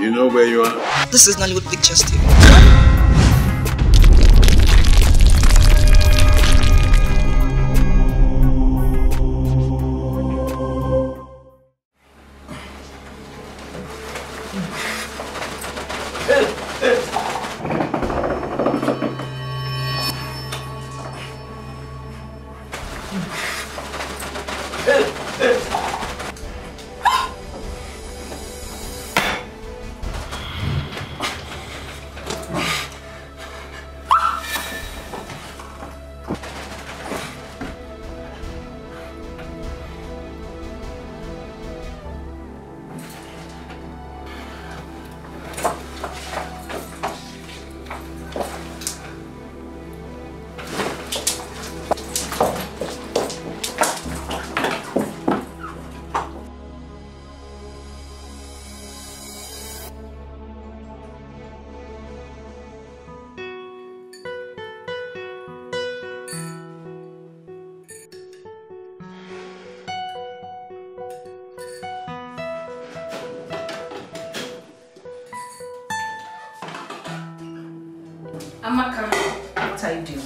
You know where you are? This is Nollywood Pictures TV. Amaka, what are you doing?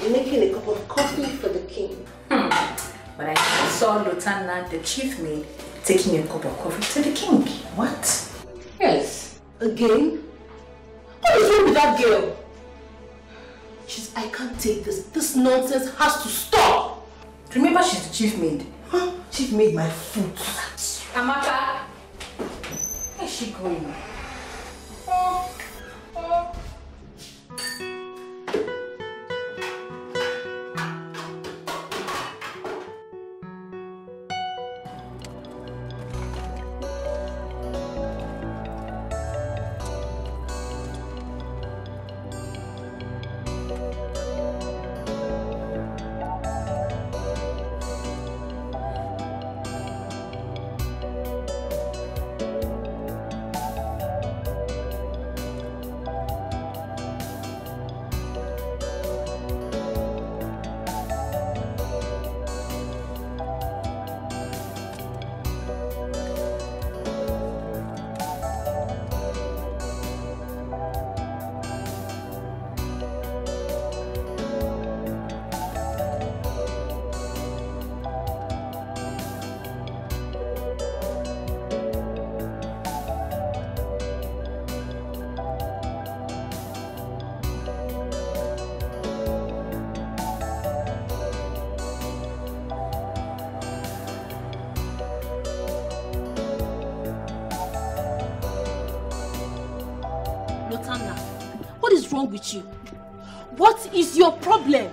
I'm making a cup of coffee for the king. But I saw Lieutenant, the chief maid, taking a cup of coffee to the king. What? Yes. Again? What is wrong with that girl? I can't take this. This nonsense has to stop. Remember, she's the chief maid. Huh? Chief maid my foot. Amaka, where is she going? What is wrong with you? What is your problem?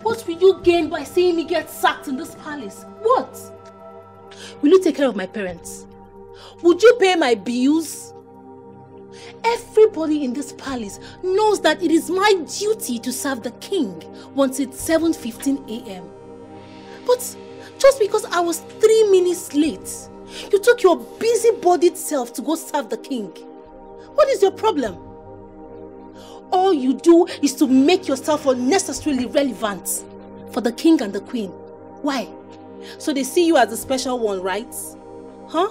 What will you gain by seeing me get sacked in this palace? What? Will you take care of my parents? Would you pay my bills? Everybody in this palace knows that it is my duty to serve the king once it's 7:15 a.m. But just because I was 3 minutes late, you took your busy-bodied self to go serve the king. What is your problem? All you do is to make yourself unnecessarily relevant for the king and the queen. Why? So they see you as a special one, right? Huh?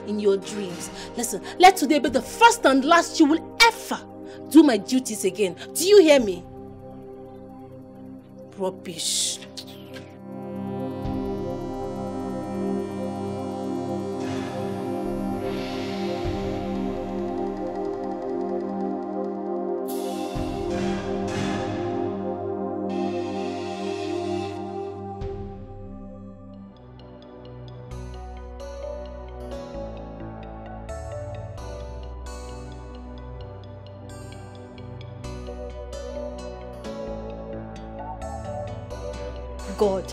In your dreams. Listen, let today be the first and last you will ever do my duties again. Do you hear me? Rubbish. God,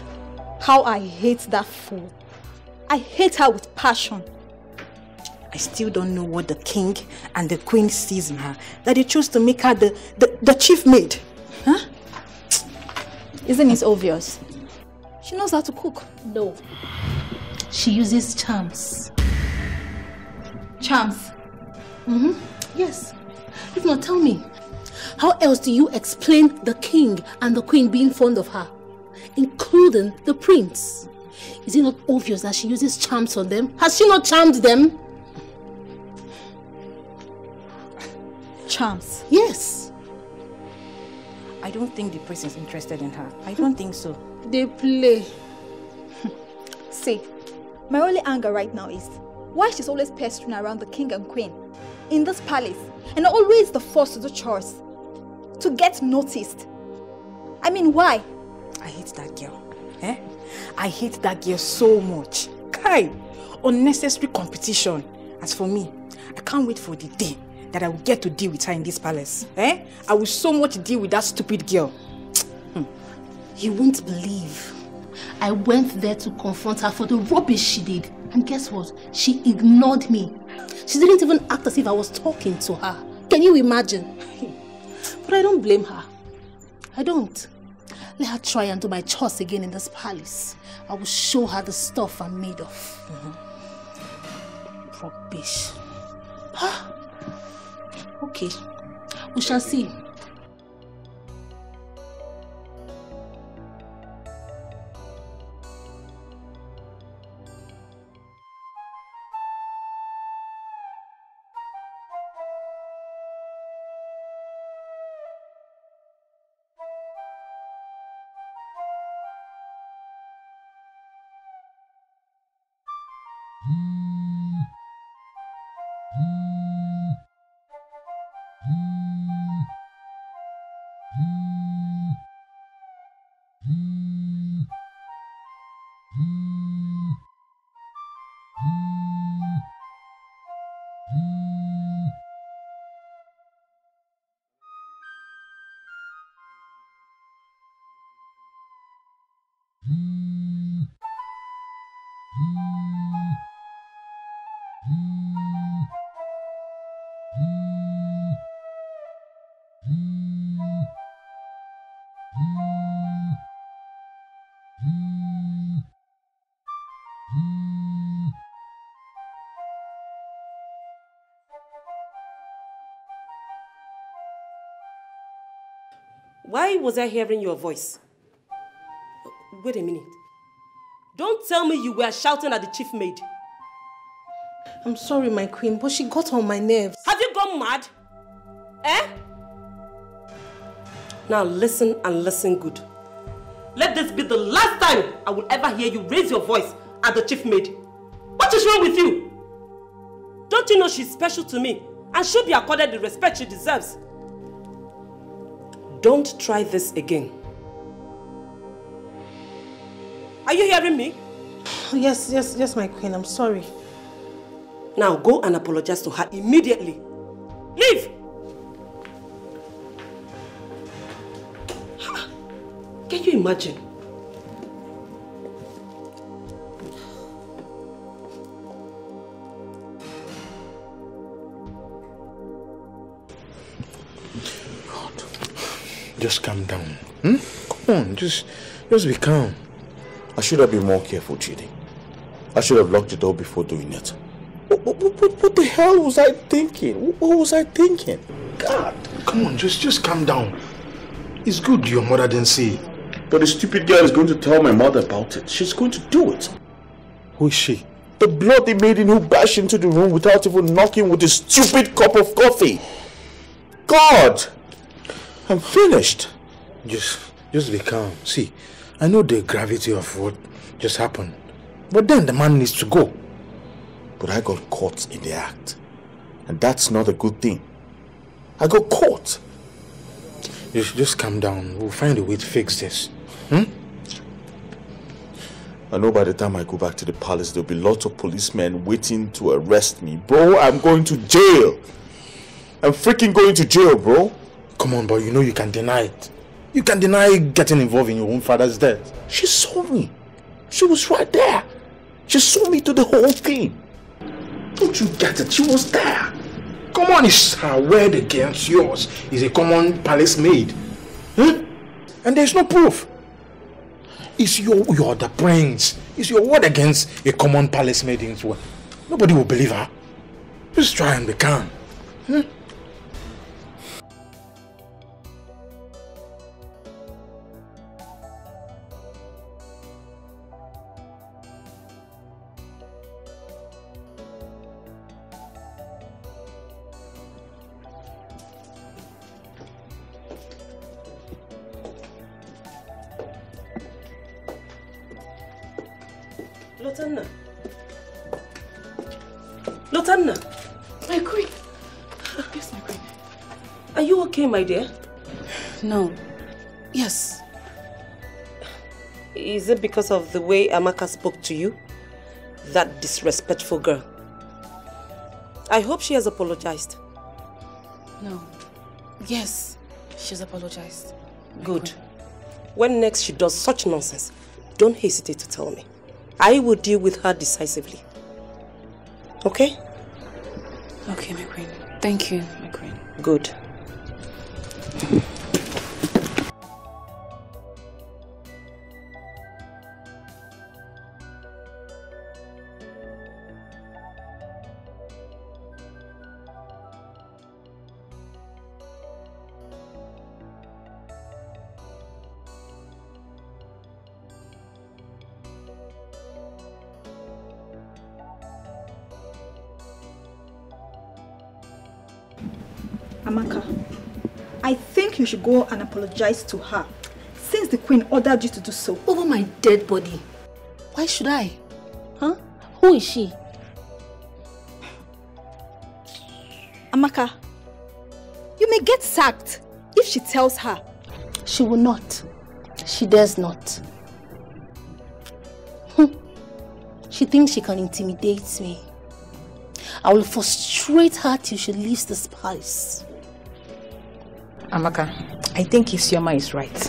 how I hate that fool. I hate her with passion. I still don't know what the king and the queen sees in her, that they chose to make her the chief maid. Huh? Isn't it obvious? She knows how to cook. No. She uses charms. Charms? Yes. If not, tell me, how else do you explain the king and the queen being fond of her, including the prince? Is it not obvious that she uses charms on them? Has she not charmed them? charms? Yes. I don't think the prince is interested in her. I don't think so. They play. See, my only anger right now is why she's always pestering around the king and queen in this palace and always the force to do chores, to get noticed. I mean, why? I hate that girl. I hate that girl so much. Kai, unnecessary competition. As for me, I can't wait for the day that I will get to deal with her in this palace. I will so much deal with that stupid girl. You won't believe. I went there to confront her for the rubbish she did. And guess what? She ignored me. She didn't even act as if I was talking to her. Can you imagine? But I don't blame her. I don't. Let her try and do my chores again in this palace. I will show her the stuff I'm made of. Rubbish. Okay. We shall see. Why was I hearing your voice? Wait a minute. Don't tell me you were shouting at the chief maid. I'm sorry, my queen, but she got on my nerves. Have you gone mad? Now listen and listen good. Let this be the last time I will ever hear you raise your voice at the chief maid. What is wrong with you? Don't you know she's special to me and should be accorded the respect she deserves? Don't try this again. Are you hearing me? Yes, my queen. I'm sorry. Now go and apologize to her immediately. Leave! Can you imagine? Just calm down. Come on, just be calm. I should have been more careful, Chidi. I should have locked the door before doing it. What the hell was I thinking? What was I thinking? God. Come on, just calm down. It's good your mother didn't see it. But the stupid girl is going to tell my mother about it. She's going to do it. Who is she? The bloody maiden who bashed into the room without even knocking with a stupid cup of coffee. God! I'm finished. Just be calm. See, I know the gravity of what just happened. But then the man needs to go. But I got caught in the act. And that's not a good thing. I got caught. Just calm down. We'll find a way to fix this. I know by the time I go back to the palace, there'll be lots of policemen waiting to arrest me. Bro, I'm going to jail. I'm freaking going to jail, bro. Come on, boy, you know you can deny it. You can deny getting involved in your own father's death. She saw me. She was right there. She saw me do the whole thing. Don't you get it? She was there. Come on, it's her word against yours. Is a common palace maid. And there's no proof. It's you're the prince. It's your word against a common palace maid's word. Nobody will believe her. Just try and be calm. Lotanna. Lotanna. My queen. Yes, my queen. Are you okay, my dear? No. Yes. Is it because of the way Amaka spoke to you? That disrespectful girl. I hope she has apologized. No. Yes, she's apologized. Good. When next she does such nonsense, don't hesitate to tell me. I will deal with her decisively. Okay? Okay, my queen. Thank you, my queen. Good. Amaka, I think you should go and apologize to her, since the queen ordered you to do so. Over my dead body. Why should I? Huh? Who is she? Amaka, you may get sacked if she tells her. She will not. She dares not. She thinks she can intimidate me. I will frustrate her till she leaves this palace. Amaka, I think Isioma is right.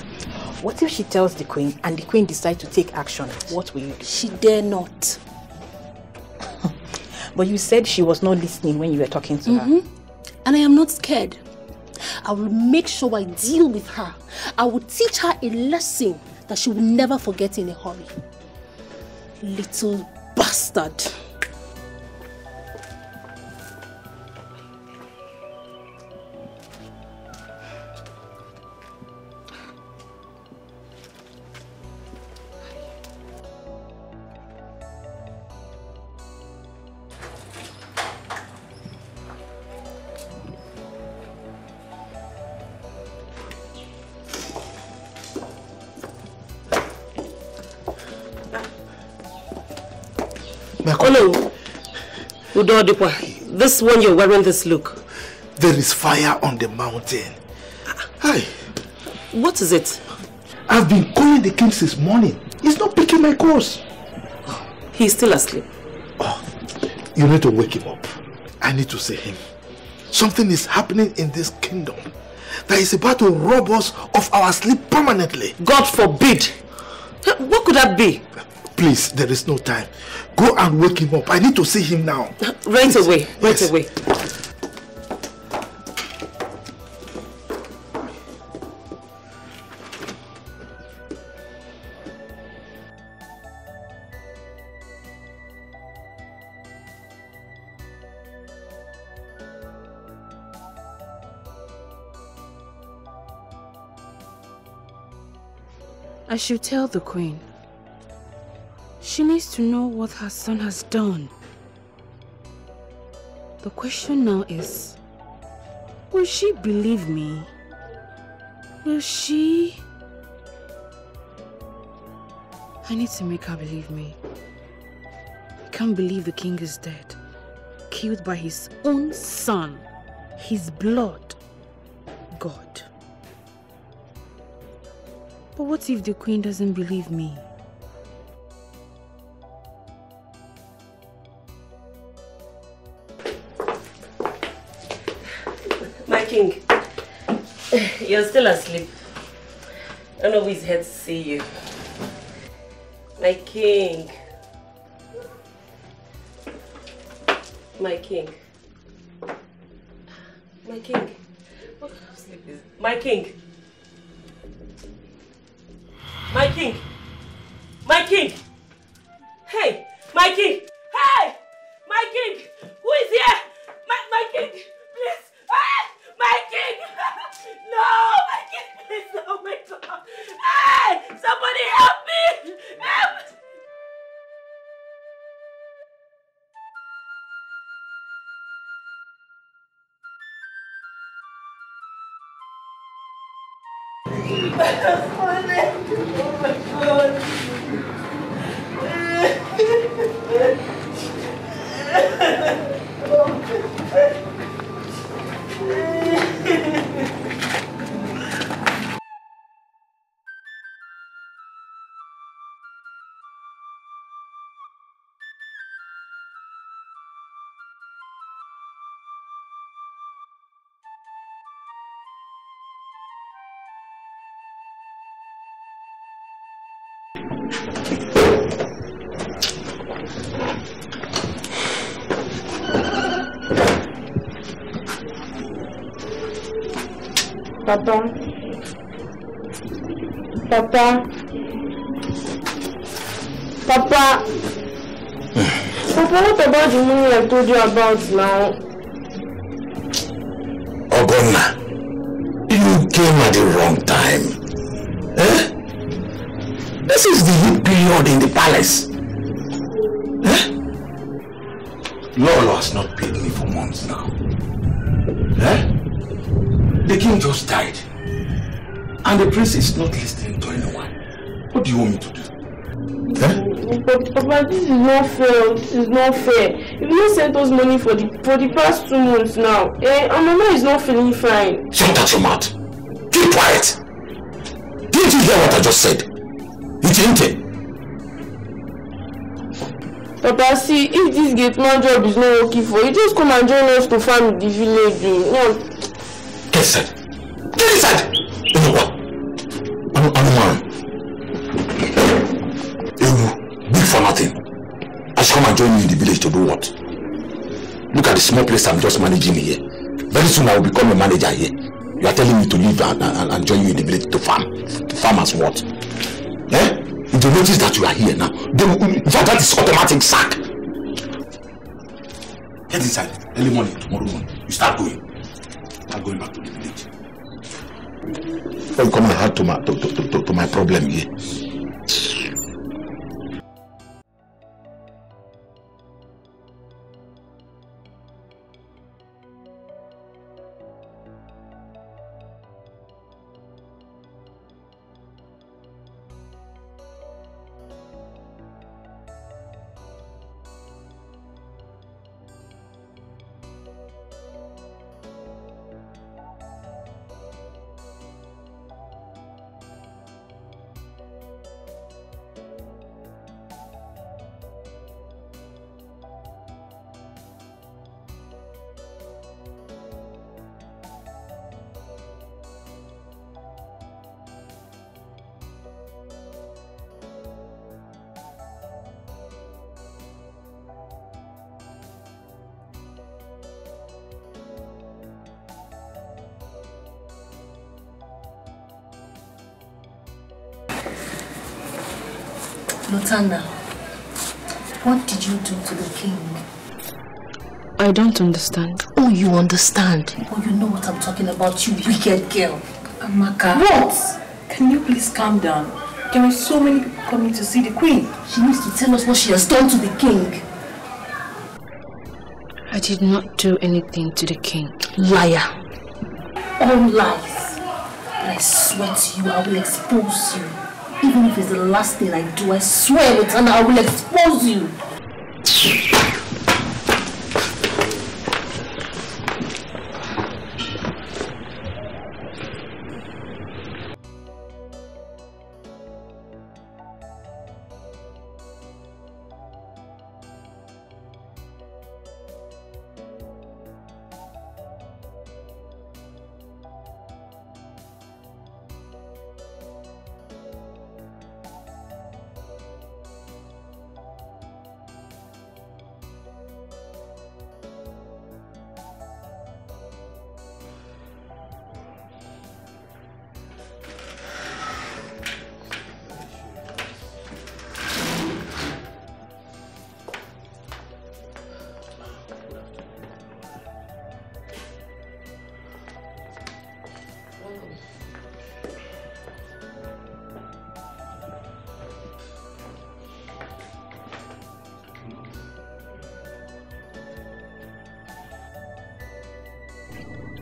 What if she tells the queen and the queen decides to take action? What will you do? She dare not. But you said she was not listening when you were talking to her. And I am not scared. I will make sure I deal with her. I will teach her a lesson that she will never forget in a hurry. Little bastard. Oh no, Udodipa, this one you're wearing this look. There is fire on the mountain. Hi. What is it? I've been calling the king since morning. He's not picking my calls. He's still asleep. Oh, you need to wake him up. I need to see him. Something is happening in this kingdom that is about to rob us of our sleep permanently. God forbid. What could that be? Please, there is no time. Go and wake him up. I need to see him now. Right away, right away. I should tell the queen. She needs to know what her son has done. The question now is, will she believe me? Will she? I need to make her believe me. I can't believe the king is dead, killed by his own son, his blood, God. But what if the queen doesn't believe me? My king, you're still asleep. I'm always here to see you. My king. My king. My king. What kind of sleep is it? My king. My king. My king. Hey, my king. Hey, my king. Who is here? My king. Please. Hey, my king. No, my king. Please. Oh my God. Hey, somebody help me. Help. Oh my God. Papa. Papa. Papa. Papa, what about the money I told you about now? Ogonna, you came at the wrong time. Eh? This is the heat period in the palace. Eh? Lolo has not paid me for months now. Eh? The king just died. And the prince is not listening to anyone. What do you want me to do? Eh? But Papa, this is not fair. This is not fair. You've not sent us money for the past 2 months now. And Mama is not feeling fine. Shut out your mouth. Keep quiet. Didn't you hear what I just said? You didn't it? Papa, see, if this gate man job is not working for you, just come and join us to farm in the village. No. Get inside. Get inside. You know what? I'm a man. Big for nothing. I should come and join you in the village to do what? Look at the small place I'm just managing here. Very soon I will become a manager here. You are telling me to leave and join you in the village to farm. To farm as what? Eh? If they notice that you are here now, that is automatic sack. Get inside. Early morning, tomorrow morning. You start going. I'm going back to the village. Don't come and add to my problem here. Lutanda, what did you do to the king? I don't understand. Oh, you understand. Oh, you know what I'm talking about, you wicked girl. Amaka. What? Can you please calm down? There are so many people coming to see the queen. She needs to tell us what she has done to the king. I did not do anything to the king. Liar. All lies. But I swear to you, I will expose you. Even if it's the last thing I do, I swear, Lutanda, I will expose you.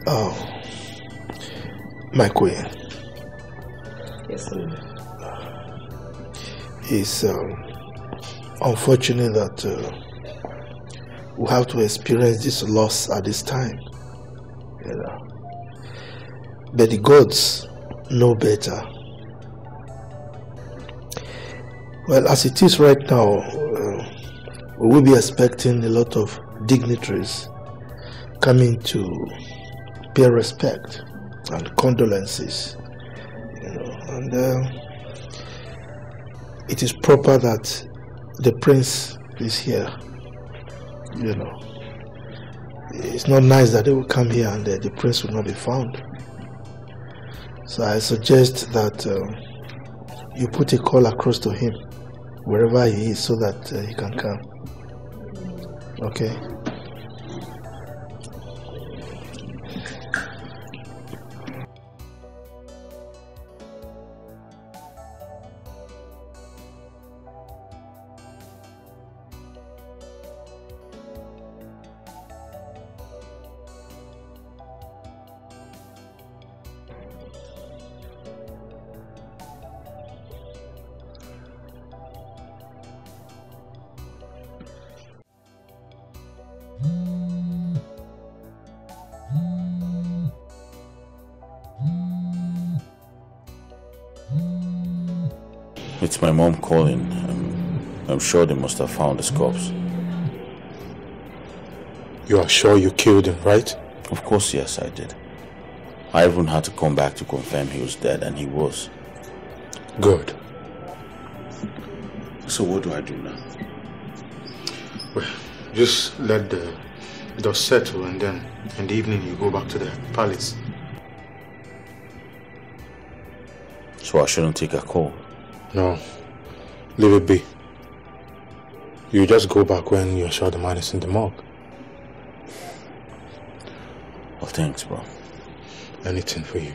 Oh, my queen. Yes, sir. It's unfortunate that who have to experience this loss at this time. You know. But the gods know better. Well, as it is right now, we will be expecting a lot of dignitaries coming to pay respect and condolences. You know, and it is proper that the prince is here. You know, it's not nice that they will come here and the prince will not be found. So I suggest that you put a call across to him wherever he is so that he can come. Okay? It's my mom calling. I'm sure they must have found his corpse. You are sure you killed him, right? Of course, yes, I did. I even had to come back to confirm he was dead, and he was. Good. So what do I do now? Well, just let the dust settle, and then in the evening you go back to the palace. So I shouldn't take a call? No, leave it be. You just go back when you're sure the man is in the morgue. Well, thanks, bro. Anything for you.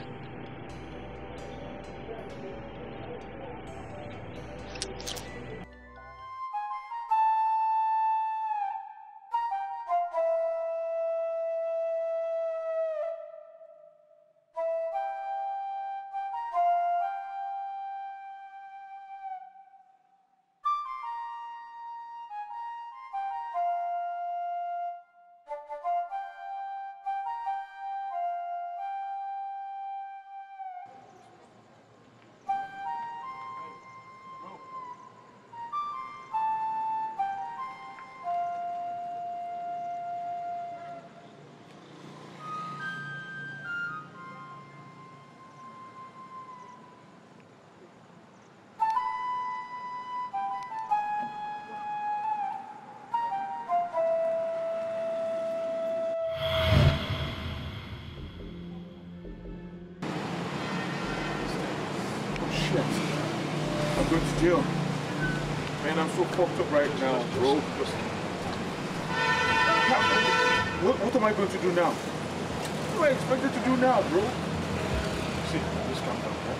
I'm going to jail. Man, I'm so fucked up right now, bro. What am I going to do now? What am I expected to do now, bro? See, just calm down, bro.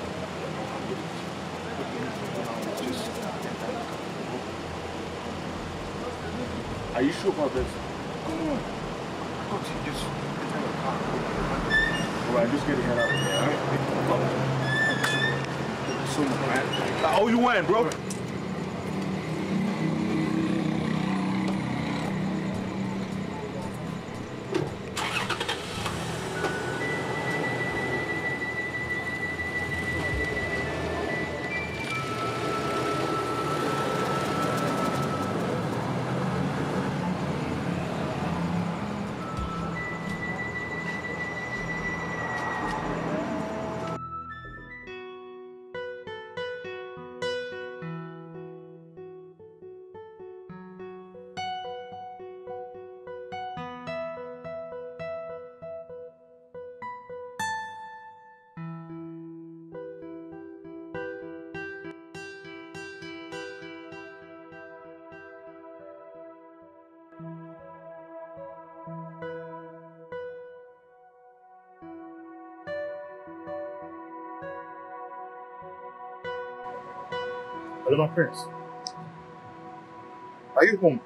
Are you sure about this? Come on. I got you. Just get in the car. Alright, just get the hell out of here, alright? So much, man. I owe you one, bro. Hello, my prince. Are you home?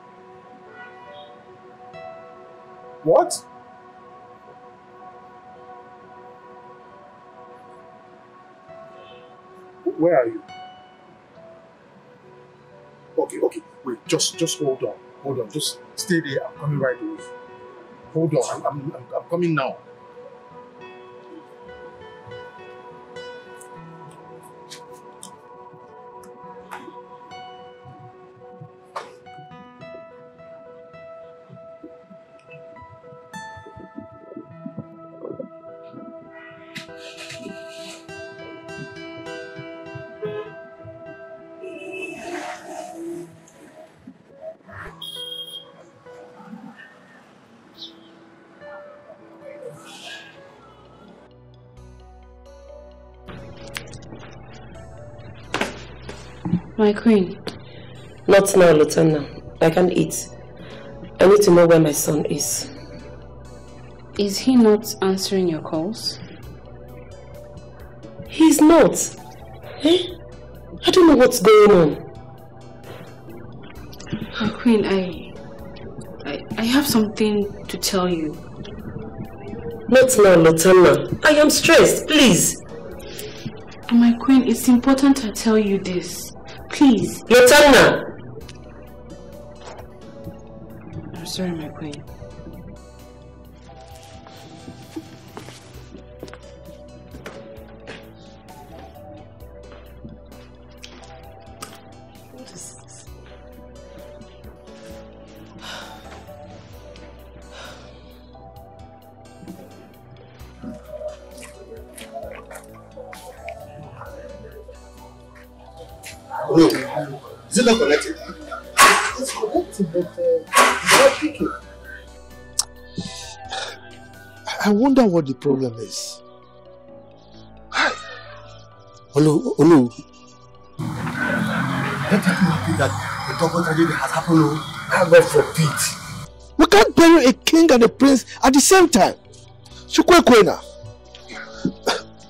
What? Where are you? Okay, wait, just hold on. Hold on, just stay there. I'm coming right away. Hold on, I'm coming now. My queen. Not now, Lieutenant. I can't eat. I need to know where my son is. Is he not answering your calls? He's not. Eh? I don't know what's going on. My queen, I have something to tell you. Not now, Lieutenant. I am stressed, please. My queen, it's important to tell you this. Please. Lieutenant! I'm sorry, my queen. What is this? No, is it not connected? It's connected, but it's not picking. I wonder what the problem is. Hi. Hello. Let it not be that the double tragedy has happened. God forbid. We can't bury a king and a prince at the same time.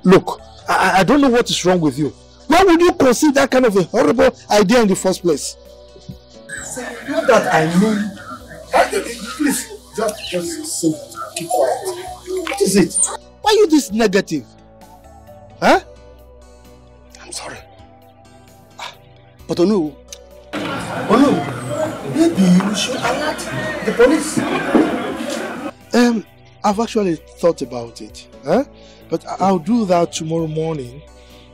Look, I don't know what is wrong with you. Why would you conceive that kind of a horrible idea in the first place? Not that I mean. Please, just sit, keep quiet. What is it? Why are you this negative? Huh? I'm sorry. But Onu, maybe you should alert the police. I've actually thought about it. Huh? But I'll do that tomorrow morning.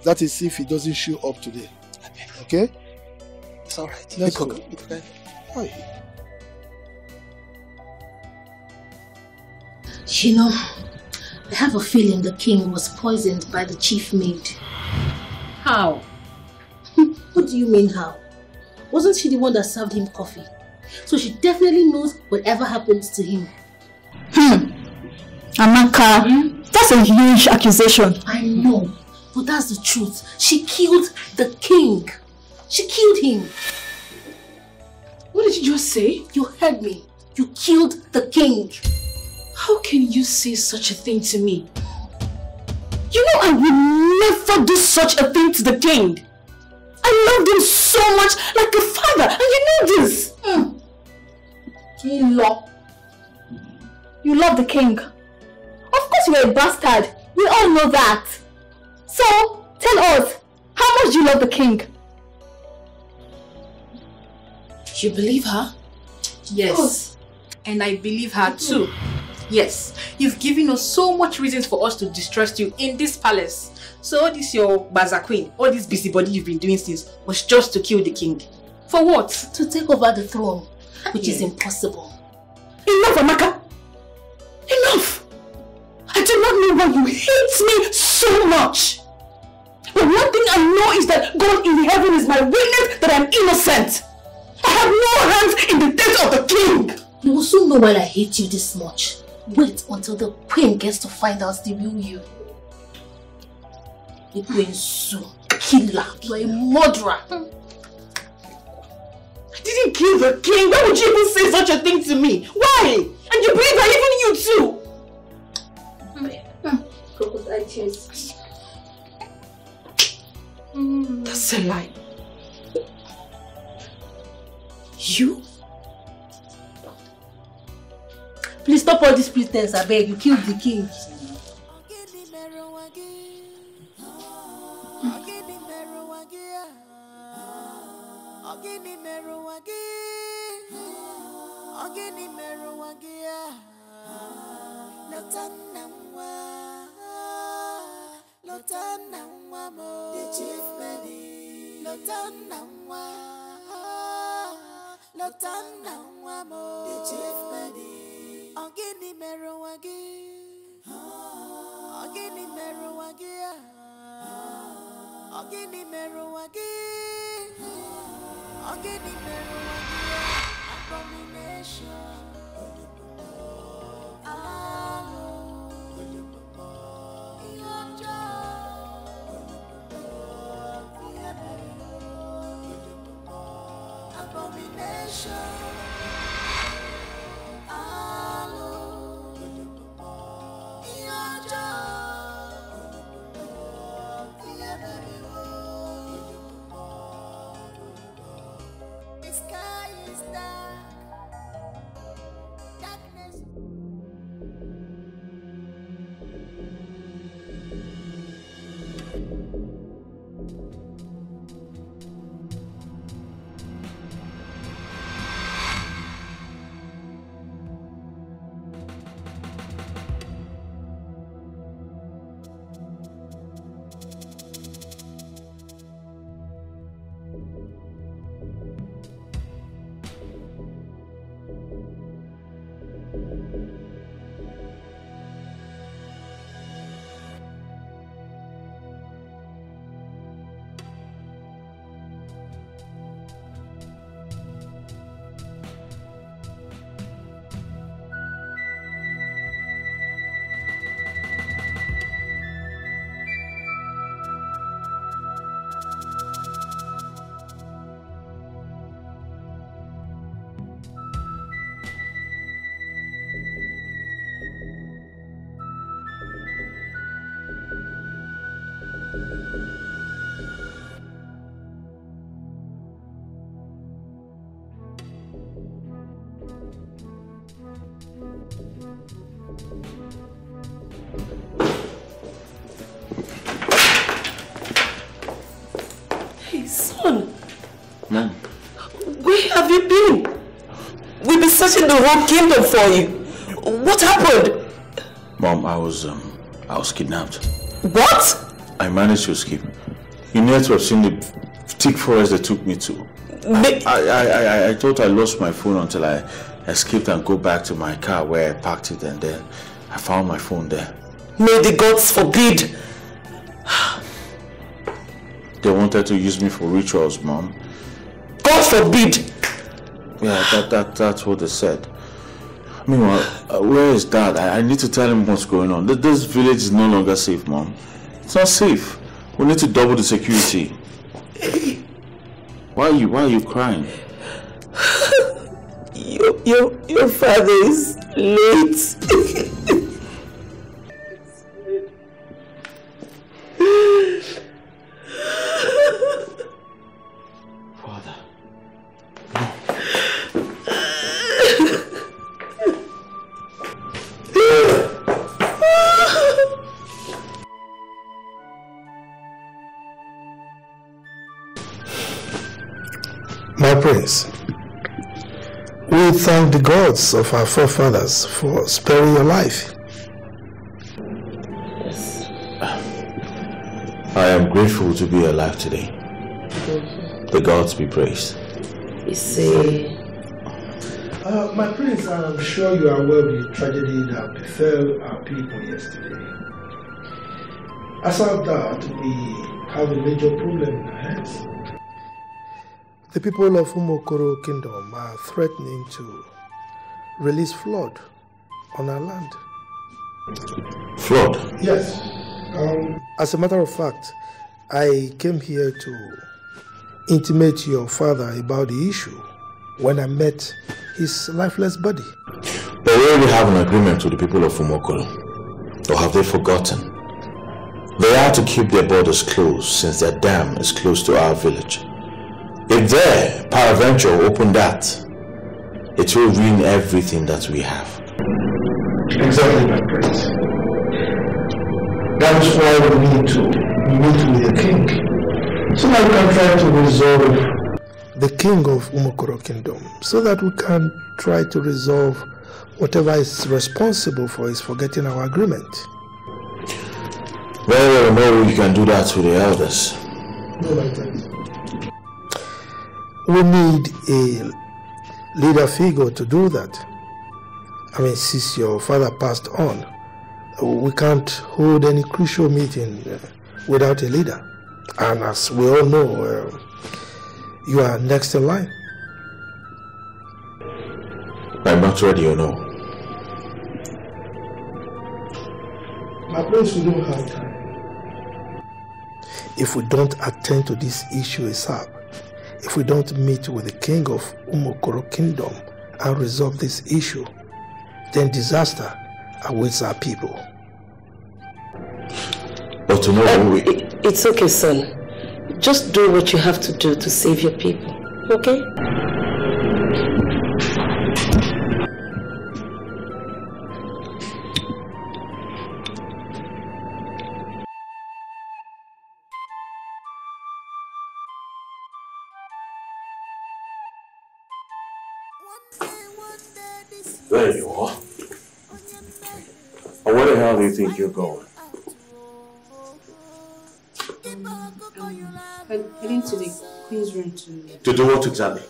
That is if he doesn't show up today. Okay? It's alright. Let's go. Okay. You know, I have a feeling the king was poisoned by the chief maid. How? What do you mean how? Wasn't she the one that served him coffee? So she definitely knows whatever happens to him. Amaka, that's a huge accusation. I know, but that's the truth. She killed the king. She killed him. What did you just say? You heard me. You killed the king. How can you say such a thing to me? You know I would never do such a thing to the king. I loved him so much, like a father, and you know this. You love the king. Of course you're a bastard. We all know that. So, tell us, how much do you love the king? You believe her? Yes. And I believe her too. Yes. You've given us so much reasons for us to distrust you in this palace. So all this your Baza Queen, all this busybody you've been doing since was just to kill the king. For what? To take over the throne, which is impossible. Enough, Amaka! Enough! I do not know why you hate me so much. But one thing I know is that God in heaven is my witness that I'm innocent. I have no hands in the death of the king. You will soon know why I hate you this much. Wait until the queen gets to find out the real you. The queen soon. Killer. You are a murderer. I didn't kill the king. Why would you even say such a thing to me? Why? And you believe that even you too? Crocodile tears. That's a lie. You? Please stop all this pretense, I beg. You killed the king. the chief medic, the chief medic. Ogini meruwagi, ogini meruwagi, ogini meruwagi, ogini meruwagi. Abomination. Abomination. The sky is dark. Darkness. Hey, son. Mom. Where have you been? We've been searching the whole kingdom for you. What happened? Mom, I was kidnapped. What? I managed to escape. You need to have seen the thick forest they took me to. I thought I lost my phone until I escaped and go back to my car where I parked it, and then I found my phone there. May the gods forbid. They wanted to use me for rituals, Mom. God forbid! Yeah, that's what they said. Meanwhile, where is Dad? I need to tell him what's going on. This village is no longer safe, Mom. It's not safe. We need to double the security. Why are you crying? Your father is late. Father. My prince, we thank the gods of our forefathers for sparing your life. Yes. I am grateful to be alive today. The gods be praised. You say... My prince, I am sure you are aware of the tragedy that befell our people yesterday. Aside that, we have a major problem in our hands. The people of Umokoro Kingdom are threatening to release flood on our land. Flood? Yes. As a matter of fact, I came here to intimate your father about the issue when I met his lifeless body. But we already have an agreement with the people of Umokoro. Or have they forgotten? They are to keep their borders closed since their dam is close to our village. If they, peradventure, open that, it will ruin everything that we have. Exactly, my prince. That is why we need to meet with the king, so that we can try to resolve the king of Umokoro Kingdom, so that we can try to resolve whatever is responsible for is forgetting our agreement. Well, no, you can do that with the elders. No, my friend. We need a leader figure to do that. I mean, since your father passed on, we can't hold any crucial meeting without a leader. And as we all know, you are next in line. I'm not ready, you know. My prince, we don't have time. If we don't attend to this issue ASAP, if we don't meet with the king of Umokoro Kingdom and resolve this issue, then disaster awaits our people. But tomorrow it's okay, son. Just do what you have to do to save your people, okay? There you are. And where the hell do you think you're going? Heading to the Queen's room To do what exactly?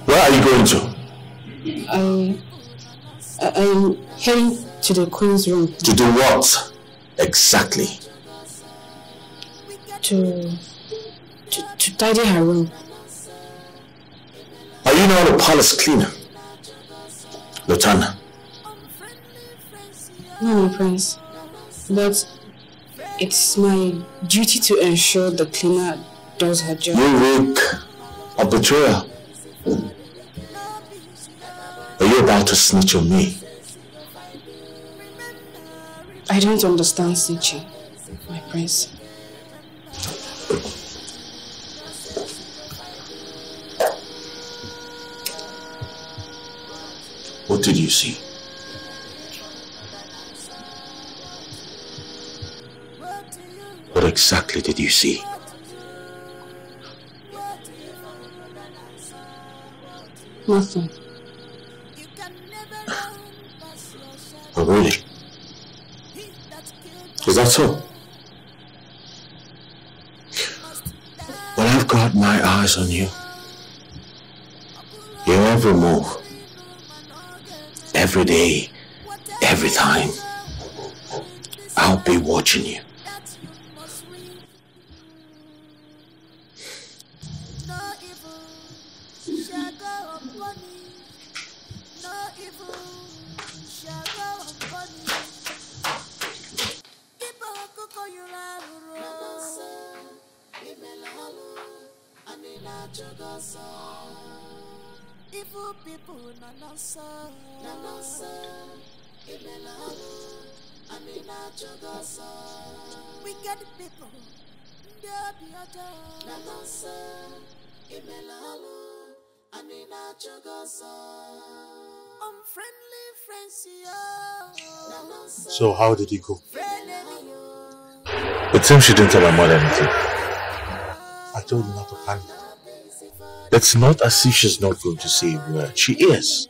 Where are you going to? I'm heading to the Queen's room. To do what exactly? To tidy her room. Are you now the palace cleaner? Lieutenant? No, my prince. But it's my duty to ensure the cleaner does her job. You rape or betrayal? Are you about to snitch on me? I don't understand snitching, my prince. What did you see? What exactly did you see? Nothing. Oh, really? Is that so? Well, I've got my eyes on you. Your every move. Every day. Every time. I'll be watching you. So how did it go? It seems she didn't tell her mother anything. I told you not to panic. It's not as if she's not going to say a word. She is.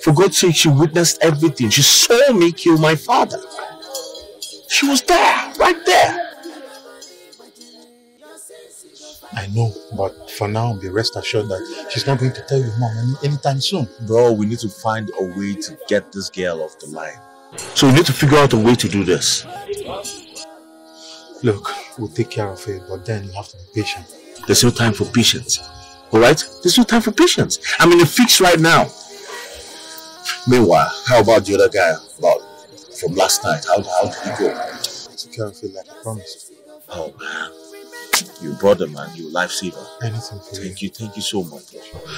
For God's sake, she witnessed everything. She saw me kill my father. She was there, right there. I know, but for now, be rest assured that she's not going to tell your mom anytime soon. Bro, we need to find a way to get this girl off the line. So we need to figure out a way to do this. Look, we'll take care of it, but then you have to be patient. There's no time for patience. Alright? There's no time for patience. I'm in a fix right now. Meanwhile, how about the other guy from last night? How did he go? Take care of it like I promised. Oh man. You brother, man. You lifesaver. Anything for you. Thank you so much.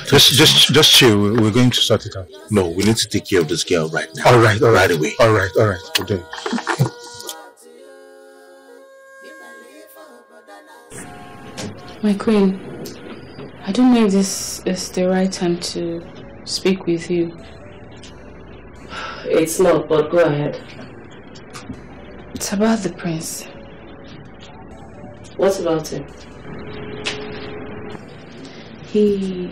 Just chill. We're going to sort it out. No, we need to take care of this girl right now. Alright. Right away. Alright. We'll do it. My queen, I don't know if this is the right time to speak with you. It's not, but go ahead. It's about the prince. What about him? He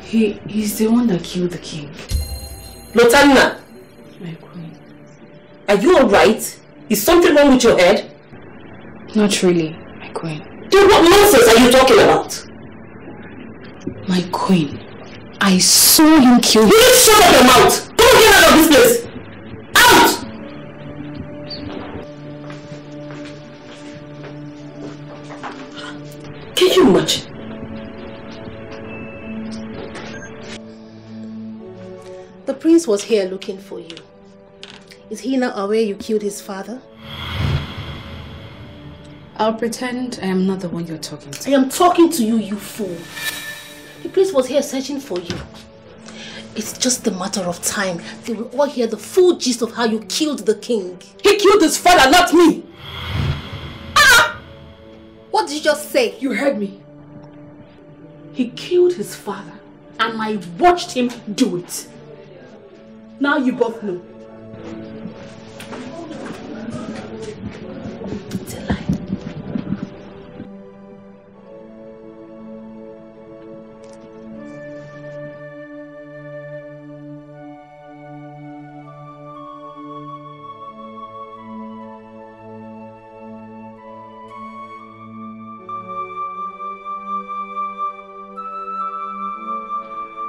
He's the one that killed the king. Lotanna! My queen. Are you alright? Is something wrong with your head? Not really, my queen. Then what nonsense are you talking about? My queen, I saw him kill him. You just shut up your mouth! Don't get out of this place! Out! Can you imagine? The prince was here looking for you. Is he not aware you killed his father? I'll pretend I am not the one you're talking to. I am talking to you, you fool. The prince was here searching for you. It's just a matter of time. They will all hear the full gist of how you killed the king. He killed his father, not me! Ah! What did you just say? You heard me. He killed his father, and I watched him do it. Now you both know. It's a lie.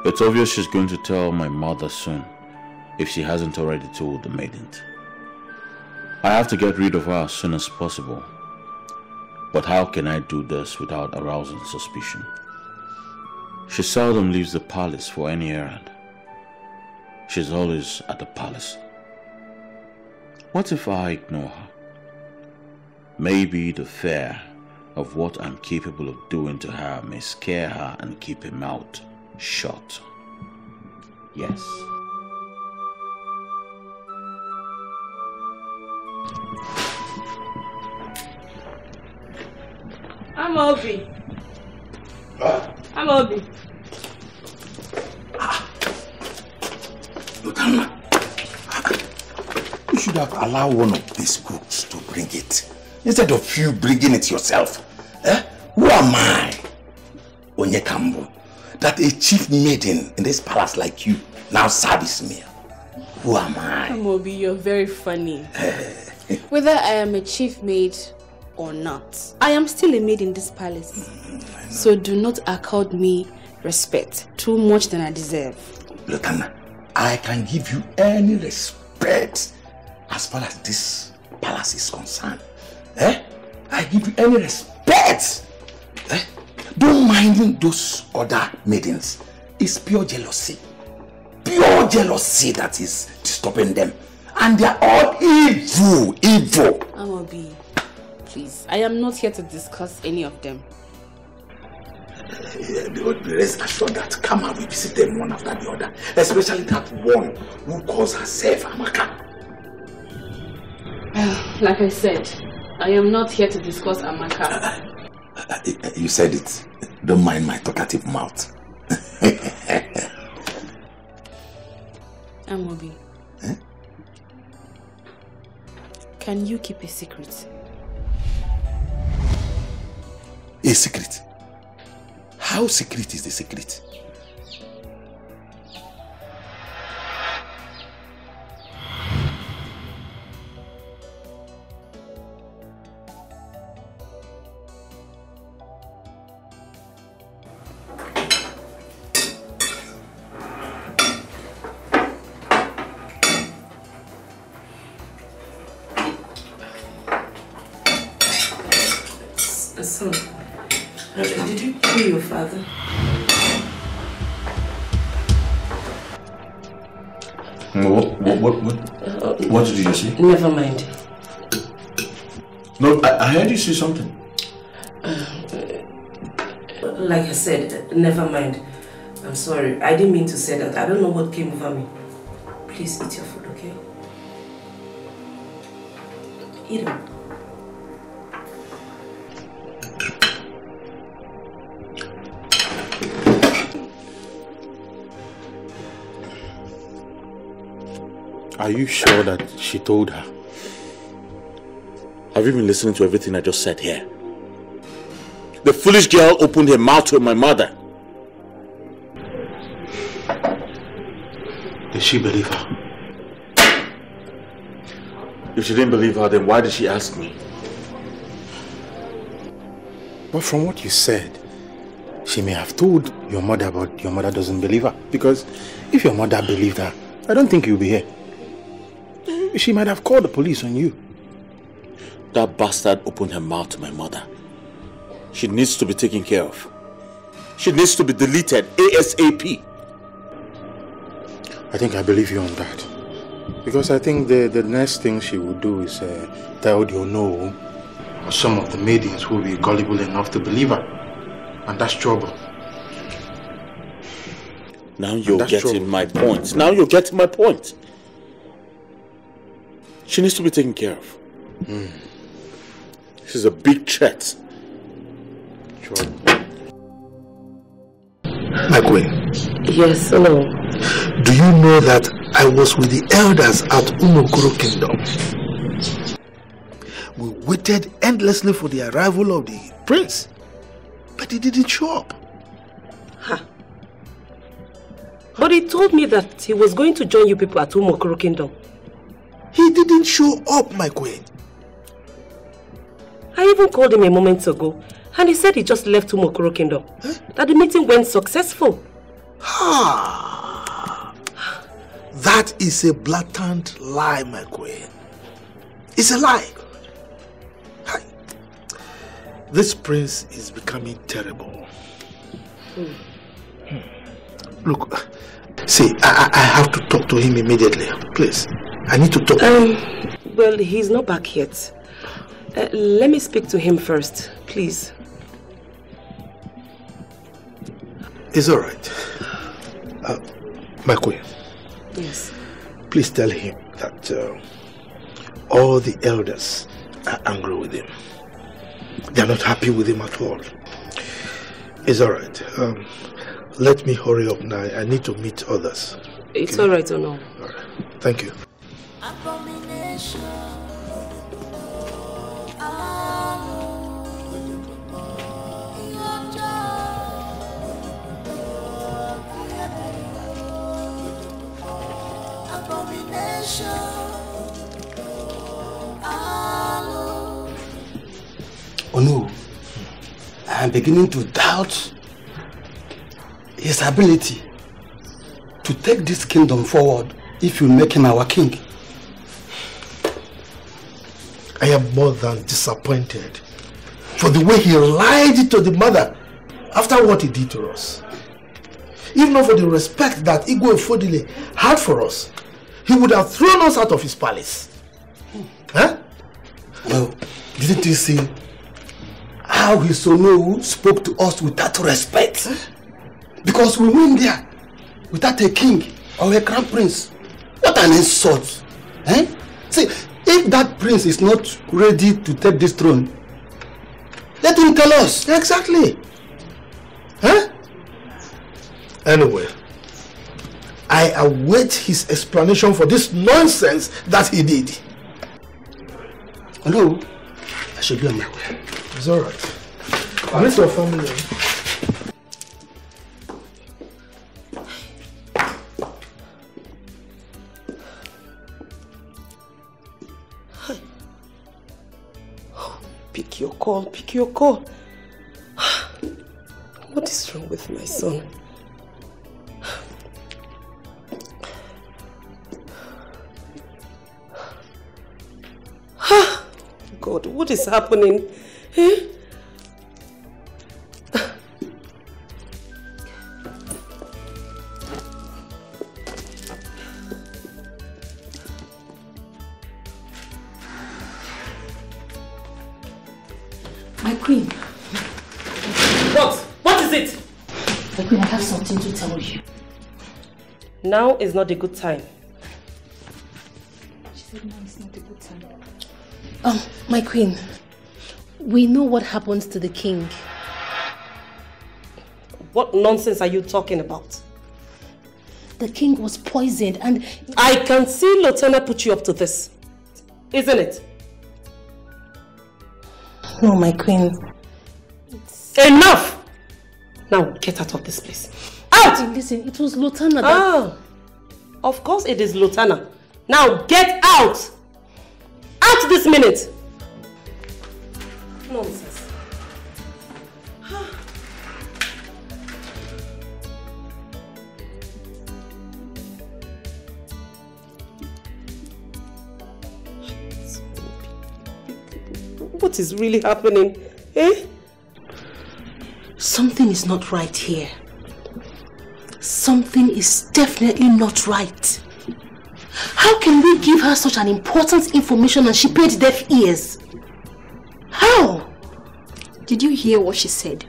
It's obvious she's going to tell my mother soon, if she hasn't already told the maidens. I have to get rid of her as soon as possible. But how can I do this without arousing suspicion? She seldom leaves the palace for any errand. She's always at the palace. What if I ignore her? Maybe the fear of what I'm capable of doing to her may scare her and keep her mouth shut. Yes. I'm Obi. I'm Obi. Lotanna, you should have allowed one of these cooks to bring it, instead of you bringing it yourself. Who am I, Onyekambo, that a chief maiden in this palace like you now service me? Who am I? Obi, you're very funny. Whether I am a chief maid or not, I am still a maid in this palace. So do not accord me respect too much than I deserve. Lotanna, I can give you any respect as far as this palace is concerned. I give you any respect. Don't mind those other maidens. It's pure jealousy. Pure jealousy that is disturbing them. And they are all evil. Evil. Amobi, please. I am not here to discuss any of them. Rest assured that Kama will visit them one after the other. Especially that one who calls herself Amaka. Like I said, I am not here to discuss Amaka. You said it. Don't mind my talkative mouth. Amobi. Can you keep a secret? A secret? How secret is the secret? Son, did you kill your father? What did you say? Never mind. No, I heard you say something. Like I said, never mind. I'm sorry. I didn't mean to say that. I don't know what came over me. Please eat your food, okay? Eat it. Are you sure that she told her? Have you been listening to everything I just said here? The foolish girl opened her mouth to my mother. Did she believe her? If she didn't believe her, then why did she ask me? But from what you said, she may have told your mother, but your mother doesn't believe her. Because if your mother believed her, I don't think you'll be here. She might have called the police on you. That bastard opened her mouth to my mother. She needs to be taken care of. She needs to be deleted ASAP. I think I believe you on that. Because I think the next thing she would do is tell Diono or some of the maidens who will be gullible enough to believe her. And that's trouble. Now you're getting my point. Now you're getting my point. She needs to be taken care of. She's a big threat. Trouble. My queen. Yes, hello. Do you know that I was with the elders at Umokoro Kingdom? We waited endlessly for the arrival of the prince, but he didn't show up. Huh. But he told me that he was going to join you people at Umokoro Kingdom. He didn't show up, my queen. I even called him a moment ago, and he said he just left Umokoro Kingdom. Huh? That the meeting went successful. That is a blatant lie, my queen. It's a lie. This prince is becoming terrible. Look, see, I have to talk to him immediately. Please, I need to talk to him. Well, he's not back yet. Let me speak to him first, please. It's all right. My queen. Yes. Please tell him that all the elders are angry with him. They are not happy with him at all. It's all right. Let me hurry up now. I need to meet others. It's all right, or no? All right. Thank you. Abomination. Oh no, I am beginning to doubt his ability to take this kingdom forward if you make him our king. I am more than disappointed for the way he lied to the mother after what he did to us. If not for the respect that Igwe Fodile had for us, he would have thrown us out of his palace. Huh? Well, didn't you see how Hisono spoke to us with that respect? Because we went there without a king or a crown prince. What an insult! Eh? See, if that prince is not ready to take this throne, let him tell us. Exactly. Huh? Anyway, I await his explanation for this nonsense that he did. Hello, I should be on my way. It's all right. I miss your family. Pick your call, pick your call. What is wrong with my son? God, what is happening? Eh? My queen. What is it? My queen, I have something to tell you. Now is not a good time. She said now is not a good time. My queen, we know what happens to the king. What nonsense are you talking about? The king was poisoned and... I can see Lieutenant put you up to this. Isn't it? No, my queen. Enough! Now get out of this place. Out! Listen, it was Lieutenant that... Ah! Of course it is Lutana. Now get out! Out this minute! Nonsense. What is really happening? Eh? Something is not right here. Something is definitely not right. How can we give her such an important information and she paid deaf ears? How? Did you hear what she said?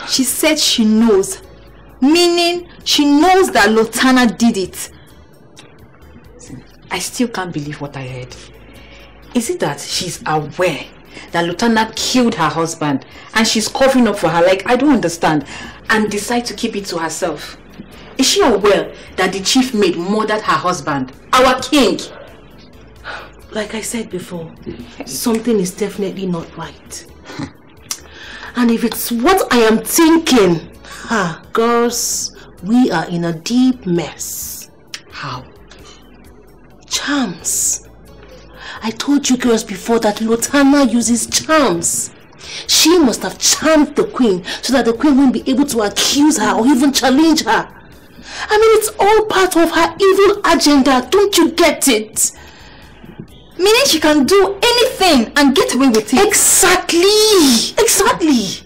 She said she knows. Meaning, she knows that Lutana did it. I still can't believe what I heard. Is it that she's aware that Lutana killed her husband and she's covering up for her? Like, I don't understand. And decide to keep it to herself. Is she aware that the chief maid murdered her husband, our king? Like I said before, something is definitely not right. And if it's what I am thinking, girls, we are in a deep mess. How? Charms. I told you girls before that Lutana uses charms. She must have charmed the queen so that the queen won't be able to accuse her or even challenge her. I mean, it's all part of her evil agenda. Don't you get it? Meaning she can do anything and get away with it. Exactly! Exactly!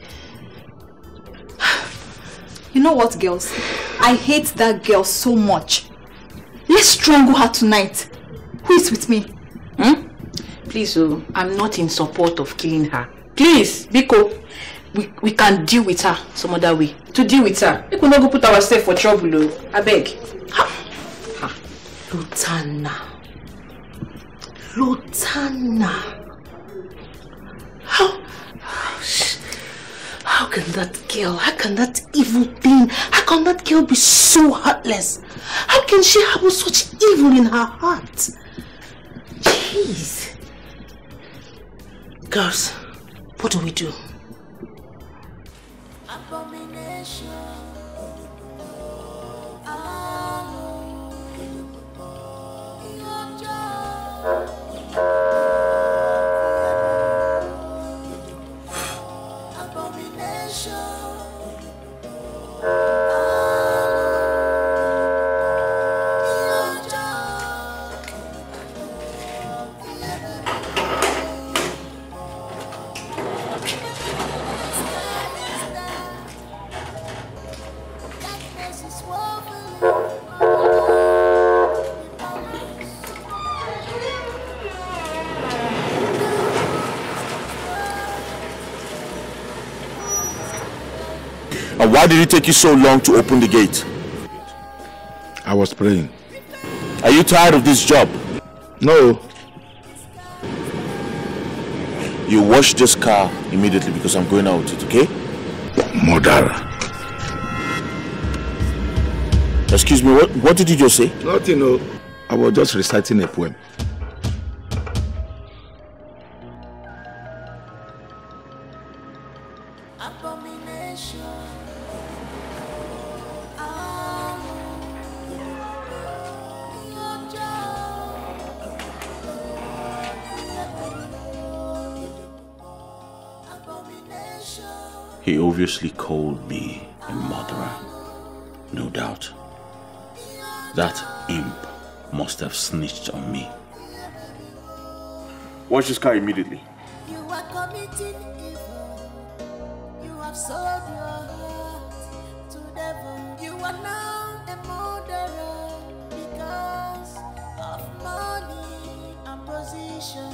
You know what, girls? I hate that girl so much. Let's strangle her tonight. Who is with me? Please, I'm not in support of killing her. Please, Biko, we can deal with her some other way. To deal with her, we could not go put ourselves for trouble. I beg. Lutana. Lutana. How can that girl, how can that evil being, how can that girl be so heartless? How can she have such evil in her heart? Jeez. Girls, what do we do? Abomination. And why did it take you so long to open the gate? I was praying. Are you tired of this job? No. You wash this car immediately because I'm going out with it, okay? Murderer. Excuse me, what did you just say? Nothing, no. I was just reciting a poem. He obviously called me a murderer. No doubt. That imp must have snitched on me. Wash this car immediately. You are committing evil. You have sold your heart to devil. You are now a murderer because of money and position.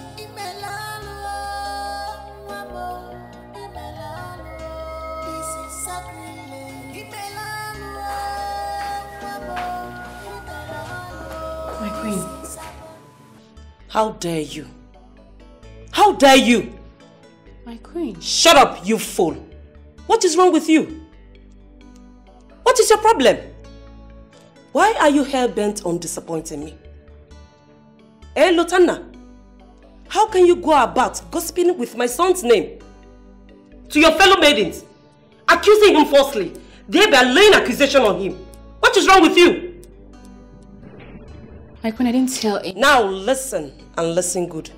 This is sacrilege. My queen. How dare you? How dare you? My queen. Shut up, you fool. What is wrong with you? What is your problem? Why are you hell-bent on disappointing me? Eh, Lutana? How can you go about gossiping with my son's name to your fellow maidens, accusing him falsely, thereby laying accusation on him? What is wrong with you? My queen, I didn't tell any. Now listen, and listen good.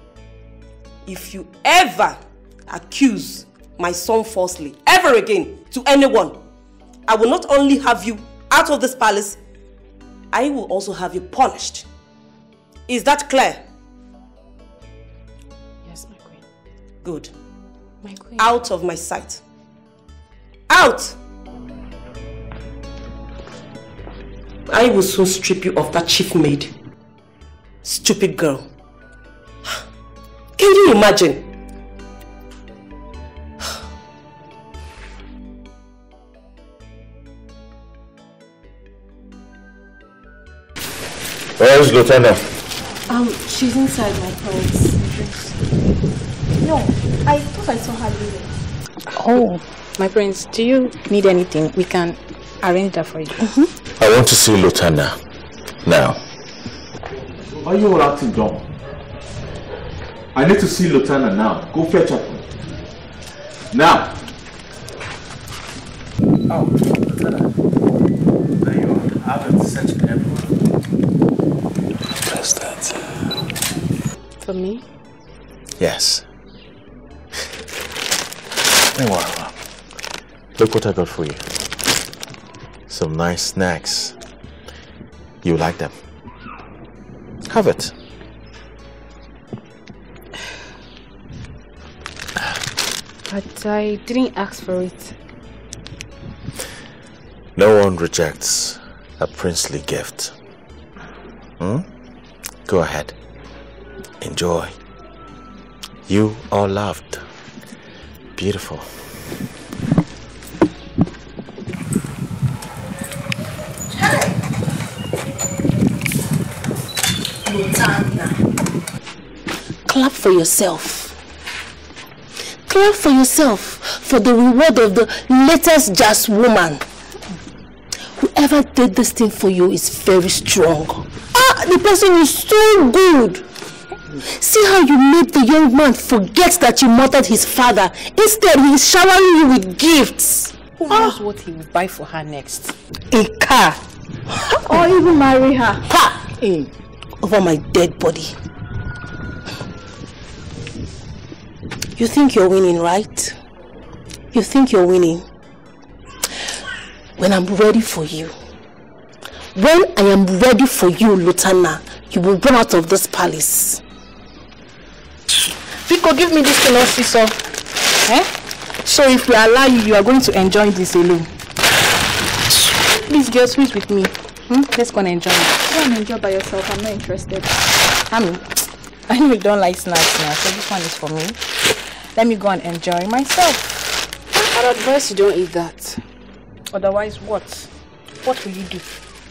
If you ever accuse my son falsely, ever again, to anyone, I will not only have you out of this palace, I will also have you punished. Is that clear? Yes, my queen. Good. My queen. Out of my sight. Out! I will soon strip you of that chief maid. Stupid girl. Can you imagine? Where is Lieutenant? She's inside, my prince. No, I thought I saw her leaving. Oh, my prince, do you need anything? We can arrange that for you. I want to see Lieutenant now. Why are you all acting dumb? I need to see Lieutenant now. Go fetch her. Now. Oh, Lieutenant. There you are. I've been searching everywhere. Just that. For me? Yes. Meanwhile, look what I got for you. Some nice snacks. You like them? Have it. But I didn't ask for it. No one rejects a princely gift. Go ahead. Enjoy. You are loved. Beautiful. Clap for yourself. Clap for yourself for the reward of the latest jazz woman. Whoever did this thing for you is very strong. The person is so good. See how you made the young man forget that you murdered his father. Instead, he is showering you with gifts. Who knows what he will buy for her next? A car. Or even marry her. Ha! Over my dead body. You think you're winning, right? You think you're winning? When I'm ready for you. When I am ready for you, Lieutenant, you will run out of this palace. Pico, give me this thing, officer. So if we allow you, you are going to enjoy this alone. Please, girl, switch with me. Let's go and enjoy it. Go and enjoy by yourself. I'm not interested. I know you don't like snacks now, so this one is for me. Let me go and enjoy myself. I'd advise you don't eat that. Otherwise, what? What will you do?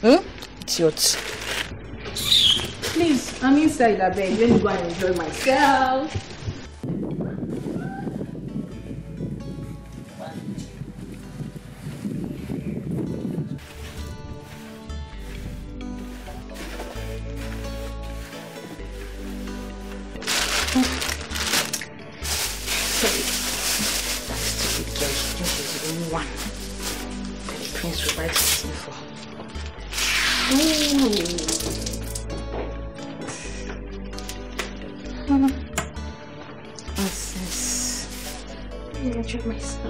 Idiot. Please, I'm inside the bed. Let me go and enjoy myself. One. The prince will buy something for. What's this? I'm gonna check myself.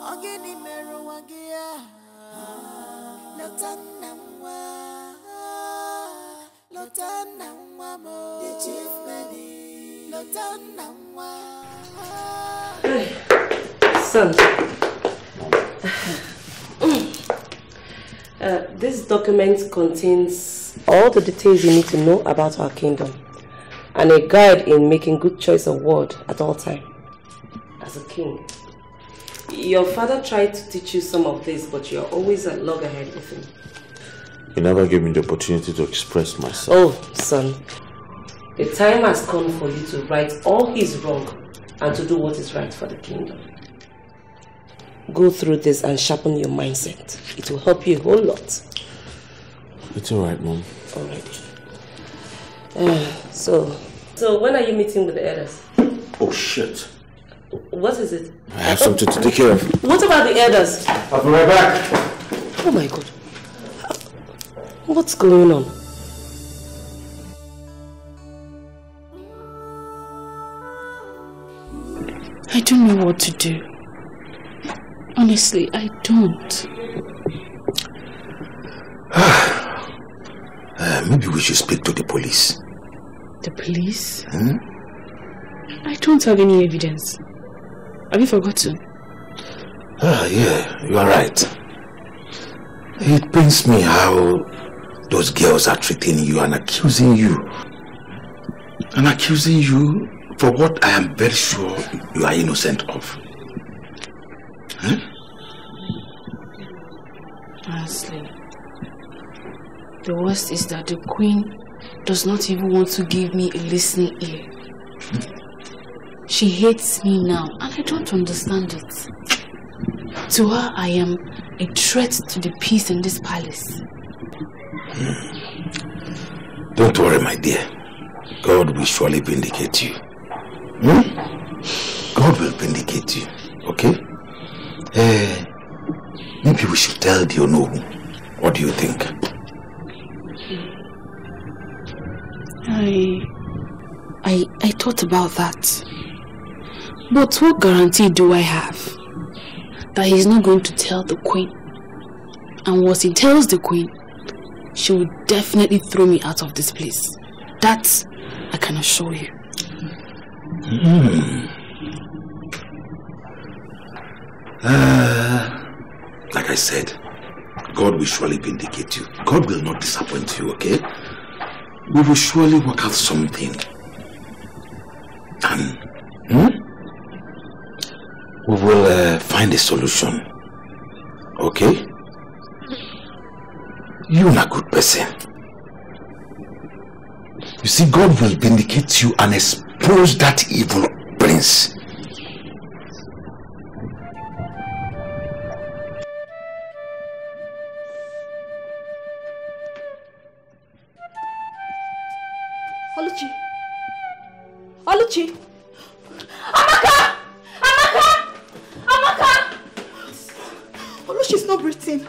Ogini meru wagia. Lotana mo. The chief medi. Lotana Son. This document contains all the details you need to know about our kingdom and a guide in making good choice of word at all time. As a king, your father tried to teach you some of this, but you're always a loggerhead with him. He never gave me the opportunity to express myself. Oh, son, the time has come for you to right all his wrong and to do what is right for the kingdom. Go through this and sharpen your mindset. It will help you a whole lot. It's alright, Mom. Alright. So when are you meeting with the elders? Oh shit. What is it? I have something to take care of. What about the elders? I'll be right back. Oh my God. What's going on? I don't know what to do. Honestly, I don't. Maybe we should speak to the police. The police? I don't have any evidence. Have you forgotten? Yeah, you are right. It pains me how those girls are treating you and accusing you. And accusing you for what I am very sure you are innocent of. Honestly, the worst is that the queen does not even want to give me a listening ear. She hates me now and I don't understand it. To her, I am a threat to the peace in this palace. Don't worry, my dear. God will surely vindicate you. God will vindicate you, okay? Maybe we should tell the Onowu. What do you think? I thought about that. But what guarantee do I have that he's not going to tell the queen? And once he tells the queen, she will definitely throw me out of this place. That I can assure you. Like I said, God will surely vindicate you. God will not disappoint you, okay? We will surely work out something. And we will find a solution. Okay? You're a good person. You see, God will vindicate you and expose that evil prince. Luchy! Luchy! Amaka! Amaka! Amaka! Luchy's not breathing.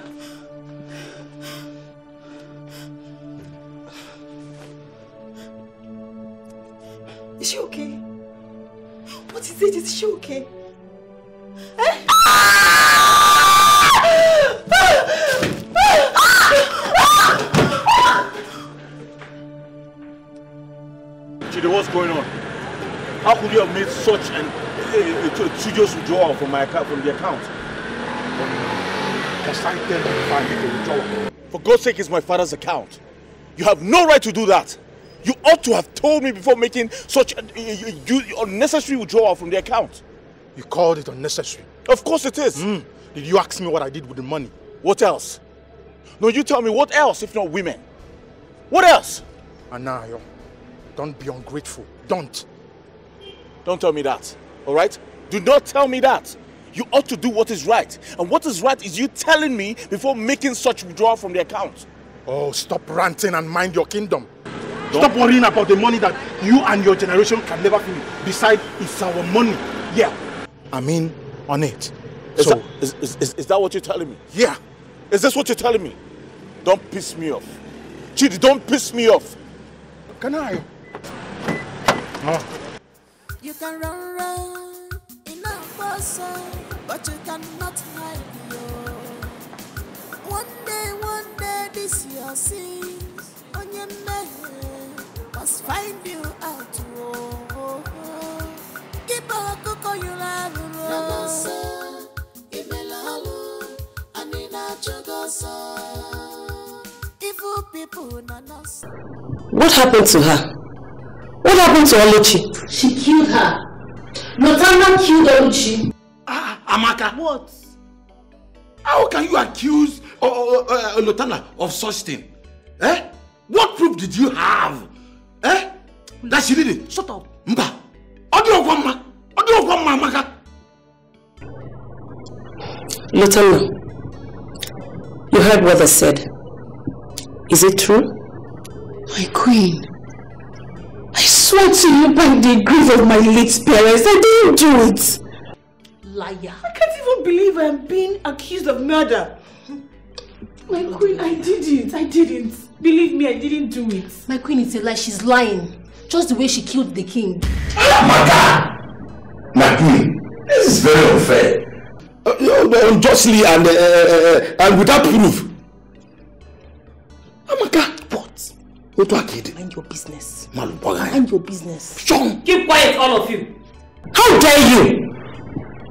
Is she okay? What is it? Is she okay? Eh? Chidi, what's going on? How could you have made such an tedious withdrawal from my account, from the account? For God's sake, it's my father's account. You have no right to do that. You ought to have told me before making such an unnecessary withdrawal from the account. You called it unnecessary? Of course it is. Did you ask me what I did with the money? What else? No, you tell me, what else if not women? What else? Anayo, don't be ungrateful. Don't. Don't tell me that, all right? Do not tell me that. You ought to do what is right. And what is right is you telling me before making such withdrawal from the account. Oh, stop ranting and mind your kingdom. Stop worrying about the money that you and your generation can never finish. Besides, it's our money. Yeah. I mean, on it. Is that what you're telling me? Yeah. Is this what you're telling me? Don't piss me off. Chidi, don't piss me off. Can I? You can run in a person, but you cannot hide you. One day, this your sins on your neck must find you out. Oh. Keep a cocoa you love. What happened to her? What happened to Luchy? She killed her. Lotana killed Luchy. Amaka. What? How can you accuse Lotana of such thing? Eh? What proof did you have? Eh? That she did it? Shut up. Mba. Amaka. Lotana, you heard what I said. Is it true? My queen, I swear to you by the grace of my late parents, I didn't do it. Liar. I can't even believe I'm being accused of murder. My queen, I didn't. Believe me, I didn't do it. My queen is a lie. She's lying. Just the way she killed the king. Amaka! My queen, this is very unfair. Unjustly and without proof. Amaka! What? What are you doing? Mind your business. Mind your business. Sean! Keep quiet, all of you. How dare you?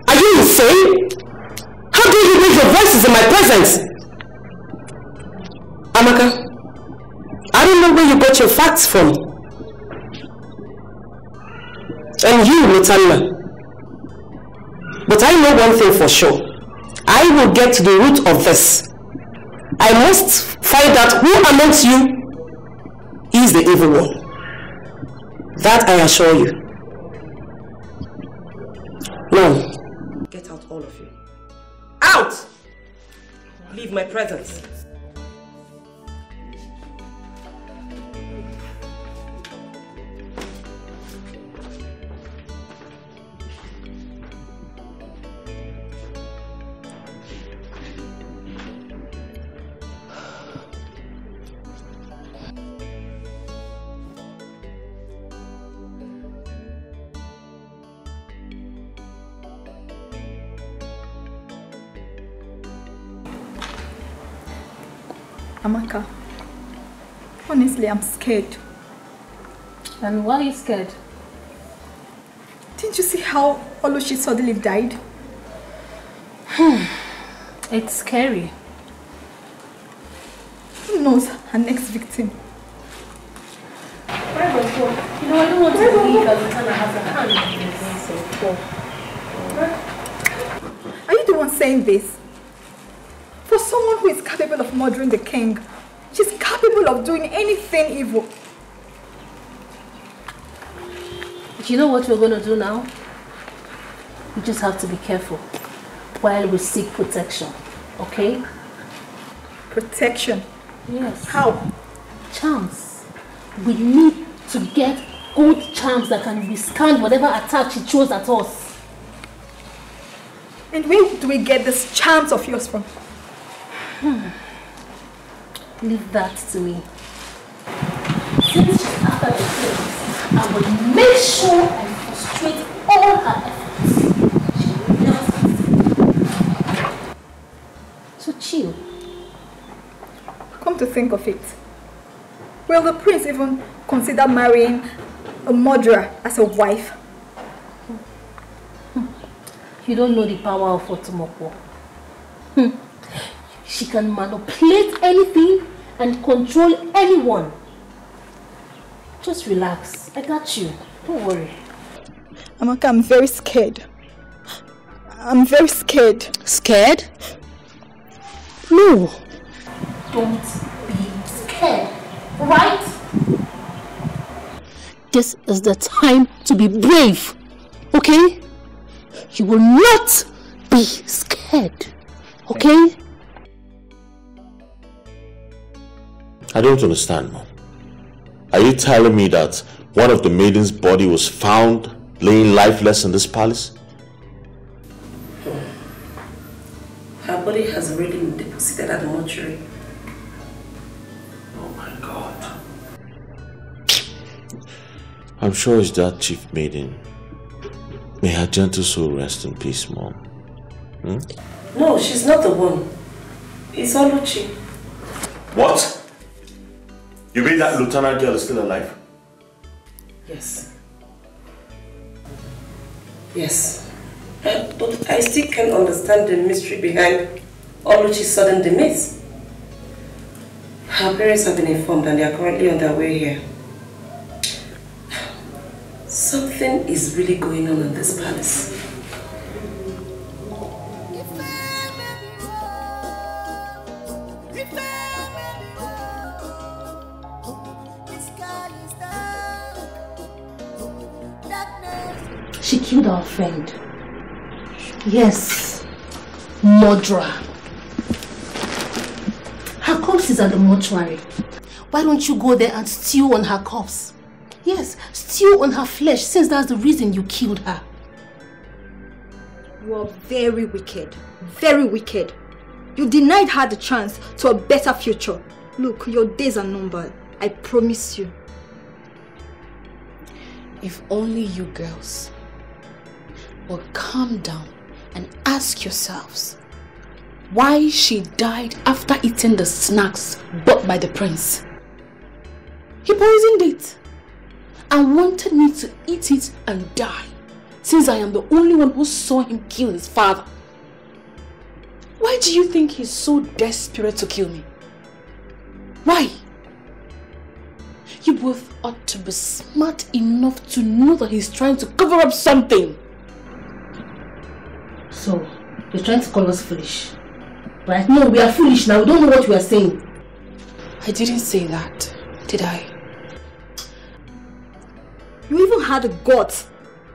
Are you insane? How dare you raise your voices in my presence? Amaka, I don't know where you got your facts from. And you, Lotana. But I know one thing for sure. I will get to the root of this. I must find out who amongst you is the evil one. That I assure you. Now, get out, all of you. Out! Leave my presence. Amaka, honestly, I'm scared. And why are you scared? Didn't you see how Oluchi suddenly died? It's scary. Who knows her next victim? I don't want to believe that Lotana has a hand in this. Are you the one saying this? For someone who is capable of murdering the king, she's capable of doing anything evil. You know what we're going to do now? We just have to be careful while we seek protection, okay? Protection? Yes. How? Charms. We need to get good charms that can withstand whatever attack she throws at us. And where do we get these charms of yours from? Leave that to me. Since she's after the things, I will make sure I frustrate all her efforts. She will never succeed. So chill. Come to think of it, will the prince even consider marrying a murderer as a wife? You don't know the power of Otomoko. She can manipulate anything and control anyone. Just relax. I got you. Don't worry. Amaka, I'm very scared. I'm very scared. Scared? No. Don't be scared. Right? This is the time to be brave. Okay? You will not be scared. Okay? I don't understand, Mom. Are you telling me that one of the maiden's body was found laying lifeless in this palace? Her body has already been deposited at the mortuary. Oh my God. I'm sure it's that chief maiden. May her gentle soul rest in peace, Mom. No, she's not the one. It's Luchy. What? You mean that lieutenant girl is still alive? Yes. Yes. But I still can't understand the mystery behind Luchy's sudden demise. Her parents have been informed and they are currently on their way here. Something is really going on in this palace. She killed our friend. Yes, murderer. Her corpse is at the mortuary. Why don't you go there and stew on her corpse? Yes, stew on her flesh, since that's the reason you killed her. You are very wicked. Very wicked. You denied her the chance to a better future. Look, your days are numbered. I promise you. If only you girls will calm down and ask yourselves why she died after eating the snacks bought by the prince. He poisoned it and wanted me to eat it and die, since I am the only one who saw him kill his father. Why do you think he's so desperate to kill me? Why? You both ought to be smart enough to know that he's trying to cover up something. So, you're trying to call us foolish. Right? No, we are foolish now. We don't know what we are saying. I didn't say that, did I? You even had the guts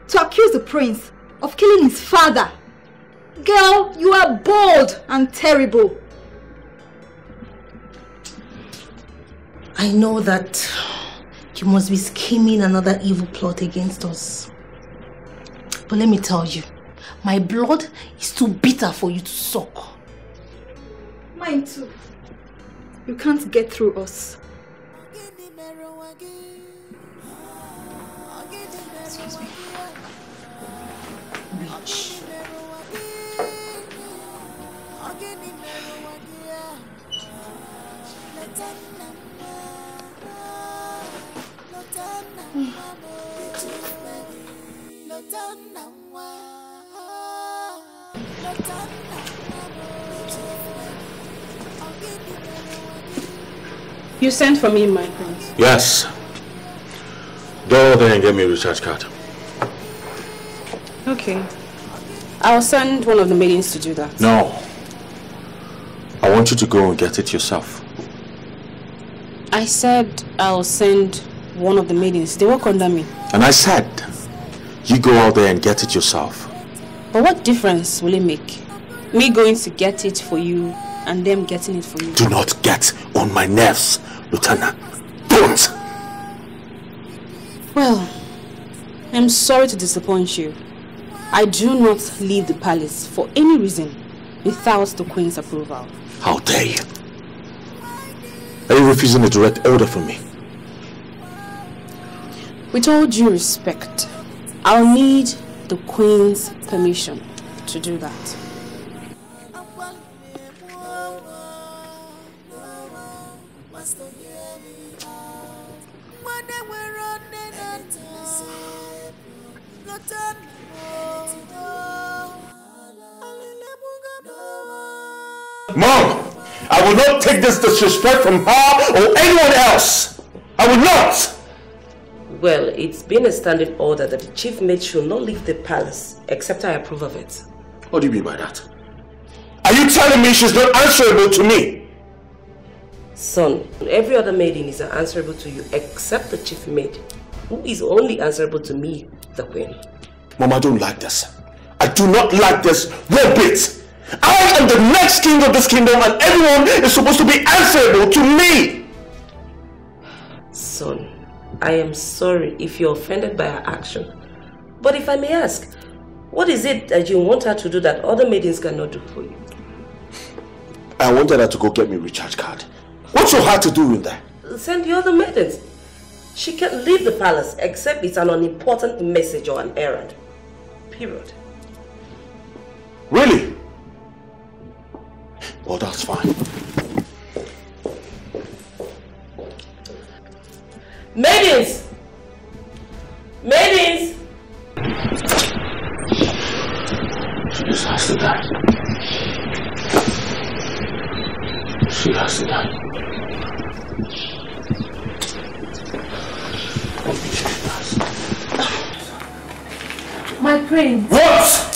to accuse the prince of killing his father. Girl, you are bold and terrible. I know that you must be scheming another evil plot against us. But let me tell you, my blood is too bitter for you to suck. Mine too. You can't get through us. Excuse me. Witch. You sent for me, my prince. Yes. Go there and get me a recharge card. Okay. I'll send one of the maidens to do that. No. I want you to go and get it yourself. I said I'll send one of the maidens. They work under me. And I said, you go out there and get it yourself. But what difference will it make? Me going to get it for you and them getting it for you. Do not get on my nerves, Lieutenant. Don't! Well, I'm sorry to disappoint you. I do not leave the palace for any reason without the Queen's approval. How dare you? Are you refusing a direct order from me? With all due respect, I'll need the Queen's permission to do that. Mom! I will not take this disrespect from her or anyone else! I will not! Well, it's been a standing order that the chief maid should not leave the palace except I approve of it. What do you mean by that? Are you telling me she's not answerable to me? Son, every other maiden is answerable to you except the chief maid, who is only answerable to me, the queen. Mom, I don't like this. I do not like this one bit. I am the next king of this kingdom and everyone is supposed to be answerable to me. Son, I am sorry if you're offended by her action. But if I may ask, what is it that you want her to do that other maidens cannot do for you? I wanted her to go get me a recharge card. What's so hard to do in there? Send the other maidens. She can't leave the palace except it's an unimportant message or an errand. Period. Really? Well, that's fine. Maidens! Maidens! She just has to die. She has to die. My prince. What?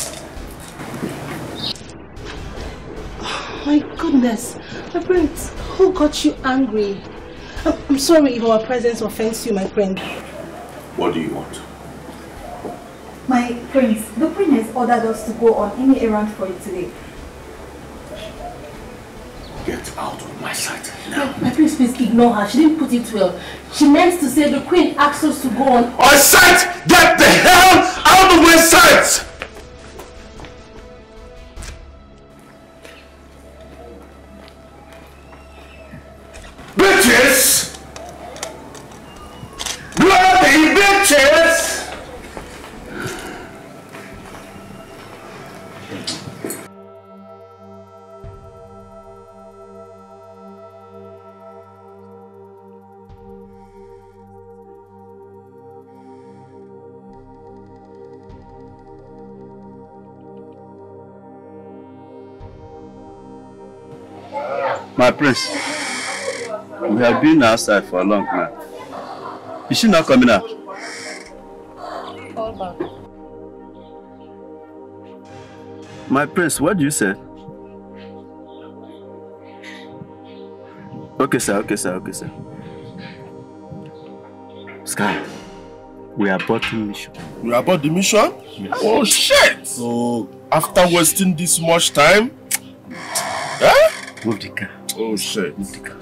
My goodness. My prince, who got you angry? I'm sorry if our presence offends you, my friend. What do you want? My prince, the queen has ordered us to go on any errand for you today. Get out of my sight now. My prince, please ignore her. She didn't put it well. She meant to say the queen asked us to go on. On sight! Get the hell out of my sight! Bitches! Bloody bitches! My prince, we have been outside for a long time. Is she not coming out? Fall back. My prince, what do you say? Okay, sir, okay, sir, okay, sir. Sky, we are about the mission. We are about the mission? Yes. Oh, shit! So, after wasting this much time? Eh? Move the car. Oh, shit. Move the car.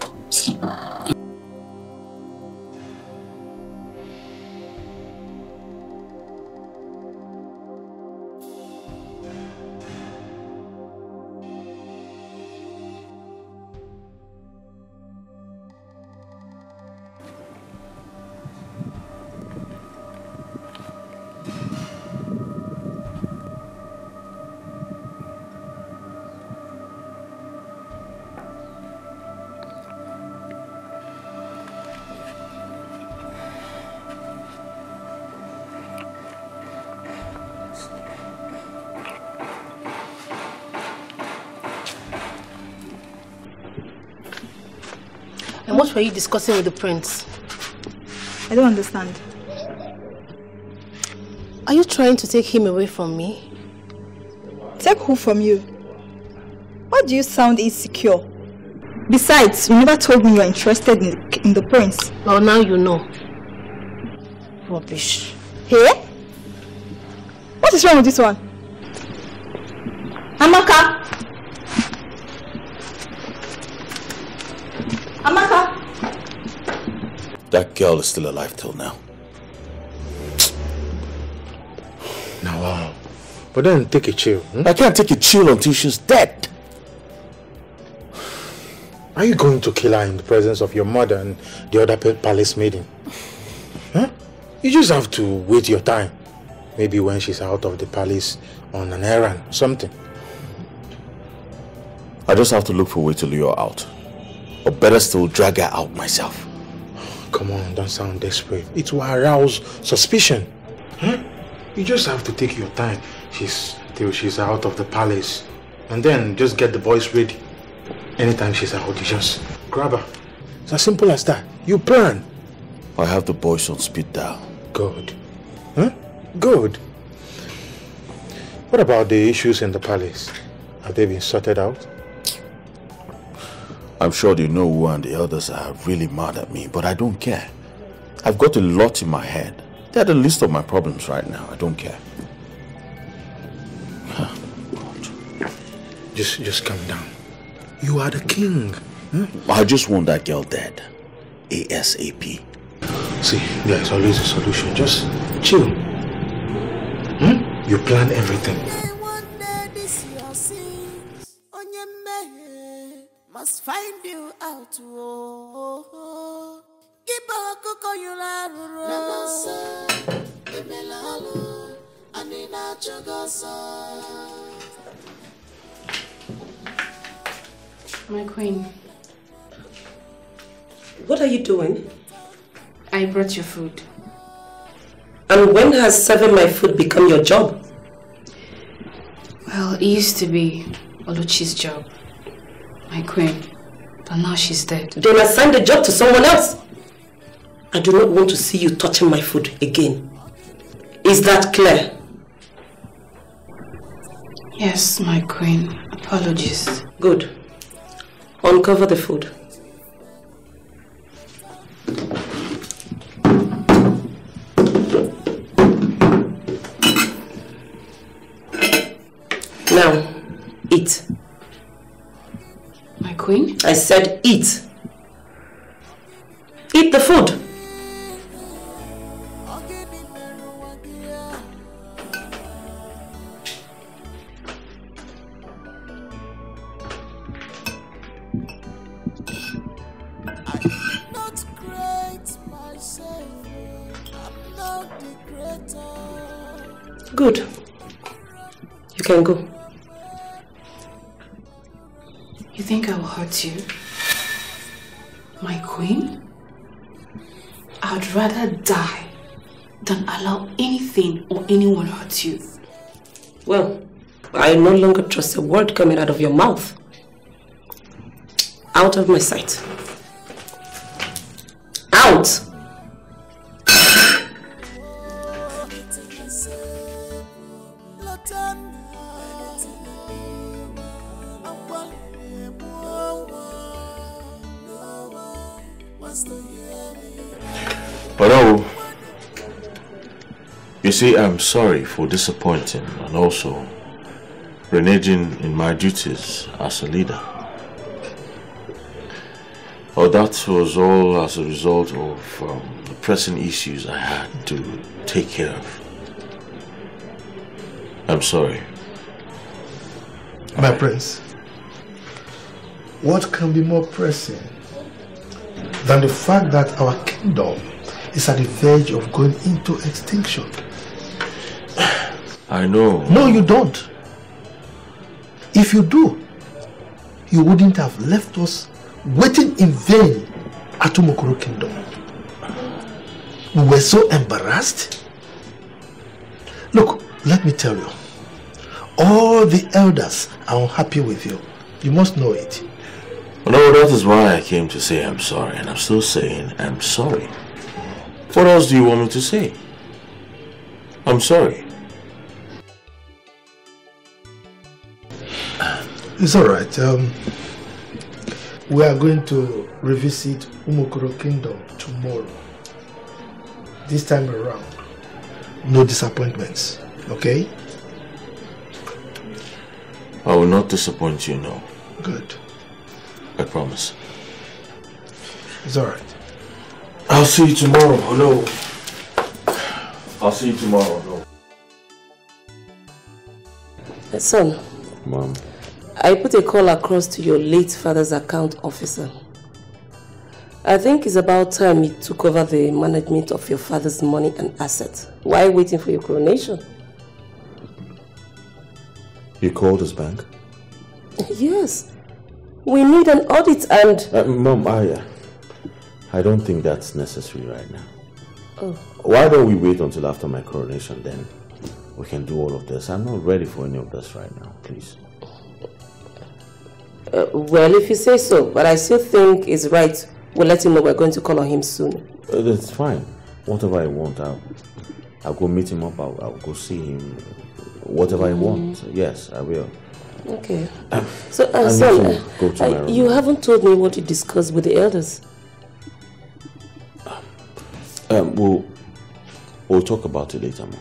And what were you discussing with the prince? I don't understand. Are you trying to take him away from me? Take who from you? Why do you sound insecure? Besides, you never told me you were interested in the prince. Well, now you know. Rubbish. Hey? What is wrong with this one? Amaka! Amaka! That girl is still alive till now. Now, wow. But then take a chill. I can't take a chill until she's dead. Are you going to kill her in the presence of your mother and the other palace maiden? Huh? You just have to wait your time. Maybe when she's out of the palace on an errand, something. I just have to look for a way to lure her out. Or better still, drag her out myself. Come on, don't sound desperate. It will arouse suspicion. Huh? You just have to take your time till she's out of the palace. And then just get the boys ready. Anytime she's out, you just grab her. It's as simple as that. You plan. I have the boys on speed dial. Good. Huh? Good. What about the issues in the palace? Have they been sorted out? I'm sure they know who and the others are really mad at me, but I don't care. I've got a lot in my head. They're the list of my problems right now. I don't care. Just calm down. You are the king. Huh? I just want that girl dead. ASAP. See, there's always a solution. Just chill. You plan everything. Must find you out. Oh, My queen. What are you doing? I brought your food. And when has serving my food become your job? Well, it used to be Luchy's job. My queen. But now she's dead. Then assign the job to someone else. I do not want to see you touching my food again. Is that clear? Yes, my queen. Apologies. Good. Uncover the food. Now, eat. My queen? I said eat. Eat the food. Good. You can go. You think I will hurt you? My queen? I'd rather die than allow anything or anyone hurt you. Well, I no longer trust a word coming out of your mouth. Out of my sight. Out! Hello. You see, I'm sorry for disappointing and also reneging in my duties as a leader. Oh, that was all as a result of the pressing issues I had to take care of. I'm sorry. My prince, what can be more pressing than the fact that our kingdom is at the verge of going into extinction? I know. No, you don't. If you do, you wouldn't have left us waiting in vain at Umokoro Kingdom. We were so embarrassed. Look, let me tell you, all the elders are unhappy with you. You must know it. No, that is why I came to say I'm sorry, and I'm still saying I'm sorry. What else do you want me to say? I'm sorry. It's alright. We are going to revisit Umokoro Kingdom tomorrow. This time around, no disappointments, okay? I will not disappoint you, no. Good. I promise. It's alright. I'll see you tomorrow, no. I'll see you tomorrow, no. Son. Mom. I put a call across to your late father's account officer. I think it's about time he took over the management of your father's money and assets. Why waiting for your coronation? You called his bank? Yes. We need an audit and... Mom, I don't think that's necessary right now. Oh. Why don't we wait until after my coronation, then we can do all of this. I'm not ready for any of this right now, please. Well, if you say so, but I still think it's right. We'll let him know we're going to call on him soon. That's fine. Whatever I want, I'll go meet him up. I'll go see him. Whatever I want. Yes, I will. Okay. So, son, you haven't told me what you discussed with the elders. We'll talk about it later, Mom.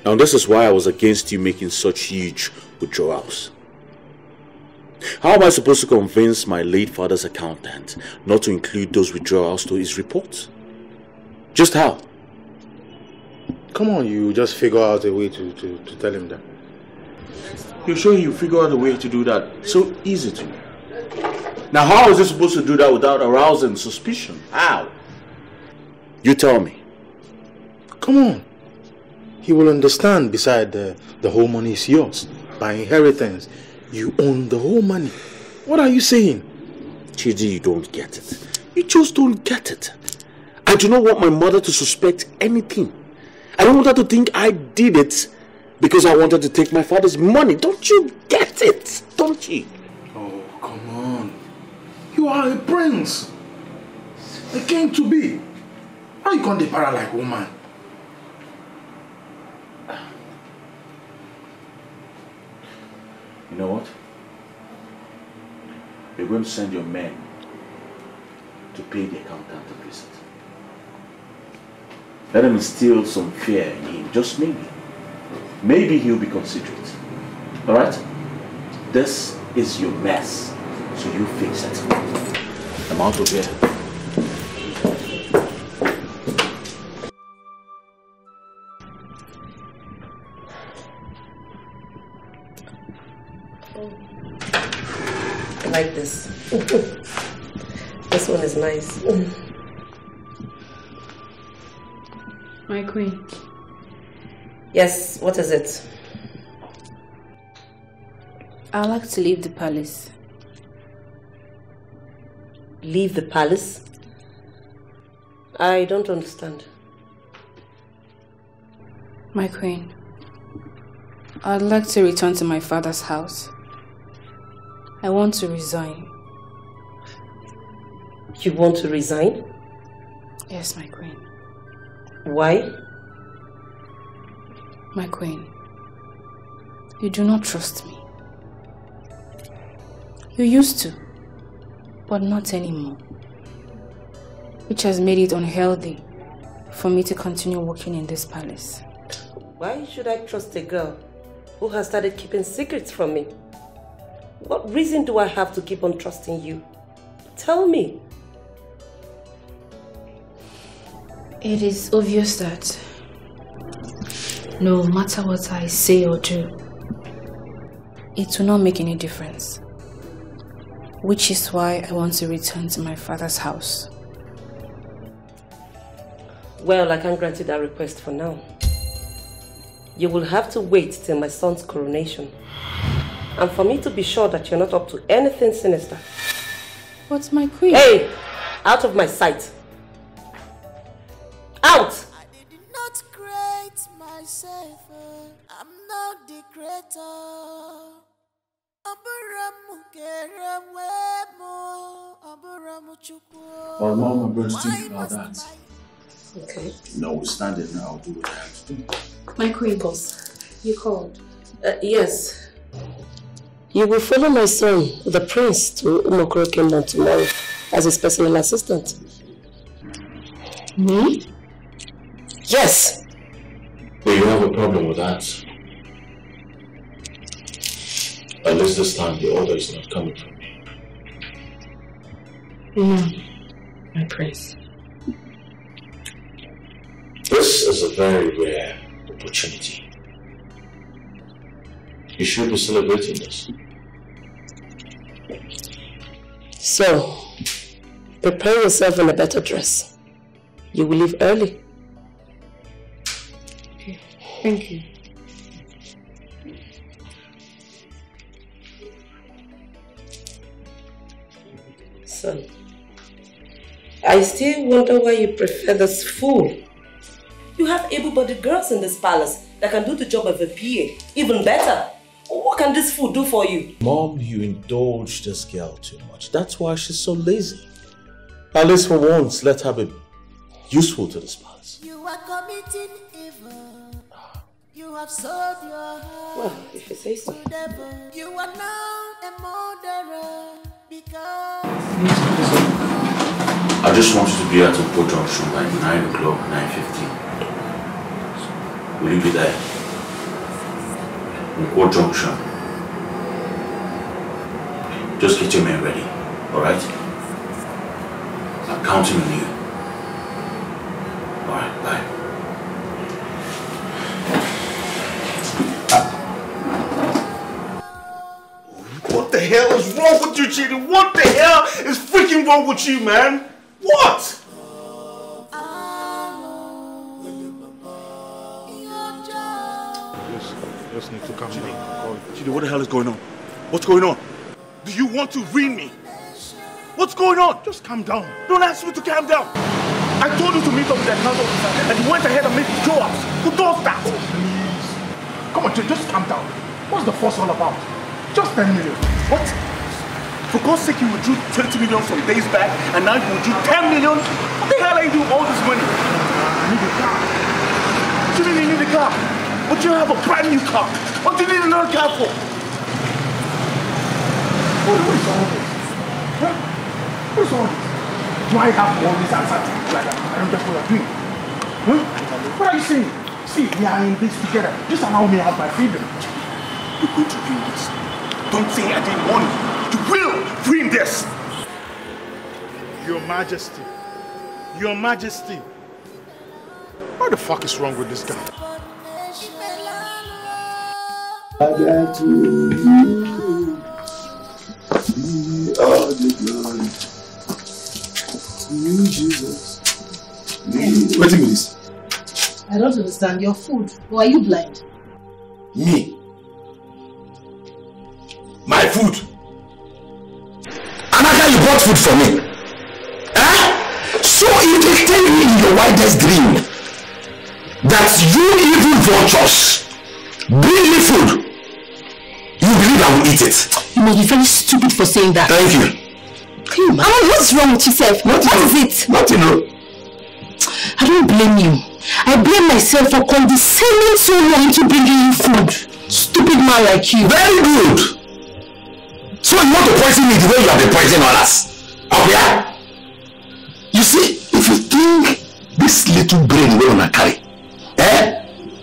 Now, this is why I was against you making such huge withdrawals. How am I supposed to convince my late father's accountant not to include those withdrawals to his report? Just how? Come on, you just figure out a way to tell him that. You're sure he'll figure out a way to do that so easy to? Now, how is he supposed to do that without arousing suspicion? How? You tell me. Come on. He will understand. Beside the whole money is yours. By inheritance, you own the whole money. What are you saying? Chidi, you don't get it. You just don't get it. I do not want my mother to suspect anything. I don't want her to think I did it because I wanted to take my father's money. Don't you get it? Don't you? Oh, come on. You are a prince. A king to be. How you can't para like woman? You know what? We're going to send your men to pay the accountant a visit. Let him instill some fear in him, just maybe. Maybe he'll be considerate. Alright? This is your mess, so you fix it. I'm out of here. I like this. This one is nice. My queen. Yes, what is it? I'd like to leave the palace. Leave the palace? I don't understand. My queen, I'd like to return to my father's house. I want to resign. You want to resign? Yes, my queen. Why? My queen, you do not trust me. You used to, but not anymore. Which has made it unhealthy for me to continue working in this palace. Why should I trust a girl who has started keeping secrets from me? What reason do I have to keep on trusting you? Tell me. It is obvious that no matter what I say or do, it will not make any difference. Which is why I want to return to my father's house. Well, I can't grant you that request for now. You will have to wait till my son's coronation. And for me to be sure that you're not up to anything sinister. But my queen... Hey! Out of my sight! Out! I did not create myself. I'm not the creator. Well, Mom, I'm going to think about that. Okay. No, we'll stand it now. I'll do what I have to do. My queen, boss, you called? Yes. You will follow my son, the prince, to Umokoro Kingdom tomorrow as his personal assistant. Me? Yes! But you have a problem with that. At least this time the order is not coming from me. No, my prince. This is a very rare opportunity. You should be celebrating this. So, prepare yourself in a better dress. You will leave early. Okay, thank you. Son, I still wonder why you prefer this fool. You have able-bodied girls in this palace that can do the job of a PA, even better. What can this fool do for you? Mom, you indulge this girl too much. That's why she's so lazy. At least for once, let her be useful to this palace. You are committing evil. You have sold your heart. Well, if you say so. You are now a murderer because... I just want you to be at Opo Junction by 9 o'clock, 9:15. Will you be there? Opo Junction. Just get your men ready, alright? I'm counting on you. Alright, bye. What the hell is wrong with you, Chidi? What the hell is freaking wrong with you, man? What? just need to calm down. Chidi, what the hell is going on? What's going on? Do you want to ruin me? What's going on? Just calm down. Don't ask me to calm down. I told you to meet up with the account officer and you went ahead and made show-ups. Who does that? Oh, please. Come on, just calm down. What's the fuss all about? Just 10 million. What? For God's sake, you withdrew 20 million some days back and now you withdrew 10 million? What the hell are you doing all this money? I need a car. What do you mean you need a car? But you have a brand new car. What do you need another car for? What is all this? Huh? What is all this? Do I have all this answer to you like that? I don't get what you're doing. Huh? What are you saying? See, we are in this together. Just allow me to have my freedom. You're going to ruin this. Don't say I didn't want you. You will ruin this. Your Majesty. Your Majesty. What the fuck is wrong with this guy? Father, to you be all the glory. To you, Jesus. Wait a minute. I don't understand your food. Or are you blind? Me? My food? Anaka, you bought food for me. Eh? So if they tell me in your wildest dream that you evil vultures bring me food, you believe I will eat it? You must be very stupid for saying that. Thank you. What's wrong with yourself? What is it? Nothing. I don't blame you. I blame myself for condescending so long to bringing you food. Stupid man like you. Very good. So you want to poison me the way you have been poisoning others? Okay? You see, if you think this little brain will not carry,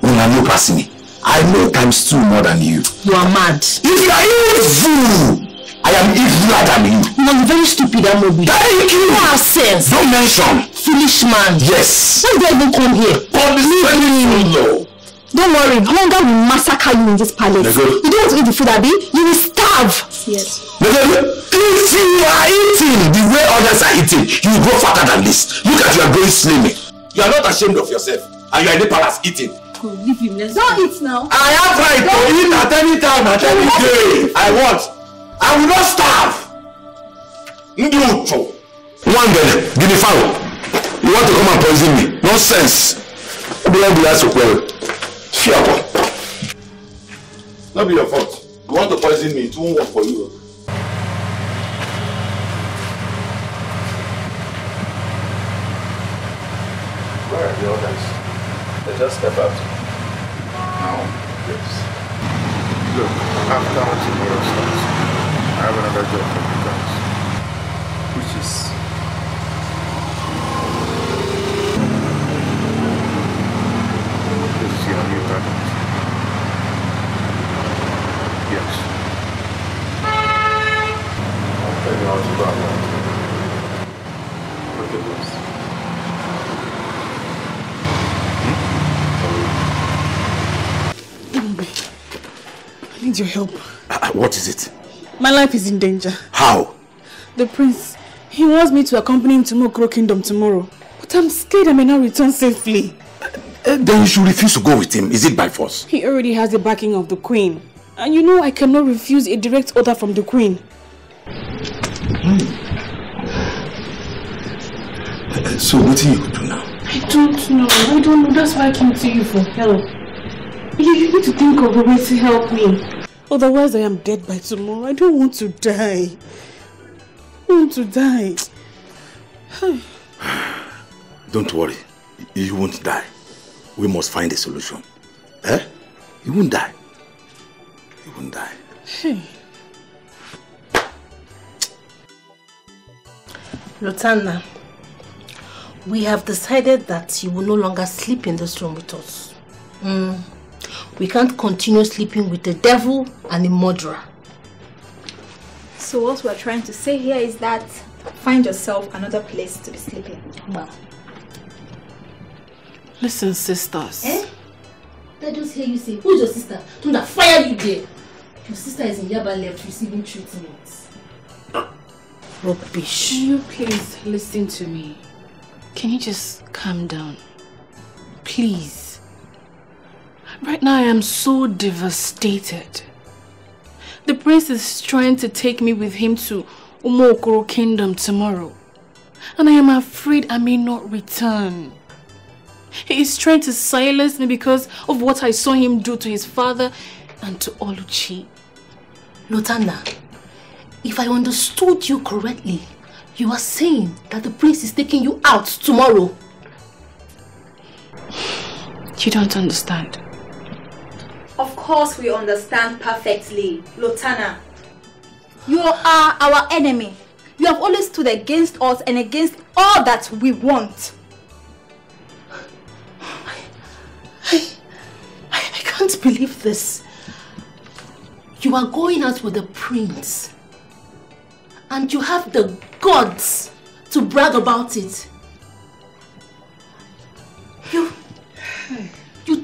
when I know passing me, I know times 2 more than you. You are mad. If you are evil, I am eviler than you. You are very stupid, Amobi. Thank you. You have sense. Don't mention. Foolish man. Yes. Why do I even come here? No. Don't worry, hunger will massacre you in this palace. You don't want to eat the food, Abi? You will starve. Yes. If you are eating the way others are eating, you will grow fatter than this. Look at you are growing slimming. You are not ashamed of yourself. And you are in the palace eating. Oh, leave him. Don't eat now. I have right to eat at any time, at any day. I want. I will not starve. Nducho. One day, give me foul. You want to come and poison me? Nonsense. Not be your fault. You want to poison me, it won't work for you. Where are the others? They just step out. Now, yes. Look, after tomorrow starts, I have another job for you guys. Which is... This is your new target. Yes. I'll tell you how to go about it. Look at this. I need your help. What is it? My life is in danger. How? The prince, he wants me to accompany him to Mokro Kingdom tomorrow. But I'm scared I may not return safely. Then you should refuse to go with him. Is it by force? He already has the backing of the queen. And you know I cannot refuse a direct order from the queen. So what do you do now? I don't know. That's why I came to you for help. You need to think of a way to help me. Otherwise I am dead by tomorrow. I don't want to die. I want to die. Don't worry. You won't die. We must find a solution. You won't die. You won't die. Hey. Lotana, we have decided that you will no longer sleep in this room with us. We can't continue sleeping with the devil and the murderer. So what we're trying to say here is that find yourself another place to be sleeping. Well. Listen, sisters. I just hear you say, who's your sister? Don't fire you there. Your sister is in Yaba left receiving treatment. Rubbish. Can you please listen to me? Can you just calm down? Please. Right now I am so devastated. The prince is trying to take me with him to Umokoro Kingdom tomorrow. And I am afraid I may not return. He is trying to silence me because of what I saw him do to his father and to Luchy. Lotana, if I understood you correctly, you are saying that the prince is taking you out tomorrow. You don't understand. Of course we understand perfectly, Lotana. You are our enemy. You have always stood against us and against all that we want. I can't believe this. You are going out with the prince. And you have the guts to brag about it. You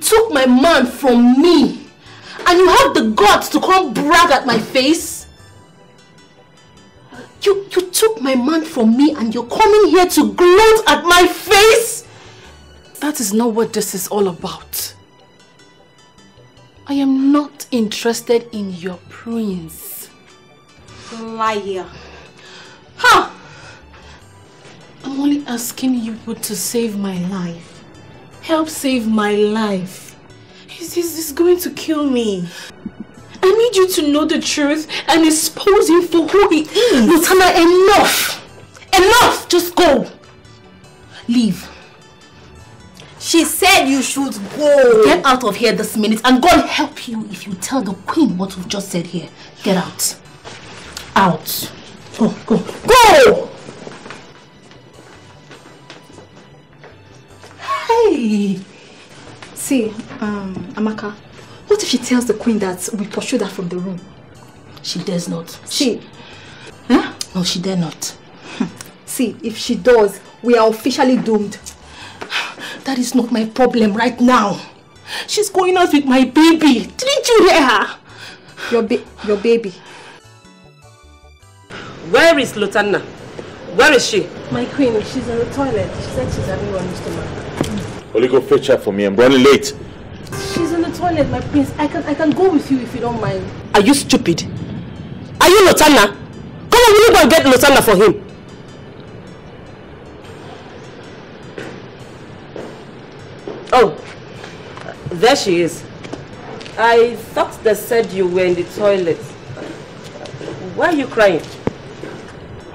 took my man from me. And you have the guts to come brag at my face. You took my man from me and you're coming here to gloat at my face? That is not what this is all about. I am not interested in your prince. Liar. Ha! I'm only asking you to save my life. Help save my life. He's going to kill me. I need you to know the truth and expose him for who he is. Lutana, enough! Enough! Just go. Leave. She said you should go. Get out of here this minute and God help you if you tell the queen what we've just said here. Get out. Out. Go, go, go! Hey! See, Amaka, what if she tells the queen that we pursued her from the room? She dares not. Huh? No, she dare not. See, if she does, we are officially doomed. That is not my problem right now. She's going out with my baby. Didn't you hear her? Your baby. Where is Lutana? Where is she? My queen, she's in the toilet. She said she's having one, Mr. Man. Only go fetch her for me. I'm running late. She's in the toilet, my prince. I can go with you if you don't mind. Are you stupid? Are you Lutana? Come on, will you go and get Lutana for him? Oh, there she is. I thought they said you were in the toilet. Why are you crying?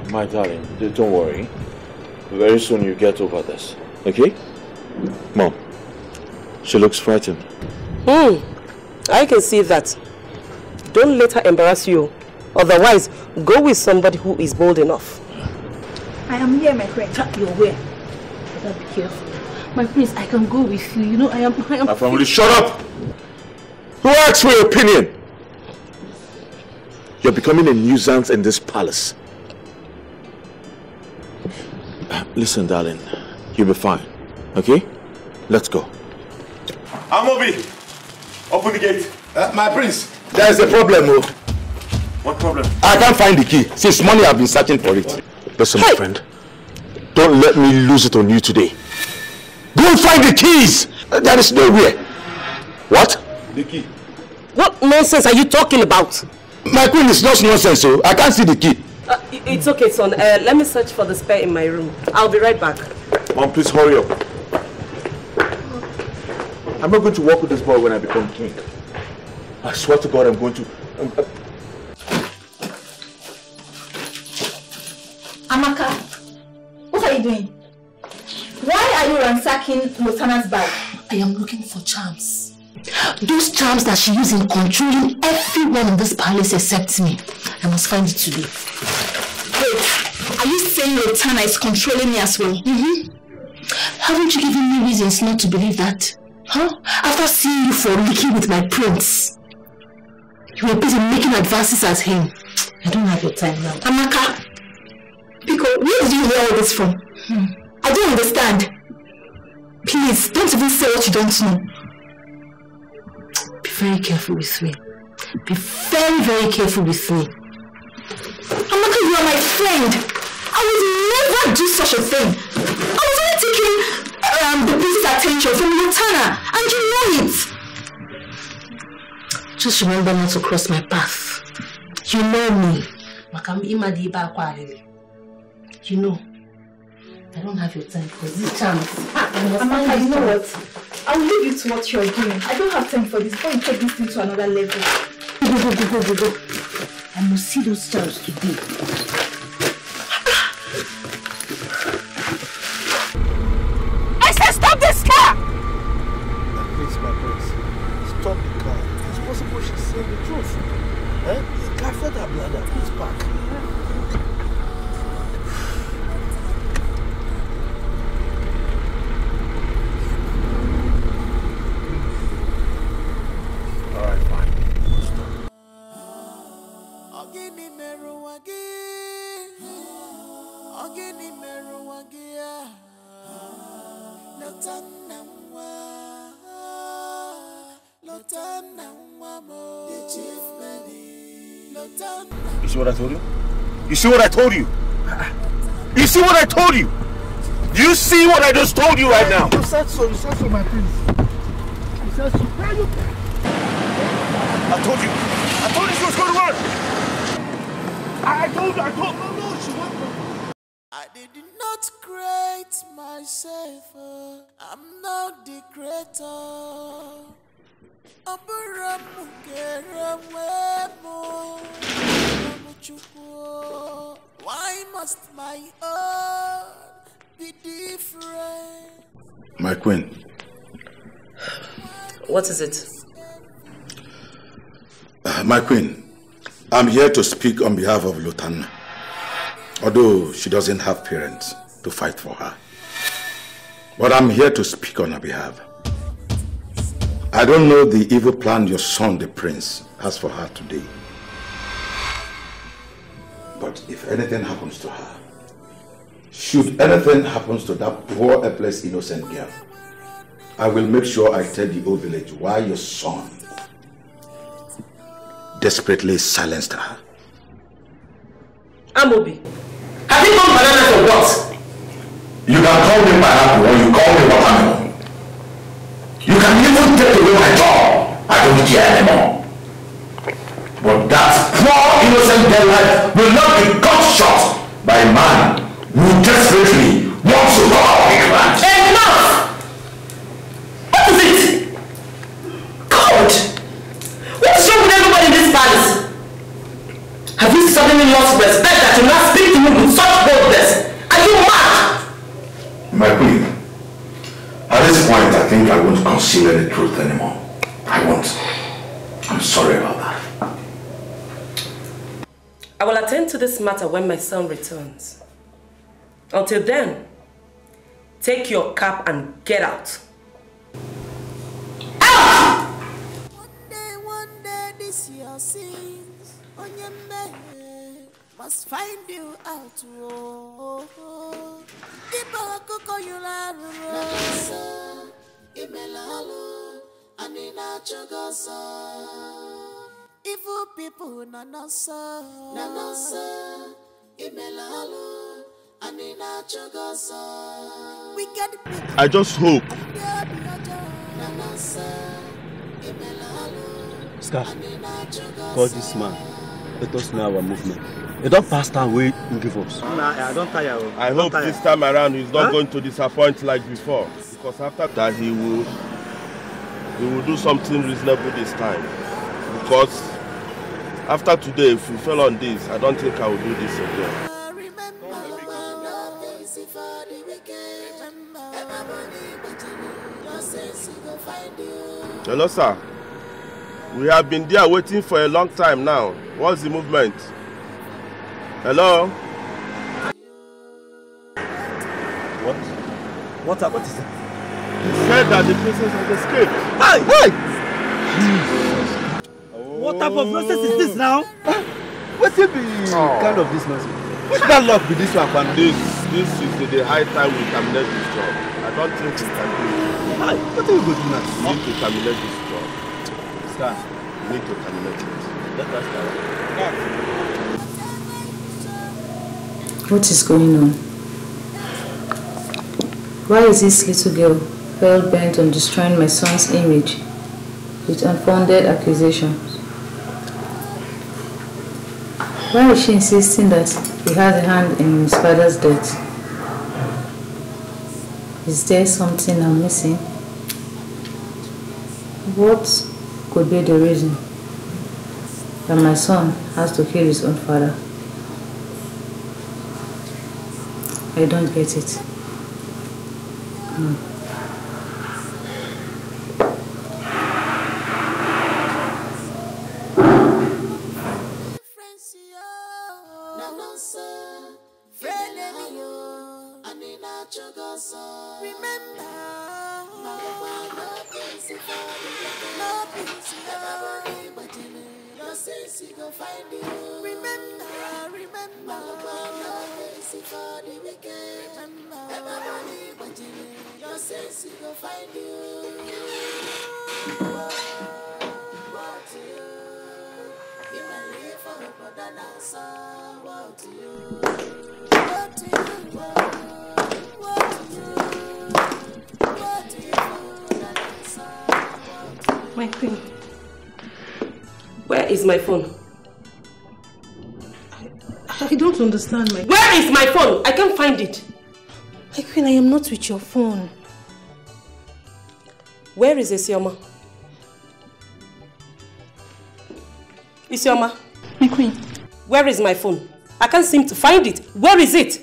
My darling, don't worry. Very soon you get over this, okay? Mom, she looks frightened. I can see that. Don't let her embarrass you. Otherwise, go with somebody who is bold enough. I am here, my friend. You're where? Better be careful. My prince, I can go with you. You know, I am... My family, shut up! Who asked for your opinion? You're becoming a nuisance in this palace. Listen, darling. You'll be fine. Okay? Let's go. Amobi! Open the gate. My prince, there is a problem. What problem? I can't find the key. Since morning I've been searching for it. Listen, my friend. Don't let me lose it on you today. Go and find the keys! There is nowhere. What? The key. What nonsense are you talking about? My queen, is not nonsense, so I can't see the key. It's okay, son. Let me search for the spare in my room. I'll be right back. Mom, please hurry up. I'm not going to walk with this boy when I become king. I swear to God, I'm going to... Amaka, what are you doing? Why are you ransacking Lutana's bag? I am looking for charms. Those charms that she used in controlling everyone in this palace except me. I must find it today. Wait, are you saying Lutana is controlling me as well? Haven't you given me reasons not to believe that? Huh? After seeing you for Luchy with my prince, you were busy making advances at him. I don't have your time now. Amaka, Pico, where did you hear all this from? I don't understand. Please, don't even say what you don't know. Be very careful with me. Be very, very careful with me. Amaka, you are my friend. I would never do such a thing. I was only taking the prince's attention from Lutana, and you know it. Just remember not to cross my path. You know me. You know, I don't have your time for this chance. Amaka, you know what? I'll leave you to what you're doing. I don't have time for this. Before you take this thing to another level. Go. I must see those charms today. I said stop this car! Please, my prince. Stop the car. It's possible she's saying the truth. The car fed her bladder. Please back. You see what I told you? You see what I told you? You see what I told you? Do you see what I just told you right now? You said so, my prince. You said so. Where are you? I told you she was going to run. I told no, she won't. I did not create myself. I'm not the creator. Why must my own be different? My queen. What is it? My queen, I'm here to speak on behalf of Lutanna. Although she doesn't have parents to fight for her. But I'm here to speak on her behalf. I don't know the evil plan your son, the prince, has for her today. But if anything happens to her, should anything happen to that poor, helpless, innocent girl, I will make sure I tell the whole village why your son desperately silenced her. Amobi, have you done banana for what? You can call me pineapple or you call me watermelon. You can even take away my job. I don't care anymore. But that poor innocent girl life will not be cut short by a man who desperately wants to rob a big man. Enough! What is it? God! What's wrong with everybody in this palace? Have you suddenly lost respect that you now speak to me with such boldness? Are you mad? My queen, at this point I think I won't conceal any truth anymore. I won't. I'm sorry about that. I will attend to this matter when my son returns. Until then, take your cap and get out. Out! One day this your sins on your man must find you out. Evil people nanasa imelalu anina chogosa. Wicked people. I just hope. Scar, call this man. Let us know our movement. You don't pass that way and give us. I don't tire. I hope this time around he's not going to disappoint like before. Because after that he will do something reasonable this time. Because after today, if we fell on this, I don't think I will do this again. Hello, sir. We have been there waiting for a long time now. What's the movement? Hello? What happened? He said that the princess has escaped. Hey! What type of process is this now? What will be kind of this nonsense? Which kind of luck be this one? This is the high time we terminate this job. I don't think we can do it. Hi, what are you going to do now? We need to terminate this job. Sir, we need to terminate it. Let us start. What is going on? Why is this little girl hell bent on destroying my son's image with unfounded accusations? Why is she insisting that he has a hand in his father's death? Is there something I'm missing? What could be the reason that my son has to kill his own father? I don't get it. My queen, where is my phone? I don't understand, my queen. Where is my phone? I can't find it. My queen, I am not with your phone. Where is Isioma? Isioma? My queen. Where is my phone? I can't seem to find it. Where is it?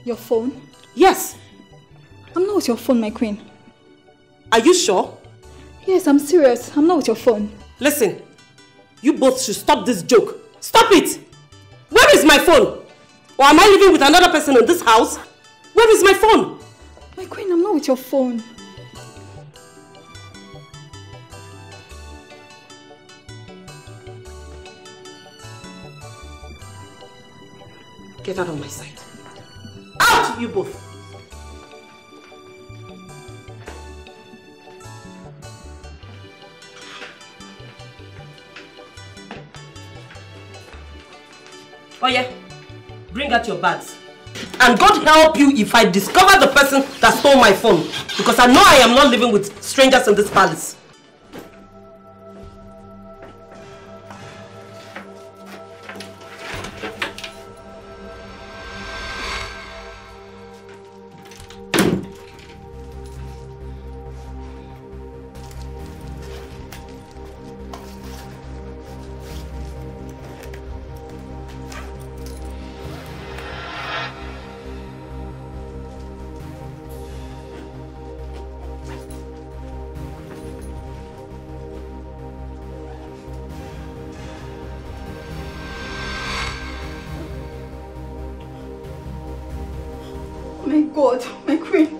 Your phone? Yes. I'm not with your phone, my queen. Are you sure? Yes, I'm serious. I'm not with your phone. Listen, you both should stop this joke. Stop it! Where is my phone? Or am I living with another person in this house? Where is my phone? My queen, I'm not with your phone. Get out of my sight. Out, you both! Oh yeah, bring out your bags. And God help you if I discover the person that stole my phone. Because I know I am not living with strangers in this palace. My God, my queen.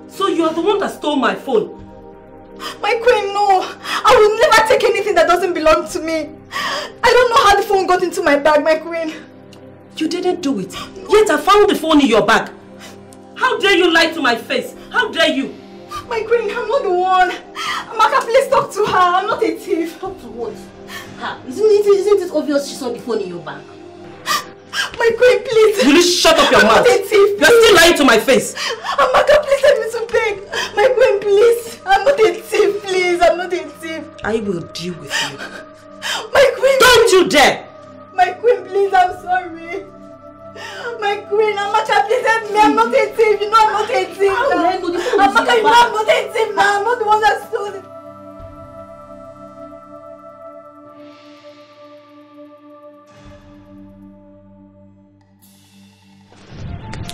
So you are the one that stole my phone? My queen, no. I will never take anything that doesn't belong to me. I don't know how the phone got into my bag, my queen. You didn't do it. Yet I found the phone in your bag. How dare you lie to my face? How dare you? My queen, I'm not the one. Amaka, please talk to her. I'm not a thief. Talk to what? Isn't it obvious she saw the phone in your bag? My queen, please. Will you shut up your mouth? I'm not a thief. You're still lying to my face. Amaka, please let me to beg. My queen, please. I'm not a thief, please. I'm not a thief. I will deal with you. My queen. Don't you dare. My queen, please. I'm sorry. My queen, Amaka, please help me. I'm not a thief. You know I'm not a thief. Amaka, you know I'm not a thief now. I'm not the one that stole it.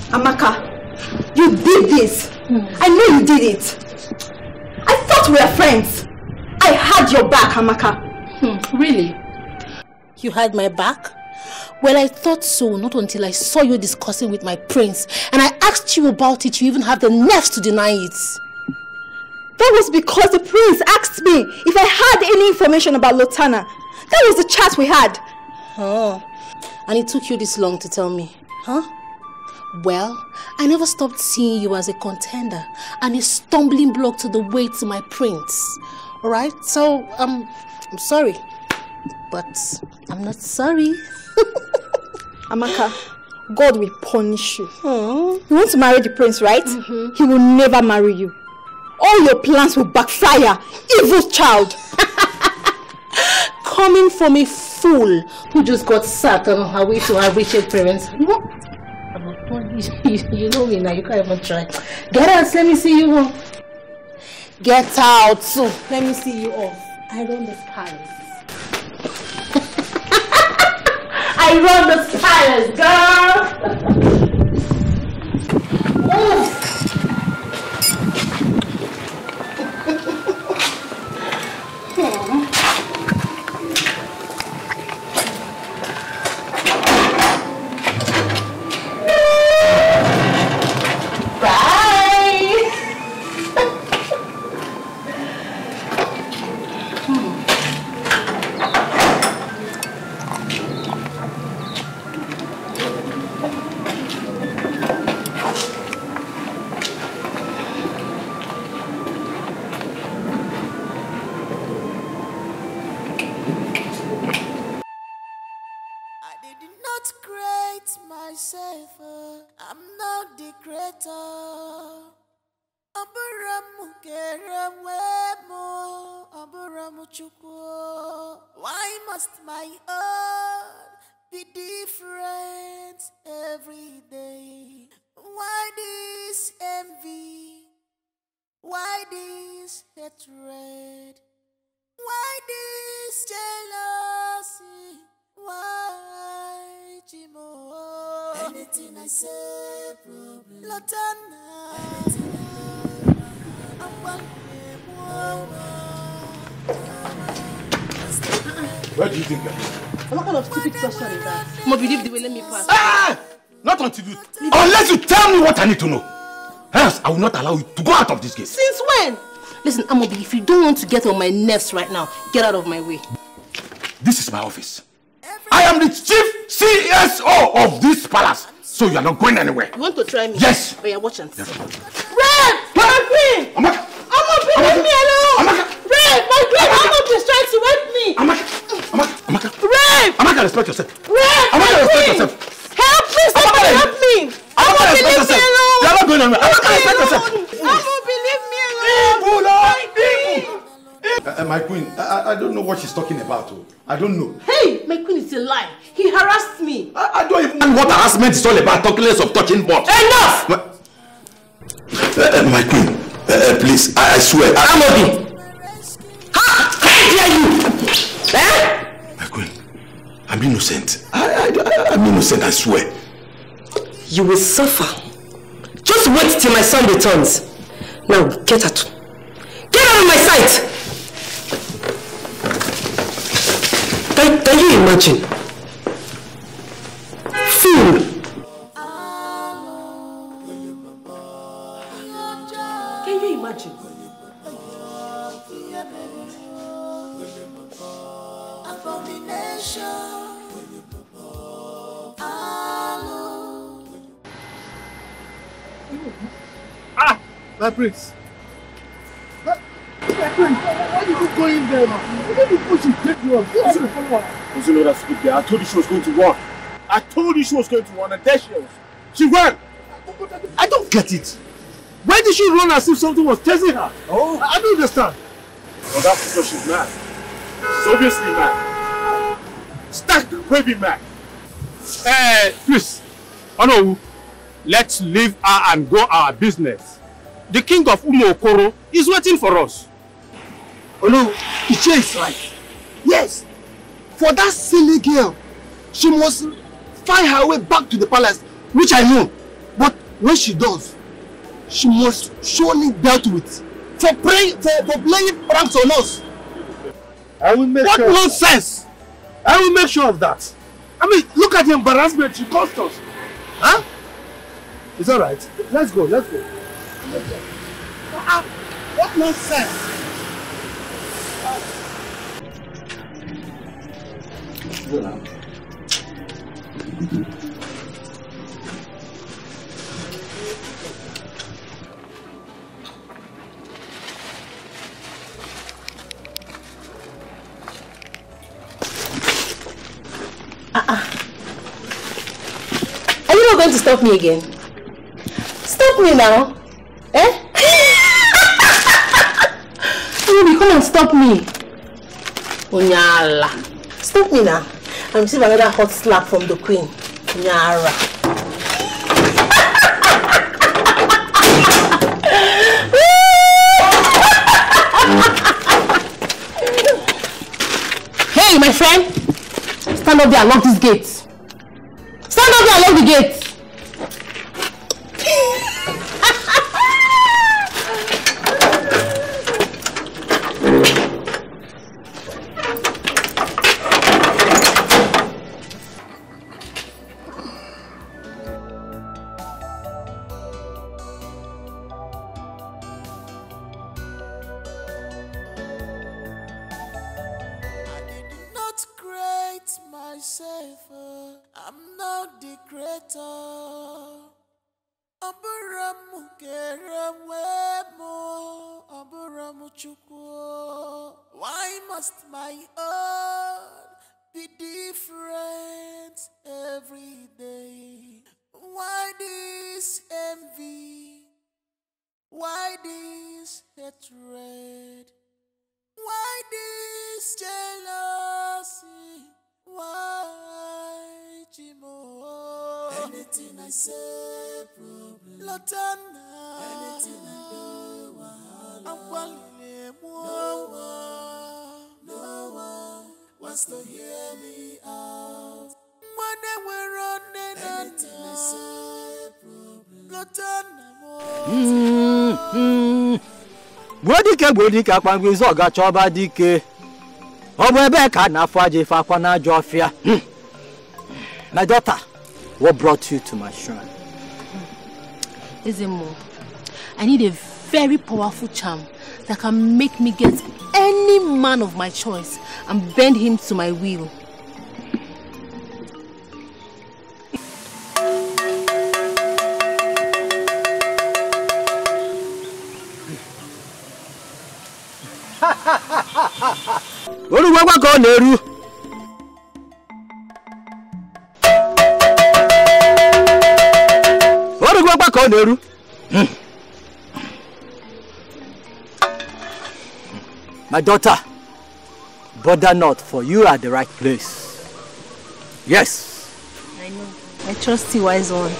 Amaka, you did this. I know you did it. I thought we were friends. I had your back, Amaka. Really? You had my back? Well, I thought so, not until I saw you discussing with my prince. And I asked you about it, you even have the nerve to deny it. That was because the prince asked me if I had any information about Lotana. That was the chat we had. Oh, and it took you this long to tell me, huh? Well, I never stopped seeing you as a contender and a stumbling block to the way to my prince. Alright? So, I'm sorry. But I'm not sorry. Amaka, God will punish you. You want to marry the prince, right? He will never marry you. All your plans will backfire. Evil child. Coming from a fool who just got sacked on her way to her rich parents. What? You know me now, you can't even try. Get out, let me see you home. Get out, so let me see you off. I run this palace. I run this palace, girl. Why must my heart be different every day? Why this envy? Why this hatred? Why this jealousy? Why, Jimo? Anything I say, problem. Latana. Where do you think that? What kind of stupid question is that? Mo believe the way, let me pass. Ah! Not until you... Unless you tell me what I need to know. Else, I will not allow you to go out of this gate. Since when? Listen, Amobi, if you don't want to get on my nerves right now, get out of my way. This is my office. I am the chief CSO of this palace. So you are not going anywhere. You want to try me? Yes. Oh, yeah, watch and see. Yes. Red! My queen! Amobi, leave me alone! Red, my queen! Amobi is trying to wake me! Amaka! Red! Amaka, respect yourself. Red! Amaka, respect yourself. Help me! Somebody help me! Amaka, respect yourself. You are not going anywhere. Amaka, respect yourself. Amobi, leave me alone! My queen, I don't know what she's talking about. I don't know. Hey, my queen is a lie. He harassed me. I don't even know what harassment is all about. Talking less of touching butts. Enough! My queen, please, I swear. Amobi! How dare you? My queen, I'm innocent. I'm innocent, I swear. You will suffer. Just wait till my son returns. Now, get out. Get out of my sight! Can you imagine? Fool! Can you imagine? Ah! My prince! My prince, why did you go in there now? Why did you push it? Take you off. You should have followed her. You know that speak there. I told you she was going to run. I told you she was going to run, and there she was. She ran! I don't get it. Why did she run as if something was chasing her? Oh, I don't understand. Well, that's because she's mad. She's obviously mad. Stark raving mad. Please, Ono, let's leave her and go our business. The king of Umokoro is waiting for us. Ono, Iche is right. Yes. For that silly girl, she must find her way back to the palace, which I know. But when she does, she must surely dealt with for playing pranks on us. I will make sure. What nonsense! I will make sure of that. I mean, look at the embarrassment she caused us. Huh? It's alright. Let's go, let's go. What nonsense! Go now. Are you not going to stop me again? Stop me now. Eh? You come and stop me. Onyala. Stop me now. I'm receiving another hot slap from the queen. Nyara. Hey, my friend. Stand up there and lock this gate. Stand up there and lock the gate. Why must my own be different every day? Why this envy? Why this hatred? Why this jealousy? Why, Jimo? Anything I say, problem. Lotana. Anything I do, wahala. No one wants to hear me out. When we're running anything I say, problem. Lotana. Bodika Pangwizo got Choba Dike. Obebeka na faje fakwana jofia. My daughter, what brought you to my shrine? Izemo, I need a very powerful charm that can make me get any man of my choice and bend him to my will. My daughter, bother not, for you are the right place. Yes. I know. I trust you, wise one.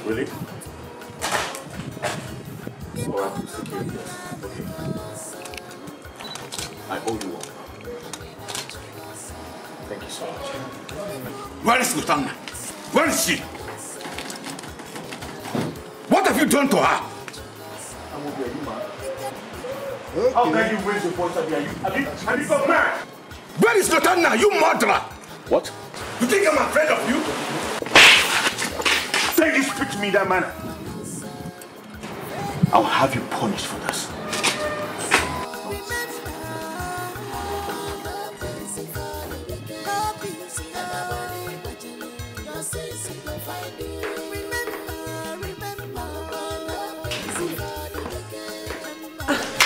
Really? Well, security. Okay. I owe you one. Thank you so much. Where is Sultana? Where is she? What have you done to her? How can you raise your voice at me? Have you got mad? Where is Sultana, you murderer? What? You think I'm afraid of you? Say you speak to me that manner. I'll have you punished for this.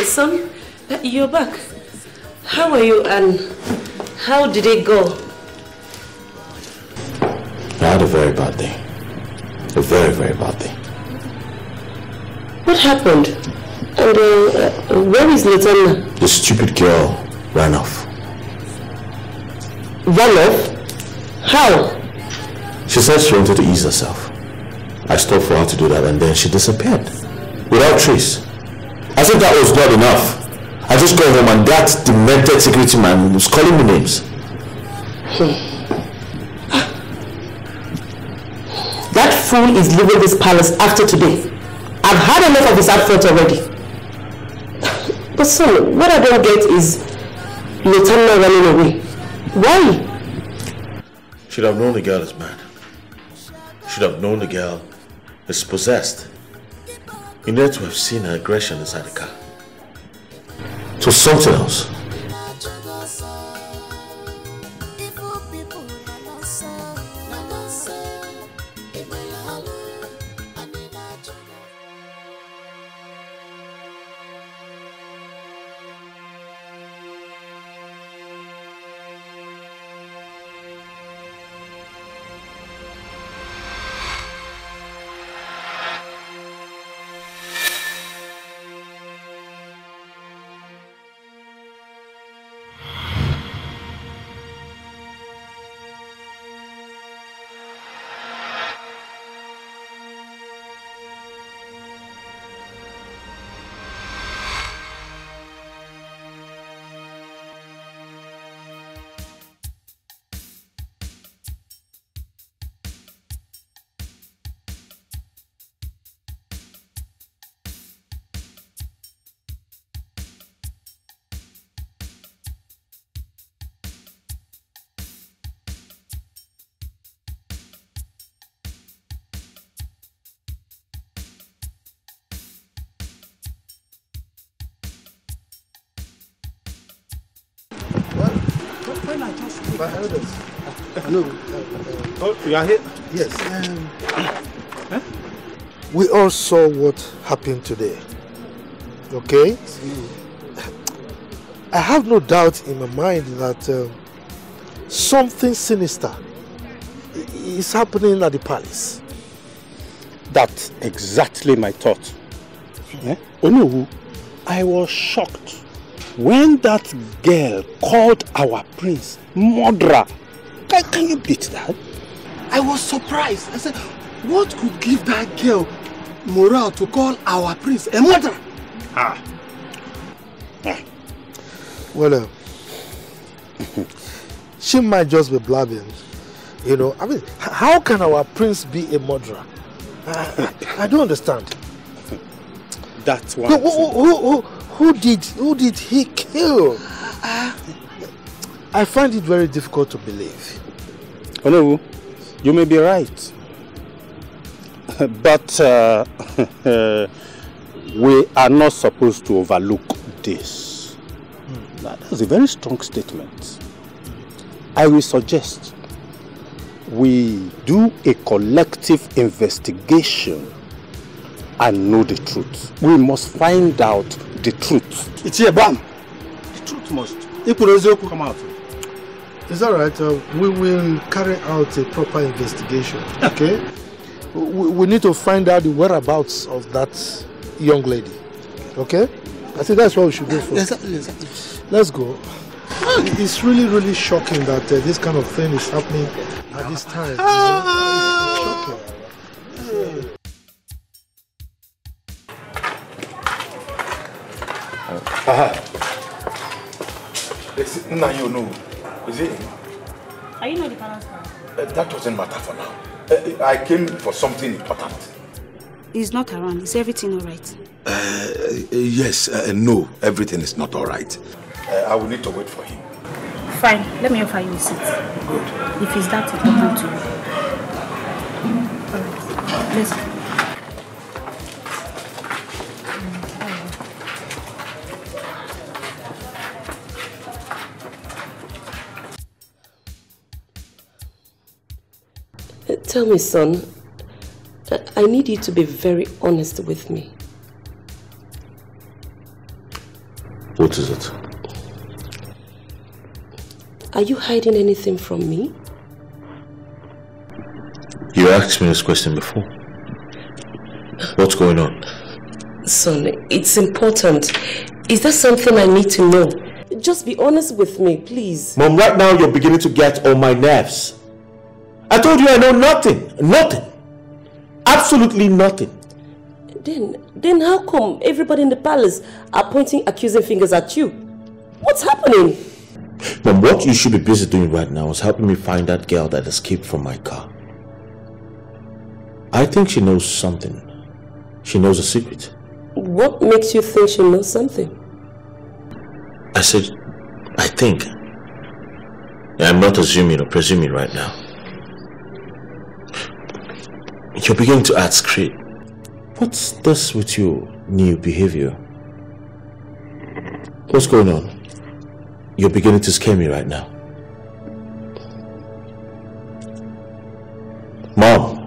Son, you're back. How are you and how did it go? I had a very bad day. A very, very bad day. What happened? And where is Latana? The stupid girl ran off. Ran off? How? She said she wanted to ease herself. I stopped for her to do that and then she disappeared. Without trace. As if that was not enough. I just got home and that demented security man was calling me names. That fool is leaving this palace after today. I've had enough of his outfit already. But son, what I don't get is Nathaniel running away. Why? Should have known the girl is mad. Should have known the girl is possessed. You need to have seen her aggression inside the car. So something else. My elders. No. Oh, you are here? Yes. We all saw what happened today. Okay? I have no doubt in my mind that something sinister is happening at the palace. That's exactly my thought. Onowu, I was shocked when that girl called our prince murderer. Can you beat that? I was surprised. I said, what could give that girl morale to call our prince a murderer? Well, she might just be blabbing. You know, I mean, how can our prince be a murderer? I don't understand. That's why. Who did he kill? I find it very difficult to believe. Onowu, you may be right. But we are not supposed to overlook this. That's a very strong statement. I will suggest we do a collective investigation and know the truth. We must find out the truth. It's a bomb. The truth must come out. It's alright. We will carry out a proper investigation. Okay? We need to find out the whereabouts of that young lady. Okay? I think that's what we should go for. Exactly. Let's go. It's really, really shocking that this kind of thing is happening at this time. You know? It's shocking. Now you know. Is it? Are you not the palace guy? That doesn't matter for now. I came for something important. He's not around. Is everything alright? Yes, no, everything is not alright. I will need to wait for him. Fine, let me offer you a seat. Good. If it's that important to you. Alright, let's go. Tell me, son, I need you to be very honest with me. What is it? Are you hiding anything from me? You asked me this question before. What's going on? Son, it's important. Is there something I need to know? Just be honest with me, please. Mom, right now you're beginning to get on my nerves. I told you I know nothing. Nothing. Absolutely nothing. Then how come everybody in the palace are pointing accusing fingers at you? What's happening? Mom, what you should be busy doing right now is helping me find that girl that escaped from my car. I think she knows something. She knows a secret. What makes you think she knows something? I said, I think. I'm not assuming or presuming right now. You're beginning to act straight. What's this with your new behavior? What's going on? You're beginning to scare me right now. Mom.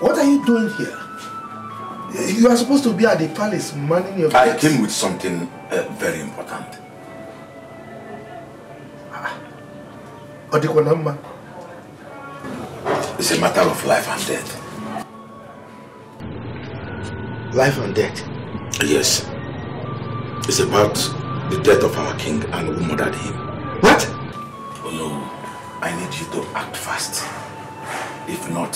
What are you doing here? You are supposed to be at the palace manning your I came with something very important. It's a matter of life and death. Life and death? Yes. It's about the death of our king and who murdered him. What? Oh no, I need you to act fast. If not,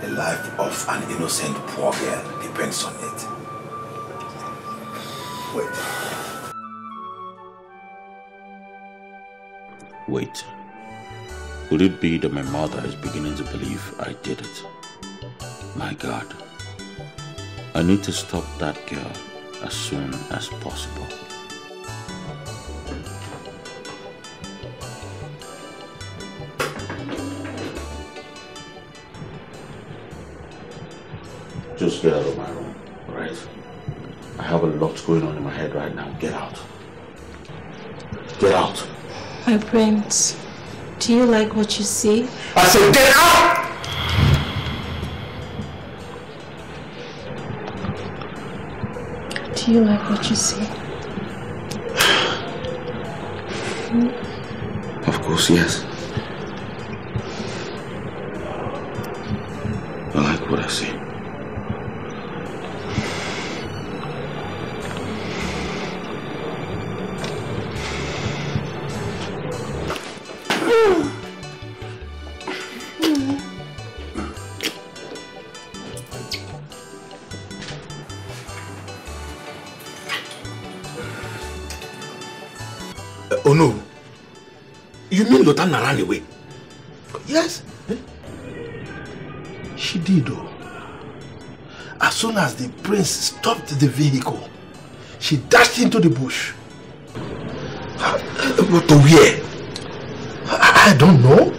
the life of an innocent poor girl depends on it. Wait. Could it be that my mother is beginning to believe I did it? My God. I need to stop that girl as soon as possible. Just get out of my room, alright? I have a lot going on in my head right now. Get out. Get out. My prince, do you like what you see? I said get out! Do you like what you see? Of course, yes. I like what I see. Oh no. You mean Lotana ran away? Yes. She did though. As soon as the prince stopped the vehicle, she dashed into the bush. But to where? I don't know.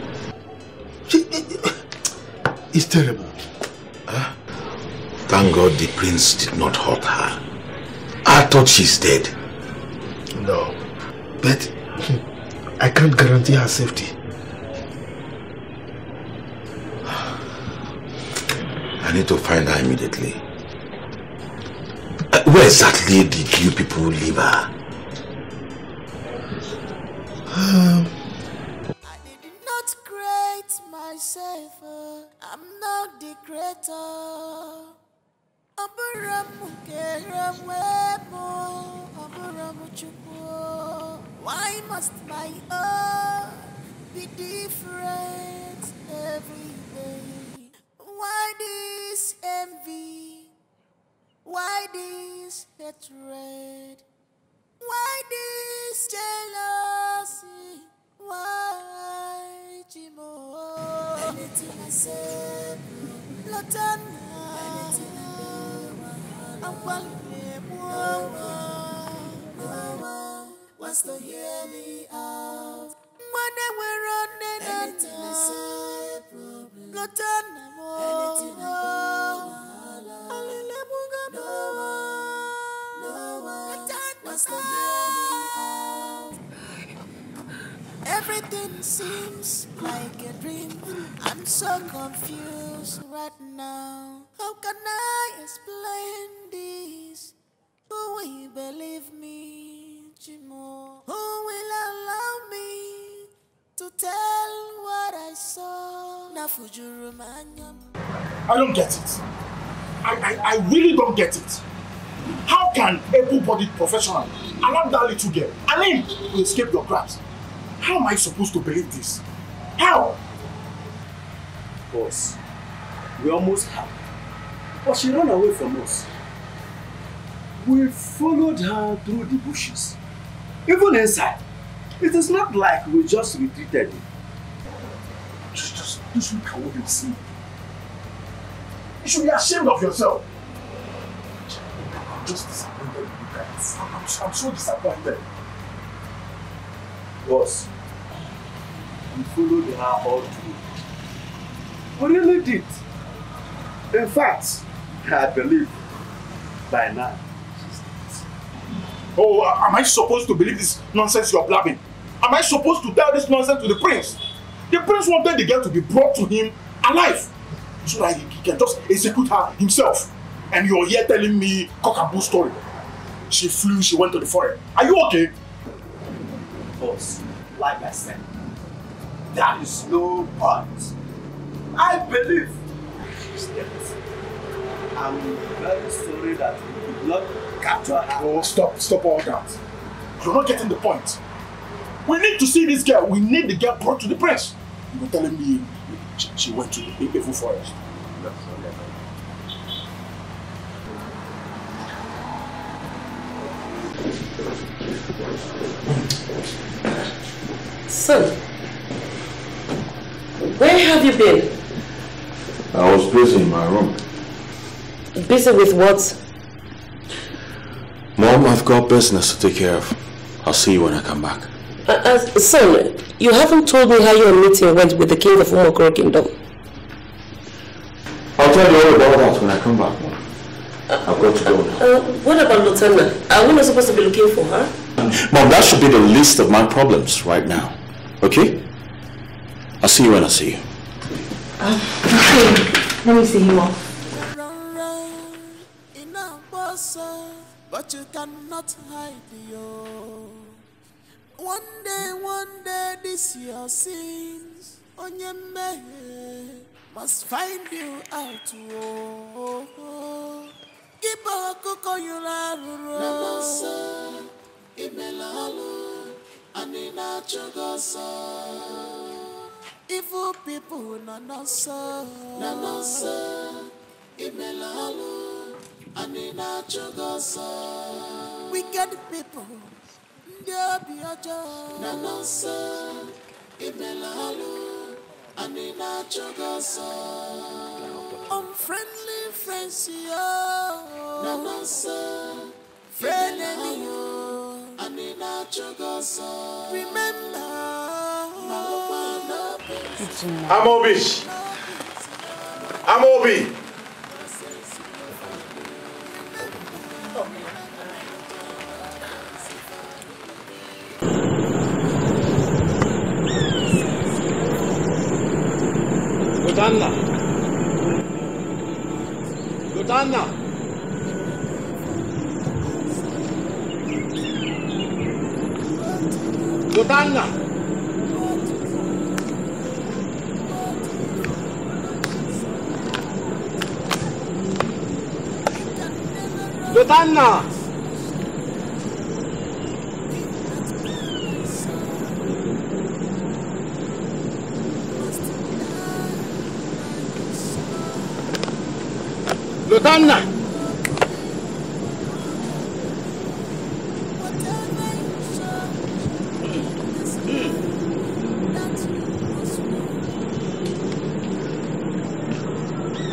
It's terrible. Thank God the prince did not hurt her. I thought she's dead. No. But I can't guarantee her safety. I need to find her immediately. Where exactly did you people leave her? I did not create myself. I'm not the creator. Why must my own be different every day? Why this envy? Why this hatred? Why this jealousy? Why Jimo? Anything I say, Lotana. Anything I do, I'm wants to hear me out. When they were running anything I say, problem. Lotana. Anything I do, no one wants to hear me out. Everything seems like a dream. I'm so confused right now. How can I explain this? Who will believe me, Chimo? Who will allow me to tell what I saw? I don't get it. I really don't get it. How can able-bodied professional allow that little girl and him to escape your grasp? How am I supposed to believe this? How? Boss, we almost had her, but she ran away from us. We followed her through the bushes. Even inside, it is not like we just retreated. Just look at what you see. You should be ashamed of yourself. I'm just disappointed in you guys. I'm so disappointed. Boss, we followed her all through. We really did. In fact, I believe by now she's dead. Oh, am I supposed to believe this nonsense you're blabbing? Am I supposed to tell this nonsense to the prince? The prince wanted the girl to be brought to him alive so that he can just execute her himself. And you're here telling me cock and bull story. She flew, she went to the forest. Are you okay? Boss, like I said, there is no point. I believe she's dead. I'm very sorry that we could not capture her. Oh, stop all that. You're not getting the point. We need to see this girl. We need the girl brought to the prince. You were telling me she went to the evil forest. That's all I know. Son, where have you been? I was busy in my room. Busy with what? Mom, I've got business to take care of. I'll see you when I come back. Son, you haven't told me how your meeting went with the king of Umokoro Kingdom. I'll tell you all about that when I come back, Mom. I've got to go now. What about Lieutenant? Are we not supposed to be looking for her? Mom, that should be the least of my problems right now. Okay? I'll see you when I see you. Okay. Let me see you off. But you cannot hide your. One day, this your sins on your man must find you out. Keep a cook on your Namosa, Imelalu, and in a Chogosa. Evil people, Nanosa, Imelalu, and in a Chogosa. Wicked people. Nanosa, Imelalu, Anina Chogasa. Unfriendly friends, Nanosa, friendly, Anina Chogasa. Remember, Amobi.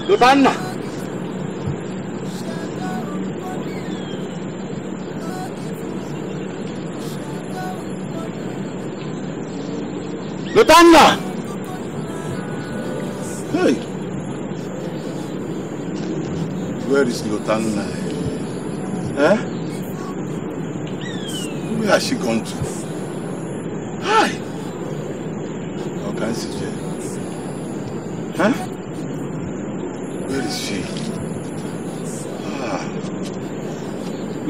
Lutanna! Lutanna! Hey! Where is Lutanna? Eh? Where has she gone to? Hi!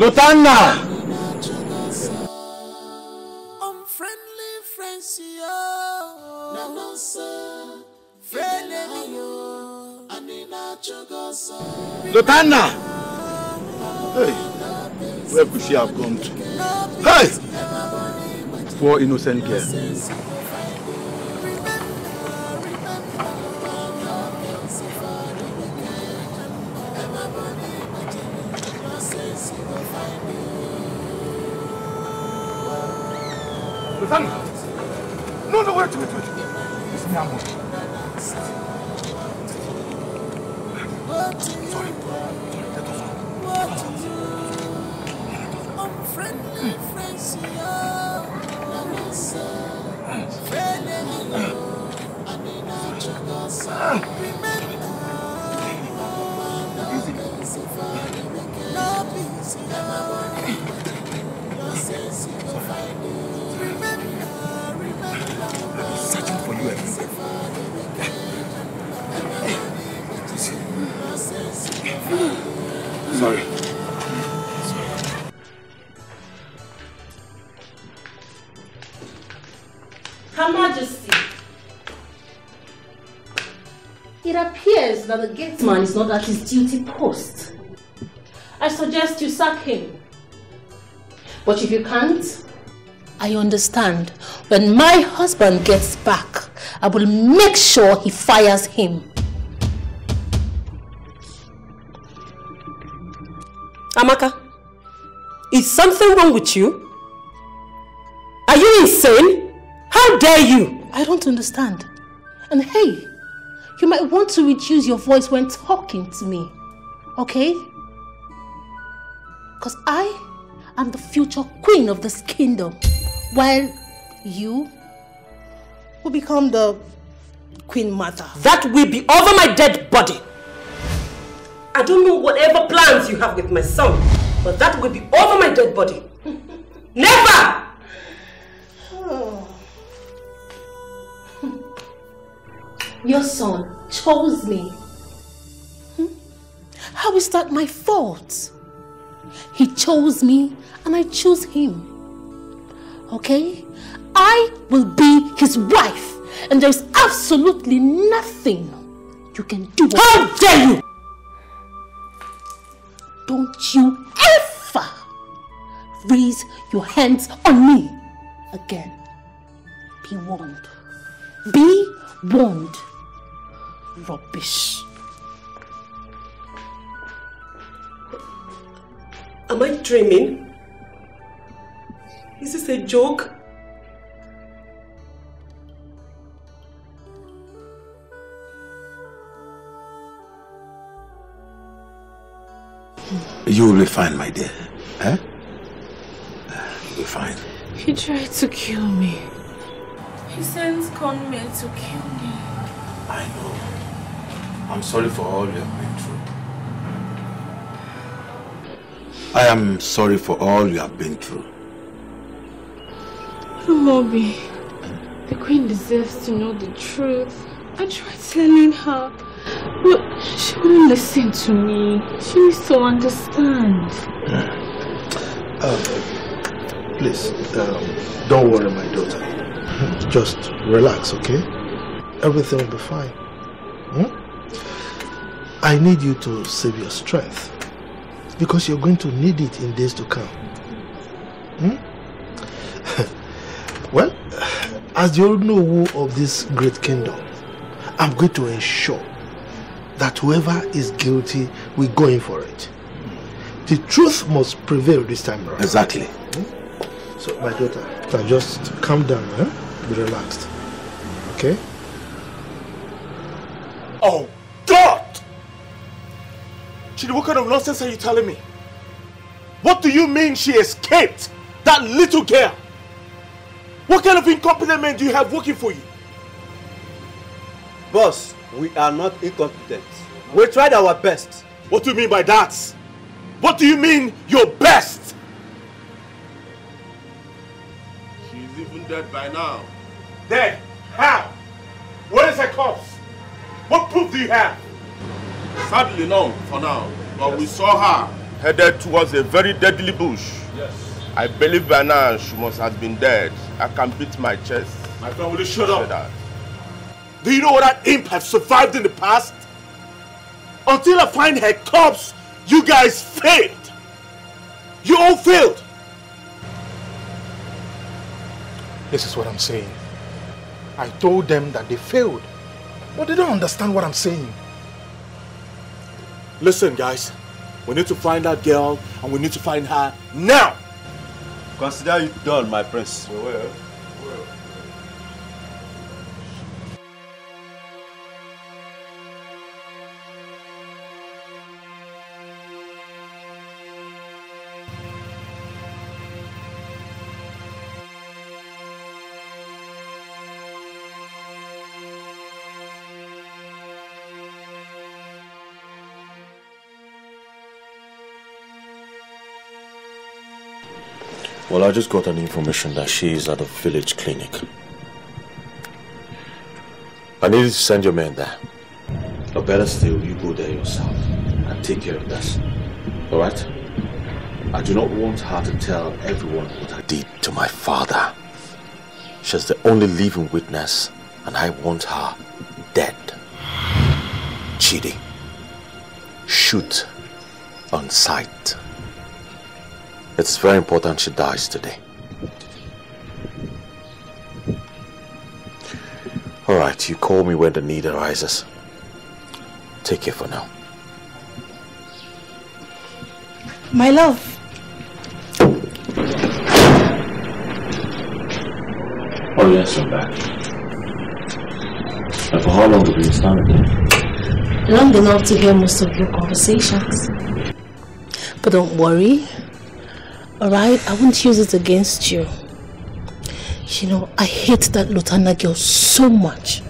Sultana! Unfriendly friends, Sultana! Hey, where could she have gone to? Hey! Poor innocent girl. Sultana! No, wait. It's me, Amo. Sorry. Unfriendly friends, Searching for you everywhere. Sorry. Her Majesty, it appears that the gatesman is not at his duty post. I suggest you sack him. But if you can't, I understand. When my husband gets back, I will make sure he fires him. Amaka, is something wrong with you? Are you insane? How dare you? I don't understand. And hey, you might want to reduce your voice when talking to me, okay? Because I am the future queen of this kingdom, while you will become the queen mother. That will be over my dead body. I don't know whatever plans you have with my son, but that will be over my dead body. Never! Oh. Your son chose me. How is that my fault? He chose me and I choose him. Okay? I will be his wife and there's absolutely nothing you can do. How dare you! Don't you ever raise your hands on me again. Be warned. Be warned. Rubbish. Am I dreaming? Is this a joke? You will be fine, my dear. Eh? You'll be fine. He tried to kill me. He sent gunmen to kill me. I know. I'm sorry for all you have been through. I am sorry for all you have been through. Moby, the queen deserves to know the truth. I tried telling her, but she wouldn't listen to me. She needs to understand. Please, don't worry, my daughter. Just relax, okay? Everything will be fine. I need you to save your strength because you're going to need it in days to come. Well, as the Onowu of this great kingdom, I'm going to ensure that whoever is guilty will go in for it. The truth must prevail this time around. Exactly. So, my daughter, just calm down, be relaxed. Okay? Oh, God! Chidi, what kind of nonsense are you telling me? What do you mean she escaped? That little girl? What kind of incompetent men do you have working for you? Boss, we are not incompetent. We tried our best. What do you mean by that? What do you mean your best? She's even dead by now. Dead? How? Where is her corpse? What proof do you have? Sadly, no, for now. But we saw her headed towards a very deadly bush. Yes. I believe by now she must have been dead. I can beat my chest. My friend, will you shut up? Do you know what that imp has survived in the past? Until I find her corpse, you guys failed. You all failed. This is what I'm saying. I told them that they failed, but they don't understand what I'm saying. Listen, guys. We need to find that girl, and we need to find her now. Consider it done, my prince. Well, I just got an information that she is at a village clinic. I need you to send your men there. Or better still, you go there yourself and take care of this. Alright? I do not want her to tell everyone what I did to my father. She's the only living witness, and I want her dead. Chidi, shoot on sight. It's very important she dies today. Alright, you call me when the need arises. Take care for now. My love. Oh yes, I'm back. And for how long have you stand there? Long enough to hear most of your conversations. But don't worry. Alright, I won't use it against you. You know, I hate that Lutana girl so much.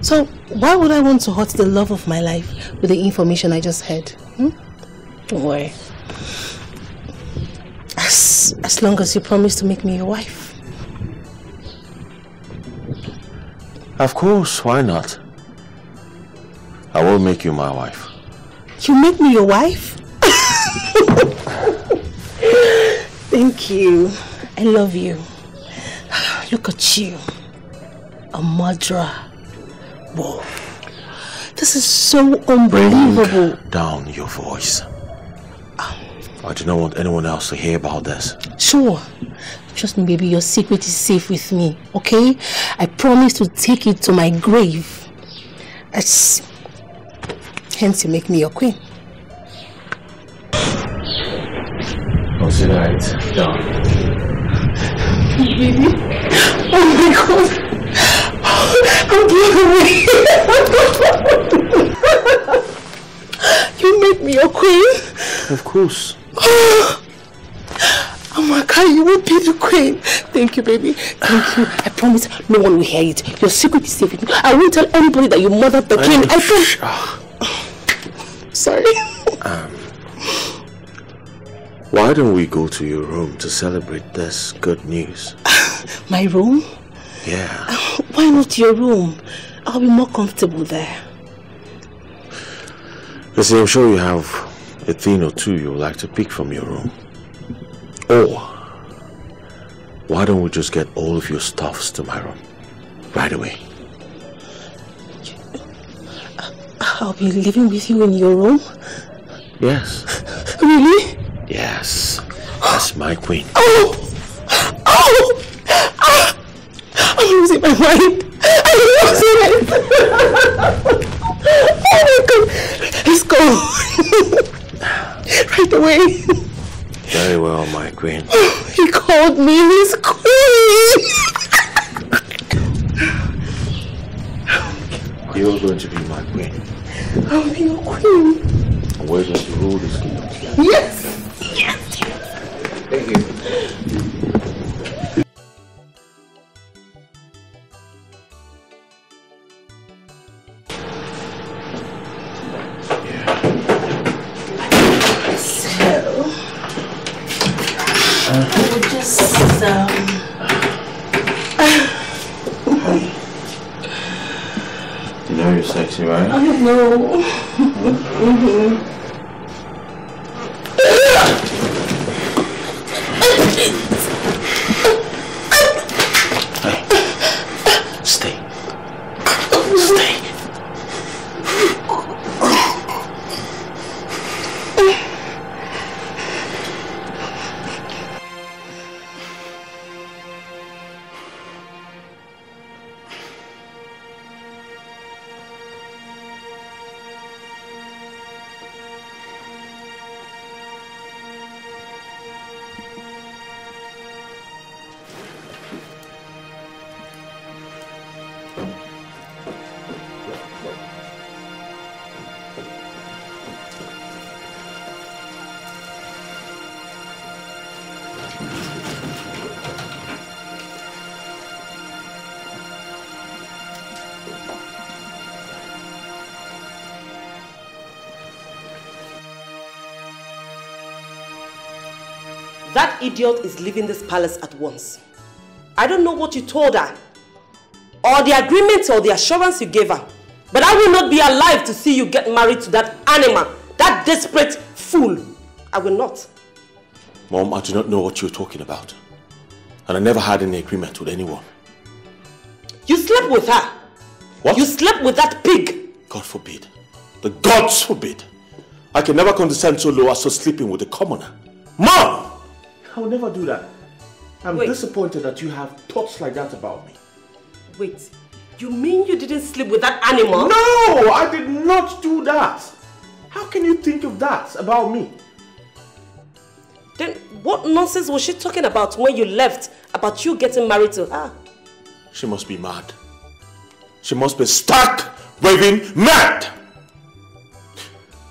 So why would I want to hurt the love of my life with the information I just heard? Don't worry. As long as you promise to make me your wife. Of course, why not? I will make you my wife. You make me your wife? Thank you. I love you. Look at you. A murderer. Whoa. This is so unbelievable. Bring down your voice. I do not want anyone else to hear about this. Sure. Trust me, baby, your secret is safe with me, okay? I promise to take it to my grave. Hence you make me your queen. Consider it done. Baby. Oh my God. I'm blown away. You make me your queen? Of course. Oh my God, you will be the queen. Thank you, baby. Thank you. I promise no one will hear it. Your secret is safe with me. I won't tell anybody that you murdered the king. I promise. Sorry. Why don't we go to your room to celebrate this good news? My room? Yeah. Why not your room? I'll be more comfortable there. You see, I'm sure you have a thing or two you would like to pick from your room. Or, why don't we just get all of your stuffs to my room right away? I'll be living with you in your room? Yes. Really? Yes. That's my queen. I'm losing my mind. I'm losing it. Oh my God. Let's go. Right away. Very well, my queen. He called me his queen. You're going to be my queen. I'll be your queen. And we're going to rule this kingdom together. Yes. Yes. Thank you. You know you're sexy, right? I know. That idiot is leaving this palace at once. I don't know what you told her, or the agreement or the assurance you gave her, but I will not be alive to see you get married to that animal, that desperate fool. I will not. Mom, I do not know what you're talking about. And I never had any agreement with anyone. You slept with her. What? You slept with that pig. God forbid. The gods forbid. I can never condescend so low as to sleeping with a commoner. Mom! I will never do that. I'm disappointed that you have thoughts like that about me. Wait, you mean you didn't sleep with that animal? No, I did not do that. How can you think of that about me? Then what nonsense was she talking about when you left about you getting married to her? She must be mad. She must be stark, raving mad.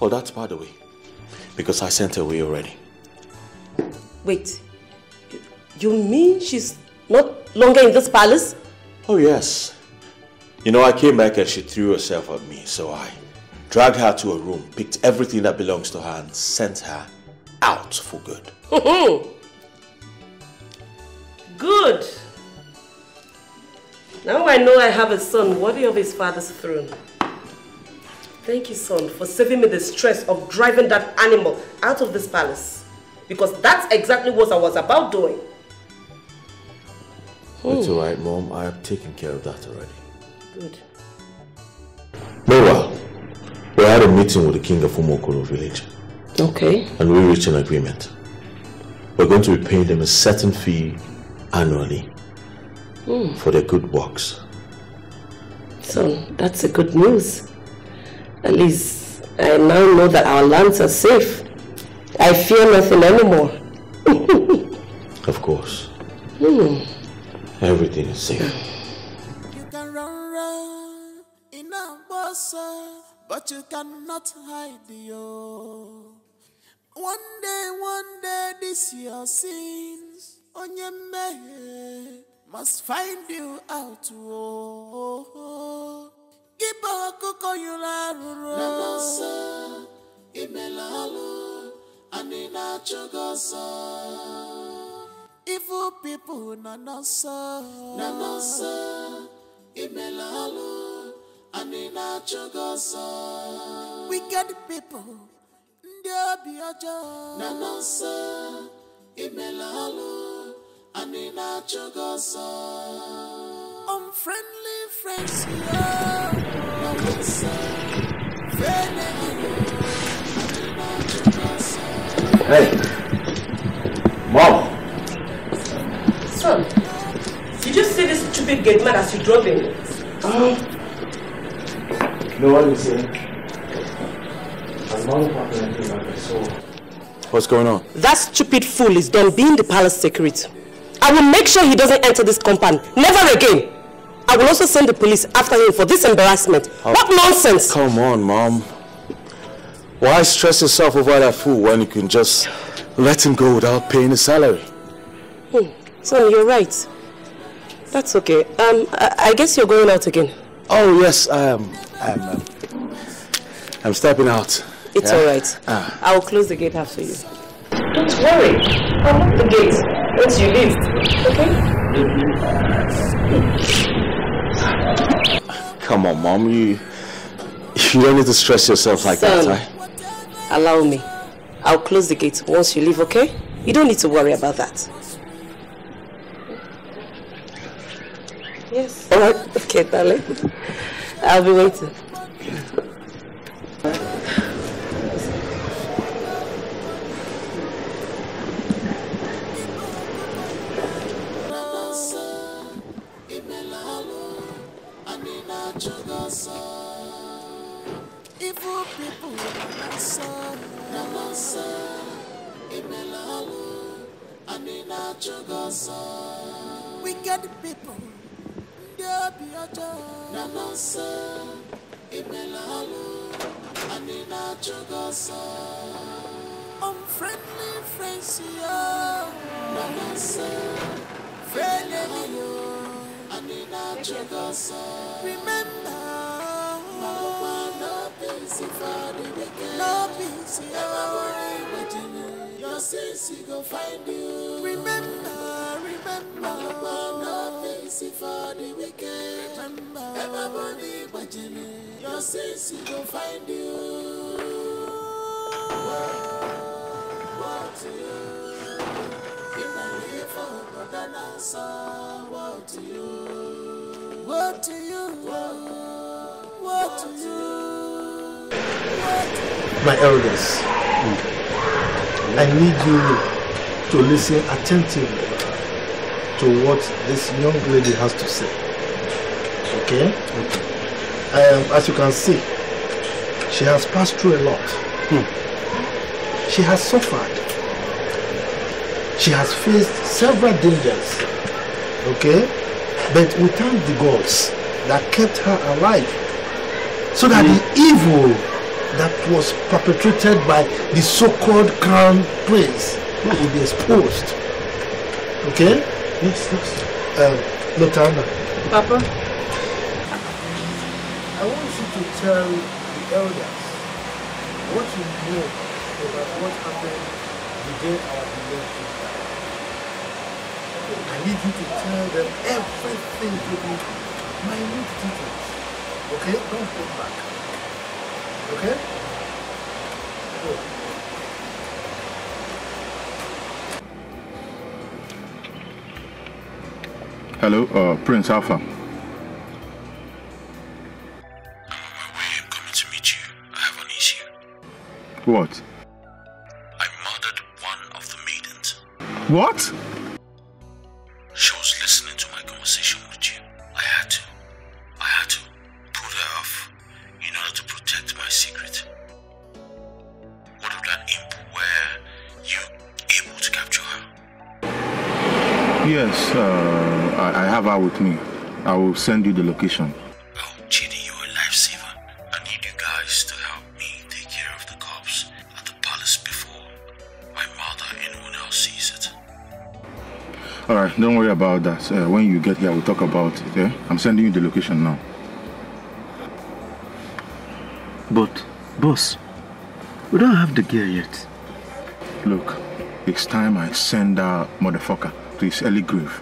Well, that's by the way, because I sent her away already. Wait, you mean she's not longer in this palace? Oh yes. You know, I came back and she threw herself at me, so I dragged her to a room, picked everything that belongs to her and sent her out for good. Good. Now I know I have a son worthy of his father's throne. Thank you, son, for saving me the stress of driving that animal out of this palace. Because that's exactly what I was about doing. It's alright, Mom. I have taken care of that already. Good. Meanwhile, we had a meeting with the king of Umokolo village. Okay. And we reached an agreement. We're going to be paying them a certain fee annually for their good works. So, that's a good news. At least, I now know that our lands are safe. I fear nothing anymore. Of course. Everything is safe. You can run in a bus, but you cannot hide you. One day, this your sins on your man must find you out. Keep a cook on your Namosa, Imelalu, and in a Chogosa. Evil people, Nanosa, Imelalu, and in a Chogosa. Wicked people. Nanosa, Imelalu, Anina Chogosa. Unfriendly friends, Nanosa, Hey, Mom. Son, did you see this stupid gate man as you drove in? No one is here. What's going on? That stupid fool is done being the palace security. I will make sure he doesn't enter this compound. Never again. I will also send the police after him for this embarrassment. What nonsense! Come on, Mom. Why stress yourself over that fool when you can just let him go without paying his salary? Son, you're right. That's okay. I guess you're going out again. Oh, yes, I am. I'm stepping out. It's alright. I will close the gate after you. Don't worry. I'll lock the gate once you leave. Okay? Come on, Mom. You don't need to stress yourself like that, right? Allow me. I'll close the gate once you leave, okay? You don't need to worry about that. Yes. Alright. Okay, darling. I'll be waiting. Evil people, Nanosa, Imelalu, Anina Chogosa. Wicked people, Nanosa, Imelalu, Anina Chogosa. Unfriendly friends, Nanosa, friendly, Anina Chogosa. Remember. No peace, your sins he go find you. Remember, no easy for the wicked. Everybody watching it, your sins he go find you. What to you? If I live for God and answer, what to you? What to you? What to you? My elders, I need you to listen attentively to what this young lady has to say. Okay? As you can see, she has passed through a lot. She has suffered. She has faced several dangers. Okay? But we thank the gods that kept her alive, so that the evil that was perpetrated by the so-called crown prince will be exposed. Okay? Yes. Lotana. Papa? I want you to tell the elders what you know about what happened the day our beloved king died. I need you to tell them everything to be minute details. Okay? Don't hold back. Okay? Good. Hello, Prince Alpha. I'm coming to meet you. I have an issue. What? I murdered one of the maidens. What? She was listening to my conversation with you. I had to put her off in order to protect my secret. What if that imp were you able to capture her? Yes, I have her with me. I will send you the location. Chidi, you're a lifesaver. I need you guys to help me take care of the corpse at the palace before my mother and anyone else sees it. Alright, don't worry about that. When you get here, we'll talk about it. Yeah? I'm sending you the location now. But, boss, we don't have the gear yet. Look, it's time I send that motherfucker to his early grave.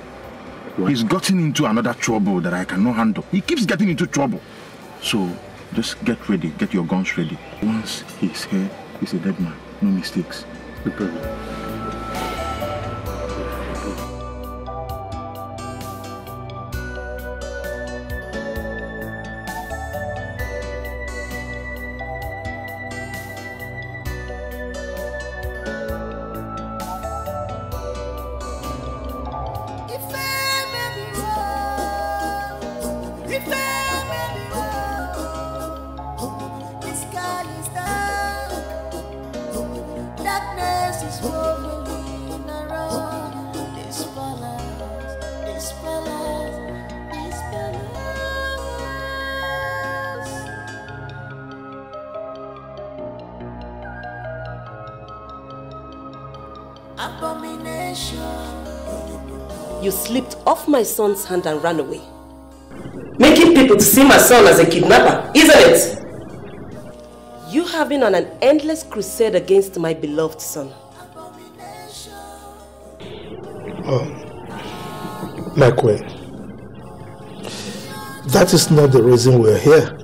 What? He's gotten into another trouble that I cannot handle. He keeps getting into trouble. So, just get ready. Get your guns ready. Once he's here, he's a dead man. No mistakes. No problem. You slipped off my son's hand and ran away, making people to see my son as a kidnapper, isn't it? You have been on an endless crusade against my beloved son. Oh, my queen, that is not the reason we're here.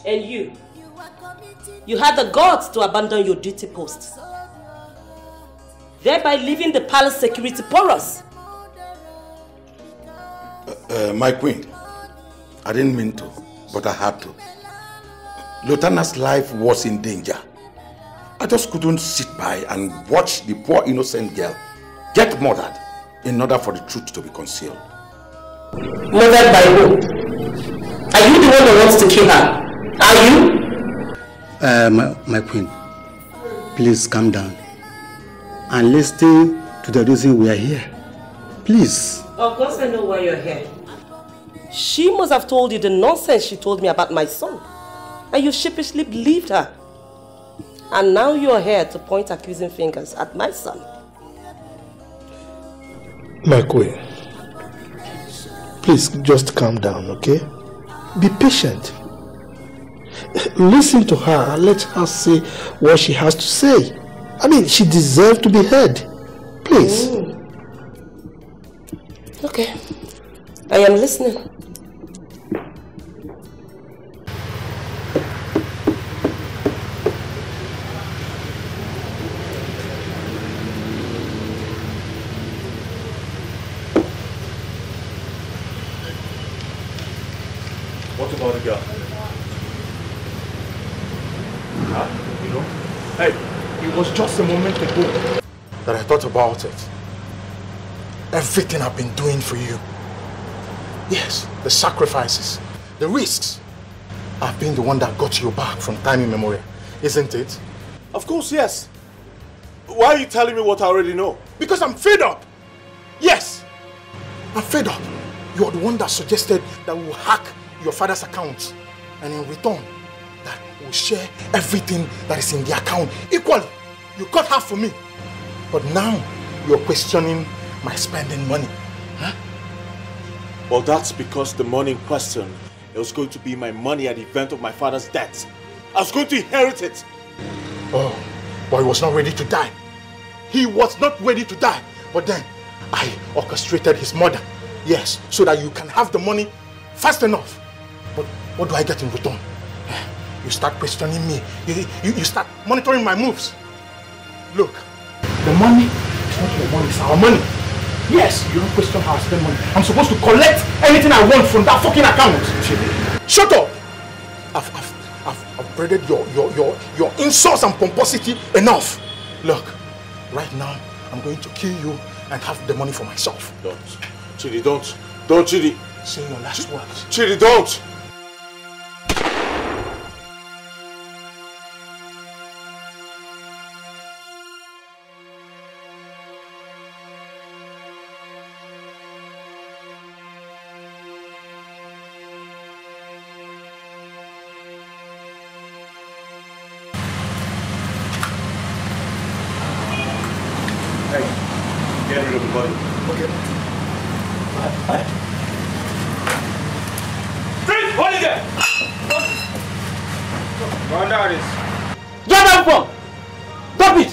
And you had the guts to abandon your duty post, thereby leaving the palace security porous. My queen, I didn't mean to, but I had to. Lotana's life was in danger. I just couldn't sit by and watch the poor innocent girl get murdered in order for the truth to be concealed. Murdered by who? Are you the one who wants to kill her? Are you? My queen, please calm down and listen to the reason we are here. Please. Of course I know why you're here. She must have told you the nonsense she told me about my son, and you sheepishly believed her. And now you're here to point accusing fingers at my son. My queen, please just calm down, okay? Be patient. listen to her and let her say what she has to say. I mean, she deserves to be heard. Please. Okay. I am listening. What about the girl? Huh? You know? Hey, it was just a moment ago that I thought about it. Everything I've been doing for you. Yes, the sacrifices, the risks. I've been the one that got you back from time immemorial, isn't it? Of course, yes. Why are you telling me what I already know? Because I'm fed up. Yes, I'm fed up. You're the one that suggested that we will hack your father's account, and in return, that we'll share everything that is in the account equally. You got half for me, but now you're questioning my spending money. Huh? Well, that's because the money in question, it was going to be my money at the event of my father's death. I was going to inherit it. Oh, but he was not ready to die. He was not ready to die. But then, I orchestrated his murder. Yes, so that you can have the money fast enough. But what do I get in return? You start questioning me. You start monitoring my moves. Look, the money is not your money, it's our money. Yes, you don't question how I spend money. I'm supposed to collect anything I want from that fucking account. Shut up! I've braided your insults and pomposity enough. Look, right now, I'm going to kill you and have the money for myself. Don't. Chidi, don't. Don't, Chidi. Say your last words. Chidi, don't! Get rid of the body. Okay. Freeze! Hold it there! Run down this. Get down from! Stop it!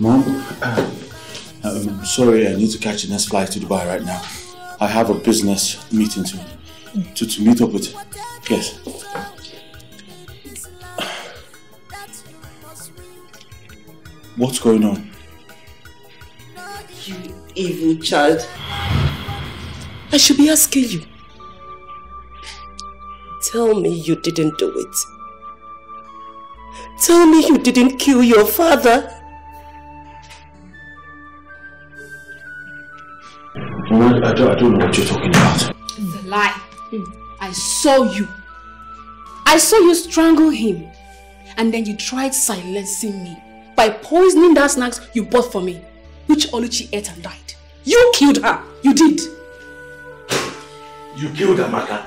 Mom, I'm sorry, I need to catch the next flight to Dubai right now. I have a business meeting to meet up with. Yes. What's going on? You evil child. I should be asking you. Tell me you didn't do it. Tell me you didn't kill your father. Mom, I don't know what you're talking about. The lie. I saw you. I saw you strangle him. And then you tried silencing me by poisoning that snacks you bought for me. which Luchy ate and died. You killed her. You did. You killed Amaka.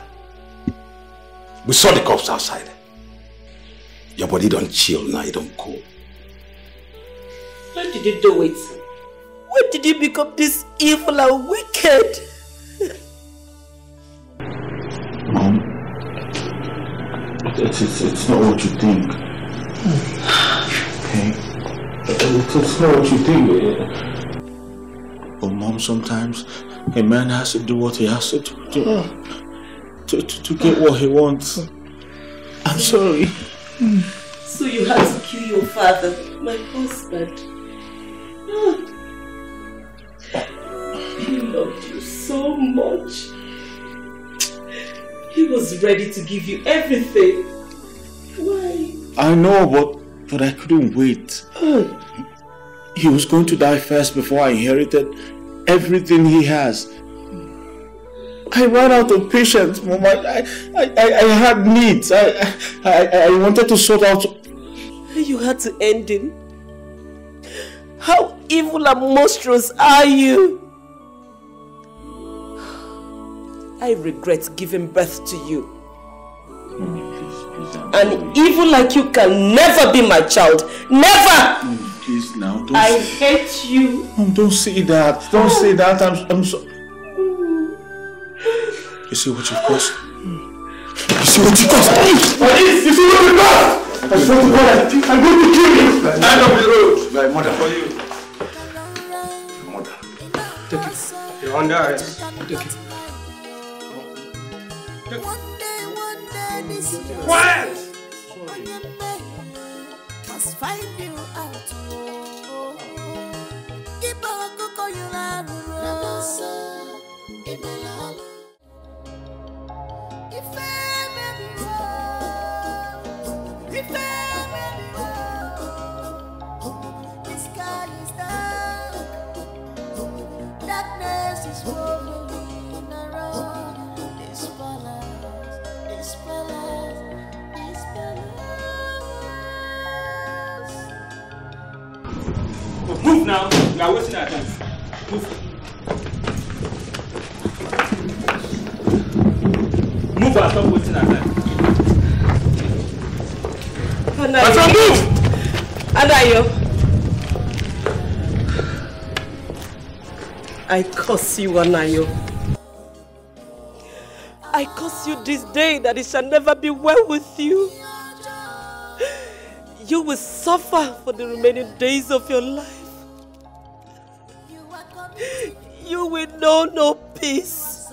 We saw the corpse outside. Your body don't chill now, you don't cool. Why did you do it? Why did you become this evil and wicked? Mom, it's not what you think. Okay? It's not what you think. But Mom, sometimes a man has to do what he has to do to get what he wants. I'm sorry. So you had to kill your father, my husband. He loved you so much. He was ready to give you everything. Why? I know, but I couldn't wait. He was going to die first before I inherited everything he has. I ran out of patience, Mom. I had needs. I wanted to sort out. You had to end him. How evil and monstrous are you? I regret giving birth to you. Mommy, please. An evil like you can never be my child. Never! Mommy, please now. Don't I hate you. Mom, don't say that. Don't say that. I'm so. You see what you've caused? You see what you caused? You see what you caused? I swear to God, I'm going to kill you. End of the road. My mother. For you. Your mother. Take it. You're under arrest. Take it. Quiet! Must find you out. The sky is dark. Darkness is rolling around this palace, this palace, this palace. Move now. We are wasting our time. Move. Move and stop wasting our time. Anayo. Move! Anayo. I curse you, Anayo. I curse you this day that it shall never be well with you. You will suffer for the remaining days of your life. You will know no peace.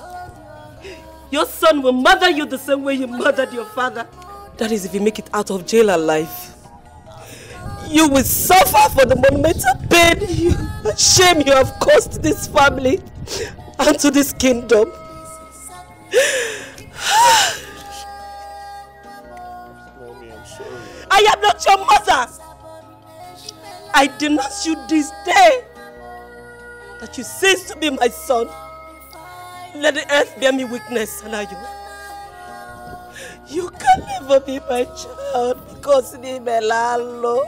Your son will murder you the same way you murdered your father. That is if you make it out of jail alive. You will suffer for the monumental pain and shame you have caused this family and to this kingdom. Mommy, I'm sorry. I am not your mother. I denounce you this day that you cease to be my son. Let the earth bear me witness, Anayo. You can never be my child because ni melalo.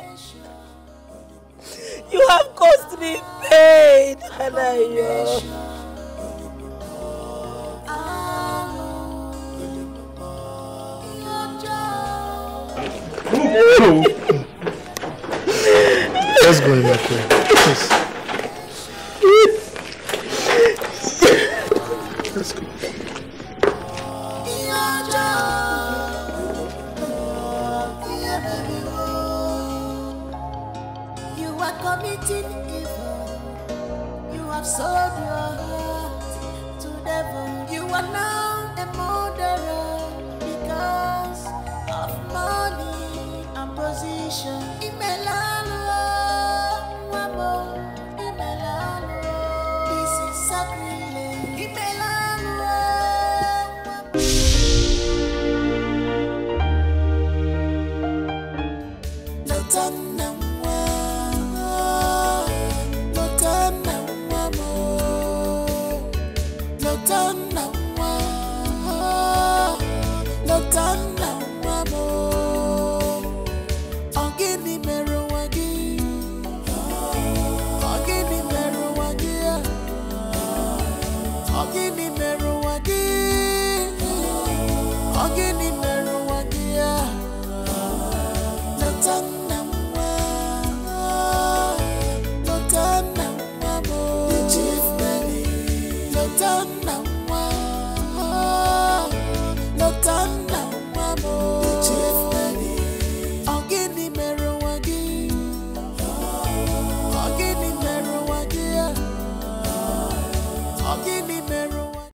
You have caused me pain, Anayo. Let's go in my way. Please. Let's go. You are committing evil. You have sold your heart to devil. You are now a murderer because of money and position. This is sacrilege. I'll give me Ogini mere